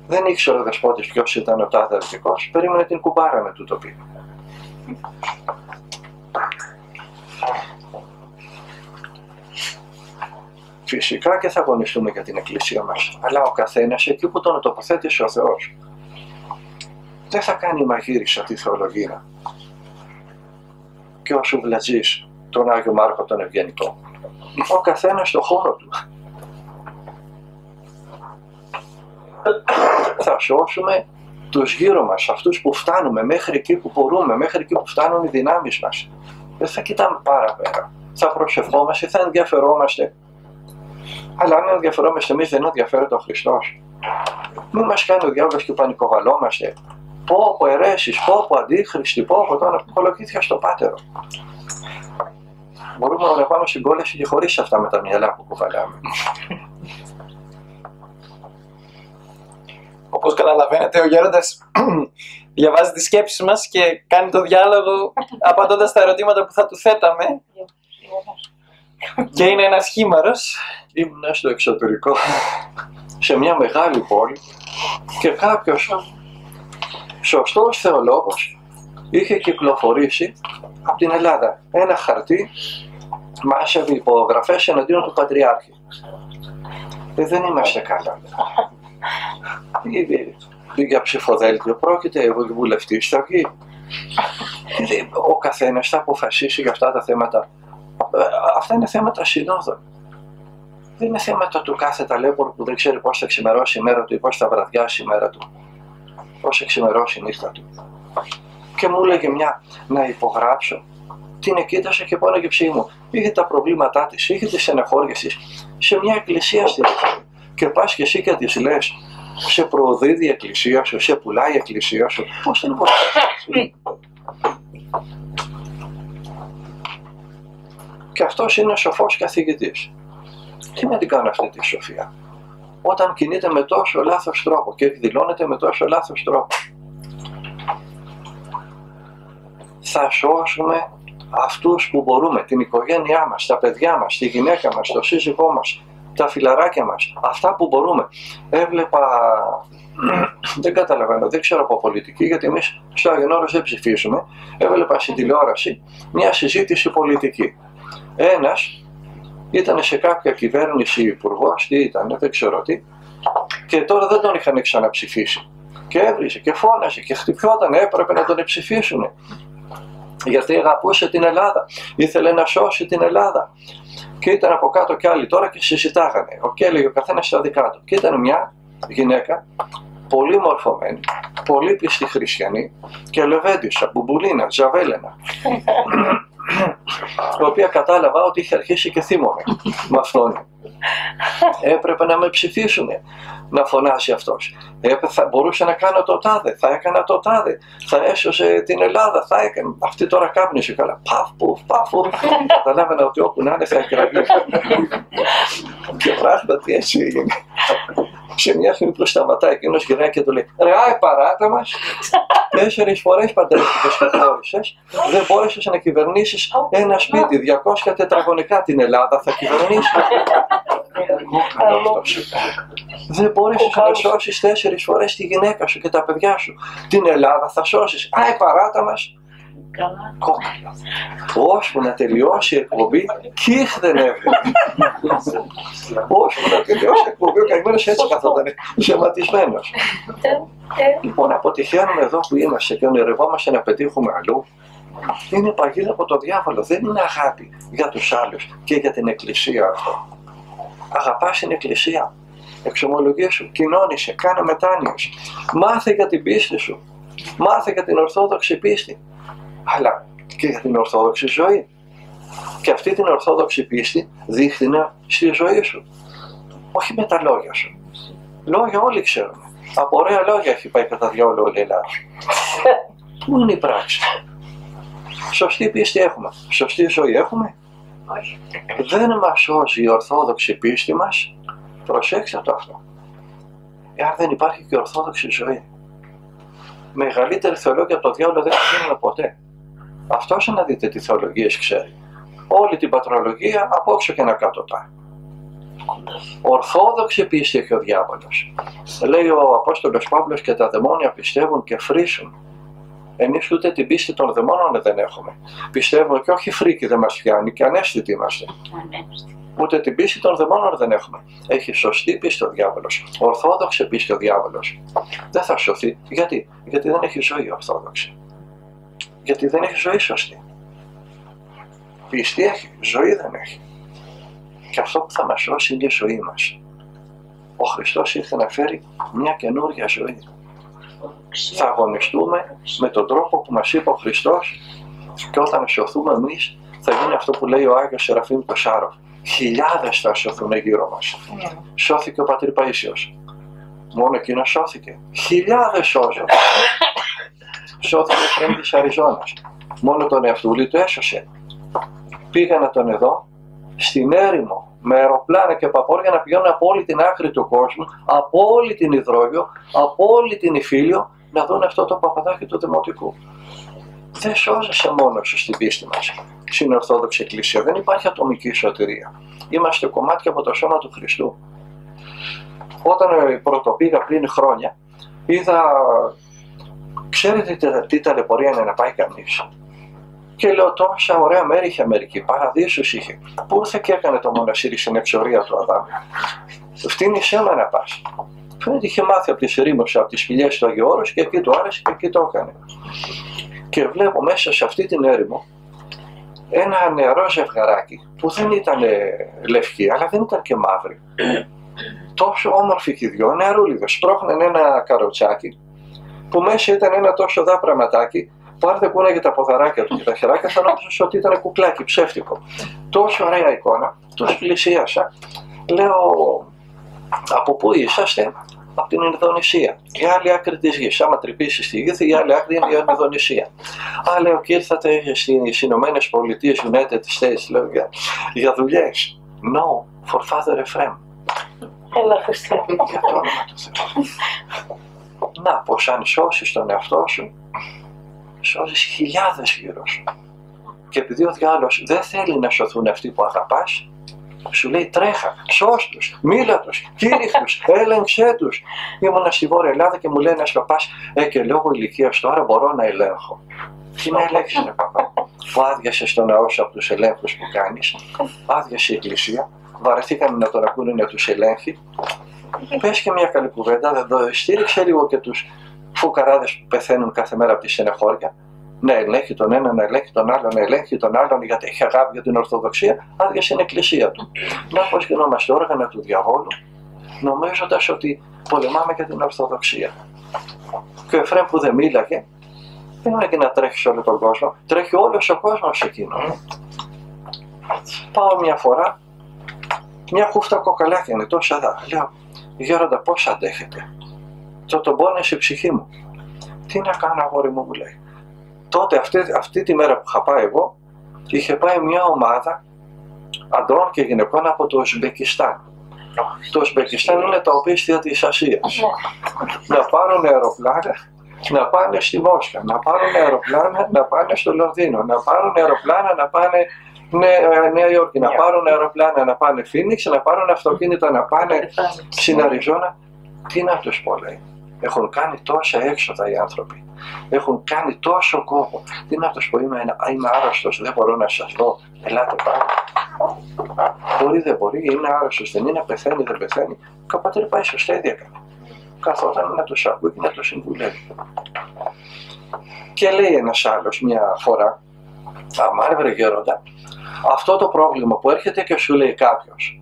Δεν ήξερε ο δεσπότης ποιος ήταν ο τάδε δικός, περίμενε την κουμπάρα με τούτο πει. Φυσικά και θα αγωνιστούμε για την Εκκλησία μας, αλλά ο καθένας εκεί που τον τοποθέτησε ο Θεός δεν θα κάνει μαγείρισα τη θεολογία και ο σουβλατζής τον Άγιο Μάρκο τον Ευγενικό. Ο καθένας στο χώρο του. Θα σώσουμε τους γύρω μας, αυτούς που φτάνουμε μέχρι εκεί που μπορούμε, μέχρι εκεί που φτάνουν οι δυνάμεις μας. Δεν θα κοιτάμε παραπέρα. Θα προσευχόμαστε, θα ενδιαφερόμαστε. Αλλά αν ενδιαφερόμαστε εμείς, δεν ενδιαφέρεται ο Χριστός. Μην μας κάνει ο διάβολος και πανικοβαλόμαστε. Πω αιρέσεις, πω αντίχριστοι, πω τώρα κολοκύθια στο πάτερο. Μπορούμε να πάμε στην κόλαση και χωρίς αυτά με τα μυαλά που κουβαλάμε. Όπως καταλαβαίνετε, ο Γέροντας διαβάζει τις σκέψεις μας και κάνει το διάλογο απαντώντας στα ερωτήματα που θα του θέταμε. Και είναι ένας χήμαρος. Ήμουν στο εξωτερικό, σε μια μεγάλη πόλη και κάποιος σωστός θεολόγος είχε κυκλοφορήσει από την Ελλάδα ένα χαρτί, μάσευε υπογραφές εναντίον του Πατριάρχη. Δεν είμαστε καλά. Για ψηφοδέλτιο πρόκειται, βουλευτής θα βγει. Ο καθένας θα αποφασίσει για αυτά τα θέματα. Αυτά είναι θέματα συνόδων. Δεν είναι θέματα του κάθε ταλέπορου που δεν ξέρει πώς θα ξημερώσει η μέρα του ή πώς θα βραδιάσει η μέρα του. Πώς θα ξημερώσει η νύχτα του. Και μου έλεγε μια να υπογράψω. Την εκοίτασα και πόναγε ψυχή μου. Είχε τα προβλήματά της, είχε τις στεναχώριες της. Σε μια εκκλησία στην Ελλάδα. Και πας και εσύ και της λες, σε προοδίδει η εκκλησία σου, σε πουλάει η εκκλησία σου. Πώς την υποστηρίζει. Και αυτός είναι σοφός καθηγητής. Τι να την κάνω αυτή τη σοφία, όταν κινείται με τόσο λάθος τρόπο και εκδηλώνεται με τόσο λάθος τρόπο. Θα σώσουμε αυτούς που μπορούμε, την οικογένειά μας, τα παιδιά μας, τη γυναίκα μας, το σύζυγό μας, τα φιλαράκια μας, αυτά που μπορούμε. Έβλεπα, δεν καταλαβαίνω, δεν ξέρω από πολιτική, γιατί εμείς στο Άγιον Όρος δεν ψηφίζουμε. Έβλεπα στην τηλεόραση μια συζήτηση πολιτική. Ένας ήταν σε κάποια κυβέρνηση υπουργός, τι ήταν, δεν ξέρω τι, και τώρα δεν τον είχαν ξαναψηφίσει. Και έβριζε και φώναζε και χτυπιόταν, έπρεπε να τον ψηφίσουν. Γιατί αγαπούσε την Ελλάδα, ήθελε να σώσει την Ελλάδα. Και ήταν από κάτω κι άλλοι τώρα και συζητάγανε. Και έλεγε ο καθένας στα δικά του. Και ήταν μια γυναίκα πολύ μορφωμένη, πολύ πιστή χριστιανή και λεβέντισσα, μπουμπουλίνα, τζαβέλαινα. Η οποία κατάλαβα ότι είχε αρχίσει και θύμωνε με αυτόν. Έπρεπε να με ψηφίσουν, να φωνάσει αυτός. Θα μπορούσα να κάνω το τάδε, θα έκανα το τάδε, θα έσωσε την Ελλάδα, θα έκανε. Αυτή τώρα κάπνισε καλά. Παφ. Καταλάβαινα ότι όπου να είναι θα εκραγεί. Και πράγματι έτσι έγινε. Σε μια στιγμή που σταματάει εκείνος γυρνάει και του λέει, ρε άι παράτα μας, 4 φορές παντρεύτηκες και χώρισες, δεν μπόρεσες να κυβερνήσεις ένα σπίτι 200 τετραγωνικά την Ελλάδα, θα κυβερνήσεις. Δεν μπόρεσες να σώσεις 4 φορές τη γυναίκα σου και τα παιδιά σου, την Ελλάδα θα σώσεις, άι παράτα μας. Κόκκαλο. Ώσπου να τελειώσει η εκπομπή, κύχ δεν έβγαινε. Ώσπου να τελειώσει η εκπομπή, ο καημένος έτσι καθόταν, ζεματισμένος. Λοιπόν, αποτυχαίνουμε εδώ που είμαστε και ονειρευόμαστε να πετύχουμε αλλού. Είναι παγίδα από το διάβολο, δεν είναι αγάπη για τους άλλους και για την Εκκλησία αυτό. Αγαπάς την Εκκλησία, εξομολογήσου, κοινώνησε, κάνε μετάνοιες, μάθε για την πίστη σου, μάθε για την Ορθόδοξη πίστη. Αλλά και για την Ορθόδοξη ζωή. Και αυτή την Ορθόδοξη πίστη δείχνει στη ζωή σου. Όχι με τα λόγια σου. Λόγια όλοι ξέρουμε. Από ωραία λόγια έχει πάει κατά διάολο όλη η Ελλάδα. Πού είναι η πράξη? Σωστή πίστη έχουμε. Σωστή ζωή έχουμε. Όχι. Δεν μας σώζει η ορθόδοξη πίστη μας. Προσέξτε το αυτό. Εάν δεν υπάρχει και ορθόδοξη ζωή. Μεγαλύτερη θεολόγια από το διάολο δεν θα γίνουμε ποτέ. Αυτός να δείτε τι θεολογίες ξέρει. Όλη την πατρολογία από όξω και να κάτω τα. Ορθόδοξη πίστη έχει ο διάβολος. Λέει ο Απόστολος Παύλος και τα δαιμόνια πιστεύουν και φρίσουν. Εμείς ούτε την πίστη των δαιμόνων δεν έχουμε. Πιστεύουμε και όχι φρίκι δεν μας πιάνει και ανέστητοι είμαστε. Ούτε την πίστη των δαιμόνων δεν έχουμε. Έχει σωστή πίστη ο διάβολος. Ορθόδοξη πίστη ο διάβολος. Δεν θα σωθεί. Γιατί? Γιατί δεν έχει ζωή ορθόδοξη. Γιατί δεν έχει ζωή σωστή. Πίστη έχει, ζωή δεν έχει. Και αυτό που θα μας σώσει είναι η ζωή μας. Ο Χριστός ήρθε να φέρει μια καινούργια ζωή. Θα αγωνιστούμε με τον τρόπο που μας είπε ο Χριστός και όταν σωθούμε εμείς θα γίνει αυτό που λέει ο Άγιος Σεραφείμ το Σάροφ. Χιλιάδες θα σωθούν γύρω μας. Σώθηκε ο Πατήρ Παΐσιος. Μόνο εκείνος σώθηκε. Χιλιάδες σώζονται. Σώθηκε ο Φρέμ της Αριζόνας. Μόνο τον εαυτούλη του έσωσε. Πήγανε τον εδώ, στην έρημο, με αεροπλάνα και παπόρια να πηγαίνουν από όλη την άκρη του κόσμου, από όλη την Ιδρώγειο, από όλη την Ιφίλιο, να δουν αυτό το παπαδάκι του Δημοτικού. Δεν σώζεσαι μόνος σου στην πίστη μας. Στην Ορθόδοξη Εκκλησία δεν υπάρχει ατομική σωτηρία. Είμαστε κομμάτια από το σώμα του Χριστού. Όταν πρωτοπήγα πριν χρόνια, είδα, ξέρετε τι ταλαιπωρία είναι να πάει κανείς. Και λέω τόσα ωραία μέρη είχε Αμερική, παραδείσους είχε. Πού ήρθε και έκανε το μοναστήρι στην εξορία του Αδάμ. Φτύνει σένα να πας. Φαίνεται είχε μάθει από τις ερήμους, από τις σπηλιές του Αγίου Όρους και εκεί του άρεσε και εκεί το έκανε. Και βλέπω μέσα σε αυτή την έρημο ένα νεαρό ζευγαράκι που δεν ήταν λευκή αλλά δεν ήταν και μαύρη. Τόσο όμορφοι και οι δυο, νεαρούλιδες. Σπρώχναν ένα καροτσάκι που μέσα ήταν ένα τόσο δάπραματάκι που αν δεν κούναγε τα ποδαράκια του και τα χεράκια θα νόμιζα ότι ήταν κουκλάκι ψεύτικο. Τόσο ωραία εικόνα, τους πλησίασα. Λέω, από πού είσαστε? Από την Ινδονησία. Η άλλη άκρη της γης. Άμα τρυπήσεις στη γη, η άλλη άκρη είναι η Ινδονησία. Α, λέω, και ήρθατε στις Ηνωμένες Πολιτείες, United States, λέω, για δουλειές. No, for Father Ephraim. Έλα, Χριστέ. Για το όνομα του Θεού. Να, πως αν σώσεις τον εαυτό σου, σώσεις χιλιάδες γύρω σου. Και επειδή ο διάολος δεν θέλει να σωθούν αυτοί που αγαπάς, σου λέει τρέχα, σώσ' τους, μίλα τους, κήρυχ τους, έλεγξέ τους. Ήμουνα στη Βόρεια Ελλάδα και μου λέει ένας παπάς, και λόγω ηλικίας τώρα μπορώ να ελέγχω. Τι να ελέγξεις ρε παπά, που άδειασε στον ναό σου από τους ελέγχους που κάνεις, άδειασε η εκκλησία, βαρεθήκαμε να τον ακούνε να τους ελέγχει. Πες και μια καλή κουβέντα, δεν το στήριξε λίγο και τους φουκαράδες που πεθαίνουν κάθε μέρα από τη στενεχώρια. Να ελέγχει τον ένα, να ελέγχει τον άλλο, να ελέγχει τον άλλον γιατί έχει αγάπη για την Ορθοδοξία, άδειασε την εκκλησία του. Να πως γινόμαστε όργανα του διαβόλου, νομίζοντας ότι πολεμάμε για την Ορθοδοξία. Και ο Εφραίμ που δεν μίλαγε, δεν είναι και να τρέχει σε όλο τον κόσμο, τρέχει όλος ο κόσμος εκείνο. Πάω μια φορά, μια χούφτα κοκαλάκια είναι τόσα δά. Λέω, Γέροντα, πώς αντέχετε? Τον πόνεσε η ψυχή μου. Τι να κάνω, αγόρι μου, μου λέει. Τότε αυτή τη μέρα που είχα πάει εγώ, είχε πάει μια ομάδα αντρών και γυναικών από το Ουσμπεκιστάν. Το Ουσμπεκιστάν είναι τα οπίστια της Ασίας. Να πάρουν αεροπλάνα, να πάνε στη Μόσχα, να πάρουν αεροπλάνα, να πάνε στο Λονδίνο, να πάρουν αεροπλάνα, να πάνε Νέα Υόρκη, να πάρουν αεροπλάνα, να πάνε Φίνιξ, να πάρουν αυτοκίνητα, να πάνε στην Αριζόνα. Τι να τους πω, λέει. Έχουν κάνει τόσα έξοδα οι άνθρωποι. Έχουν κάνει τόσο κόπο. Τι να τους πω, είμαι άρρωστος, δεν μπορώ να σας δω. Ελάτε πάλι. Μπορεί, δεν μπορεί, είναι άρρωστος, δεν είναι, πεθαίνει, δεν πεθαίνει. Και ο πατήρ πάει σωστά, ίδια έκανε. Καθόταν να τους ακούει και να τους συμβουλεύει. Και λέει ένας άλλος μια φορά, αμάρε βρε γέροντα, αυτό το πρόβλημα που έρχεται και σου λέει κάποιος,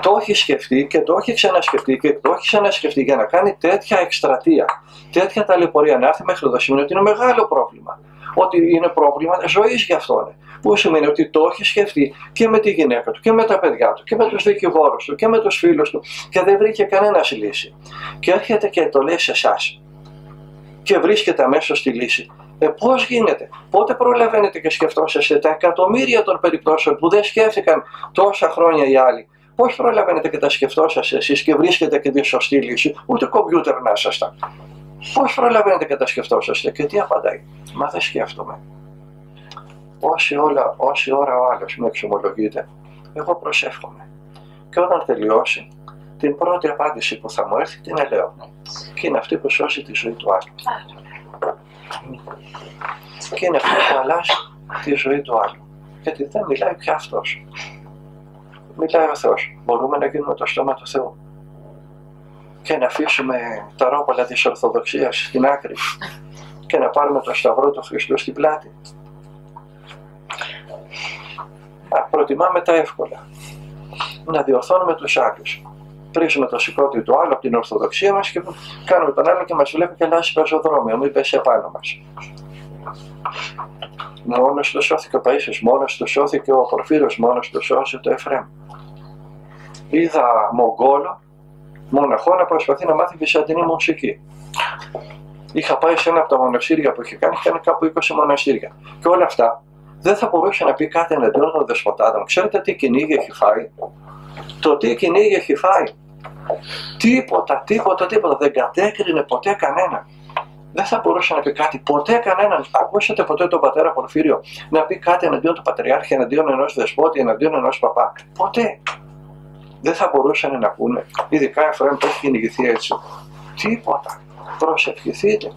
το έχει σκεφτεί και το έχει ξανασκεφτεί και το έχει ξανασκεφτεί για να κάνει τέτοια εκστρατεία, τέτοια ταλαιπωρία, να έρθει μέχρι εδώ σημαίνει ότι είναι μεγάλο πρόβλημα. ότι είναι πρόβλημα ζωής για αυτόν. Που σημαίνει ότι το έχει σκεφτεί και με τη γυναίκα του και με τα παιδιά του και με τους δικηγόρους του και με τους φίλους του και δεν βρήκε κανένας λύση. Και έρχεται και το λέει σε εσάς και βρίσκεται αμέσως στη λύση. Πώς γίνεται, πότε προλαβαίνετε και σκεφτόσαστε τα εκατομμύρια των περιπτώσεων που δεν σκέφτηκαν τόσα χρόνια οι άλλοι? Πώς προλαβαίνετε και τα σκεφτόσαστε εσείς και βρίσκετε και τη σωστή λύση? Ούτε κομπιούτερ να ήσασταν. Πώς προλαβαίνετε και τα σκεφτόσαστε? Και τι απαντάει? Μα δεν σκέφτομαι. Όση ώρα ο άλλος με εξομολογείται, εγώ προσεύχομαι. Και όταν τελειώσει, την πρώτη απάντηση που θα μου έρθει την ελέω. Και είναι αυτή που σώσει τη ζωή του άλλου. Και είναι αυτό που αλλάζει τη ζωή του άλλου. Γιατί δεν μιλάει πια αυτός. Μιλάει ο Θεός. Μπορούμε να γίνουμε το στόμα του Θεού και να αφήσουμε τα ρόπαλα της Ορθοδοξίας στην άκρη και να πάρουμε το σταυρό του Χριστού στην πλάτη? Προτιμάμε τα εύκολα. Να διορθώνουμε τους άλλους. Πρίζουμε το σηκώτη του άλλου από την Ορθοδοξία μας και κάνουμε τον άλλο και μας βλέπει και αλλάζει πεζοδρόμιο, μην πέσει απάνω μας. Μόνος του σώθηκε ο Παΐσιος, μόνος του σώθηκε ο Πορφύρος, μόνος του σώθηκε το Εφραίμ. Είδα Μογγόλο μοναχό να προσπαθεί να μάθει βυζαντινή μουσική. Είχα πάει σε ένα από τα μοναστήρια που είχε κάνει, είχαν κάπου 20 μοναστήρια. Και όλα αυτά δεν θα μπορούσε να πει κάτι εναντίον των δεσποτάδων. Ξέρετε τι κυνήγι έχει φάει? Το τι κυνήγι έχει φάει? Τίποτα. Δεν κατέκρινε ποτέ κανένα. Δεν θα μπορούσε να πει κάτι ποτέ κανέναν. Ακούσατε ποτέ τον πατέρα Πορφύριο να πει κάτι εναντίον του Πατριάρχη, εναντίον ενός δεσπότη, εναντίον ενός παπά? Ποτέ. Δεν θα μπορούσαν να πούνε, ειδικά Εφραίμ που έχει κυνηγηθεί έτσι? Τίποτα. Προσευχηθείτε.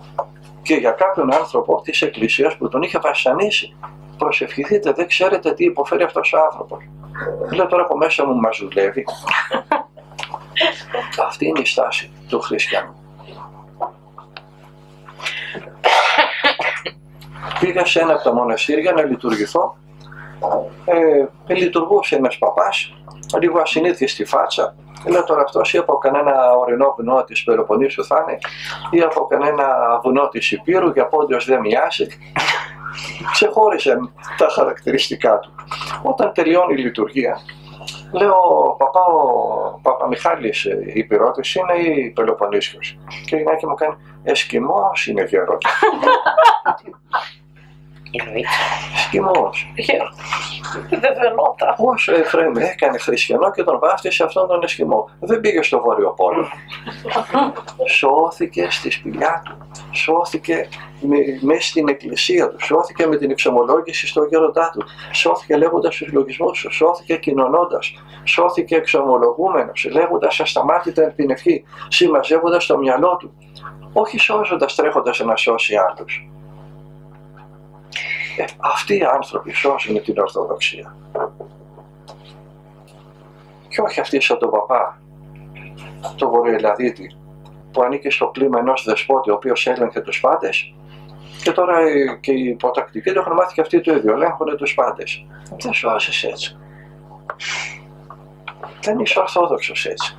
Και για κάποιον άνθρωπο της Εκκλησίας που τον είχε βασανίσει, προσευχηθείτε. Δεν ξέρετε τι υποφέρει αυτός ο άνθρωπος. Λέω τώρα από μέσα μου μας δουλεύει. Αυτή είναι η στάση του χριστιανού. Πήγα σε ένα από τα μοναστήρια να λειτουργηθώ. Λειτουργούσε ένας παπάς, λίγο ασυνήθιστη στη φάτσα. Λέω τώρα αυτός ή από κανένα ορεινό βουνό της Πελοποννήσου θα είναι, ή από κανένα βουνό της Υπήρου, για πόντιος δεν μοιάζει. Ξεχώρισαν τα χαρακτηριστικά του. Όταν τελειώνει η λειτουργία, λέω ο Παπαμιχάλης Υπηρώτης είναι ή Πελοποννήσιος? Και η γυναίκα μου κάνει, Εσκιμός είναι γέρος. Εσκιμός. Δεν φαινόταν. Πώς ο Εφραίμ έκανε χριστιανό και τον βάφτισε αυτόν τον Εσκιμό? Δεν πήγε στο Βόρειο Πόλο. Σώθηκε στη σπηλιά του. Σώθηκε μέσα στην εκκλησία του. Σώθηκε με την εξομολόγηση στο γέροντά του. Σώθηκε λέγοντας τους λογισμούς του. Σώθηκε κοινωνώντας. Σώθηκε εξομολογούμενος. Λέγοντας ασταμάτητα την ευχή. Συμμαζεύοντας το μυαλό του. Όχι σώζοντας, τρέχοντας να σώσει άλλους. Αυτοί οι άνθρωποι σώζουν την Ορθοδοξία. Και όχι αυτοί σαν τον παπά, τον Βορειοελλαδίτη, που ανήκει στο κλίμα ενός δεσπότη, ο οποίος έλεγχε τους πάντες, και τώρα και οι υποτακτικοί το έχουν μάθει και αυτοί το ίδιο, ελέγχουν τους πάντες. Δεν σώζεις έτσι. Δεν είσαι Ορθόδοξος έτσι.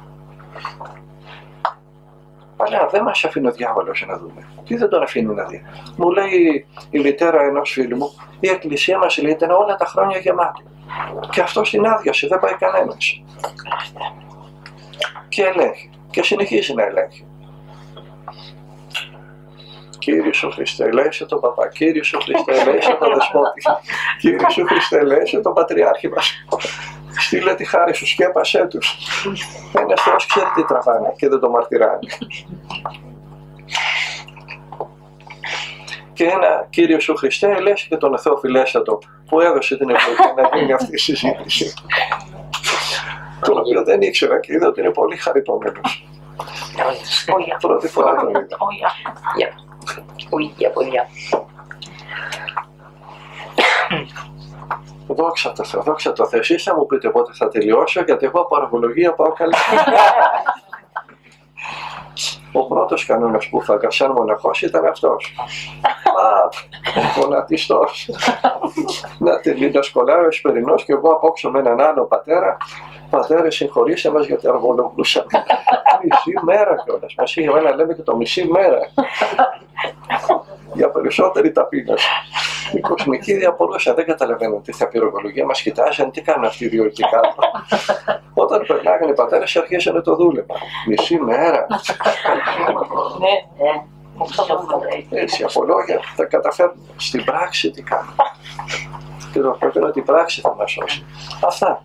Αλλά δεν μας αφήνει ο διάβολος να δούμε. Τι δεν τον αφήνει να δει? Μου λέει η μητέρα ενός φίλου μου, η εκκλησία μας λέει ήταν όλα τα χρόνια γεμάτη. Και αυτό στην άδειαση, δεν πάει κανένας. Και ελέγχει. Και συνεχίζει να ελέγχει. Κύριε Σου Χριστέ, ελέγχε τον παπά. Κύριε Σου Χριστέ, ελέγχε τον δεσπότη. Κύριε Σου Χριστέ, ελέγχε τον πατριάρχη μας. Στείλε τη χάρη σου, σκέπασέ τους. Ένας Θεός ξέρει τι τραβάνε και δεν το μαρτυράνε. Και ένα Κύριε Σου Χριστέ, ελέγχε και τον Θεοφιλέστατο που έδωσε την εποχή να γίνει αυτή η συζήτηση. Τον οποίο δεν ήξερα και είδα ότι είναι πολύ χαριτωμένος. Πρώτη φορά τον είδα. Δόξα τω Θεώ, δόξα τω Θεώ. Εσείς θα μου πείτε πότε θα τελειώσω, γιατί εγώ από αργολογία πάω καλά. Ο πρώτος κανόνας που φάγα σαν μοναχός ήταν αυτός. Γονατιστός. Να την διδασκολάει ο Εσπερινός και εγώ απόξω με έναν άλλο πατέρα. Πατέρα, συγχωρήσε μας γιατί αργολογούσαμε. Μισή μέρα κιόλας. Μας είχε να λέμε και το μισή μέρα. για περισσότερη ταπείνωση. Η κοσμική διαπολούσα δεν καταλαβαίνουν τι θα πει η ρογολογία, μας κοιτάζαν, τι κάνουν αυτοί οι δύο εκεί κάτω. Όταν περνάγανε οι πατέρες αρχίσανε το δούλευμα. Μισή μέρα. Ναι, ναι. Έτσι, από λόγια τα καταφέρνουν. Στην πράξη τι κάνουν. Και το πρέπει ότι η πράξη θα μας σώσει. Αυτά.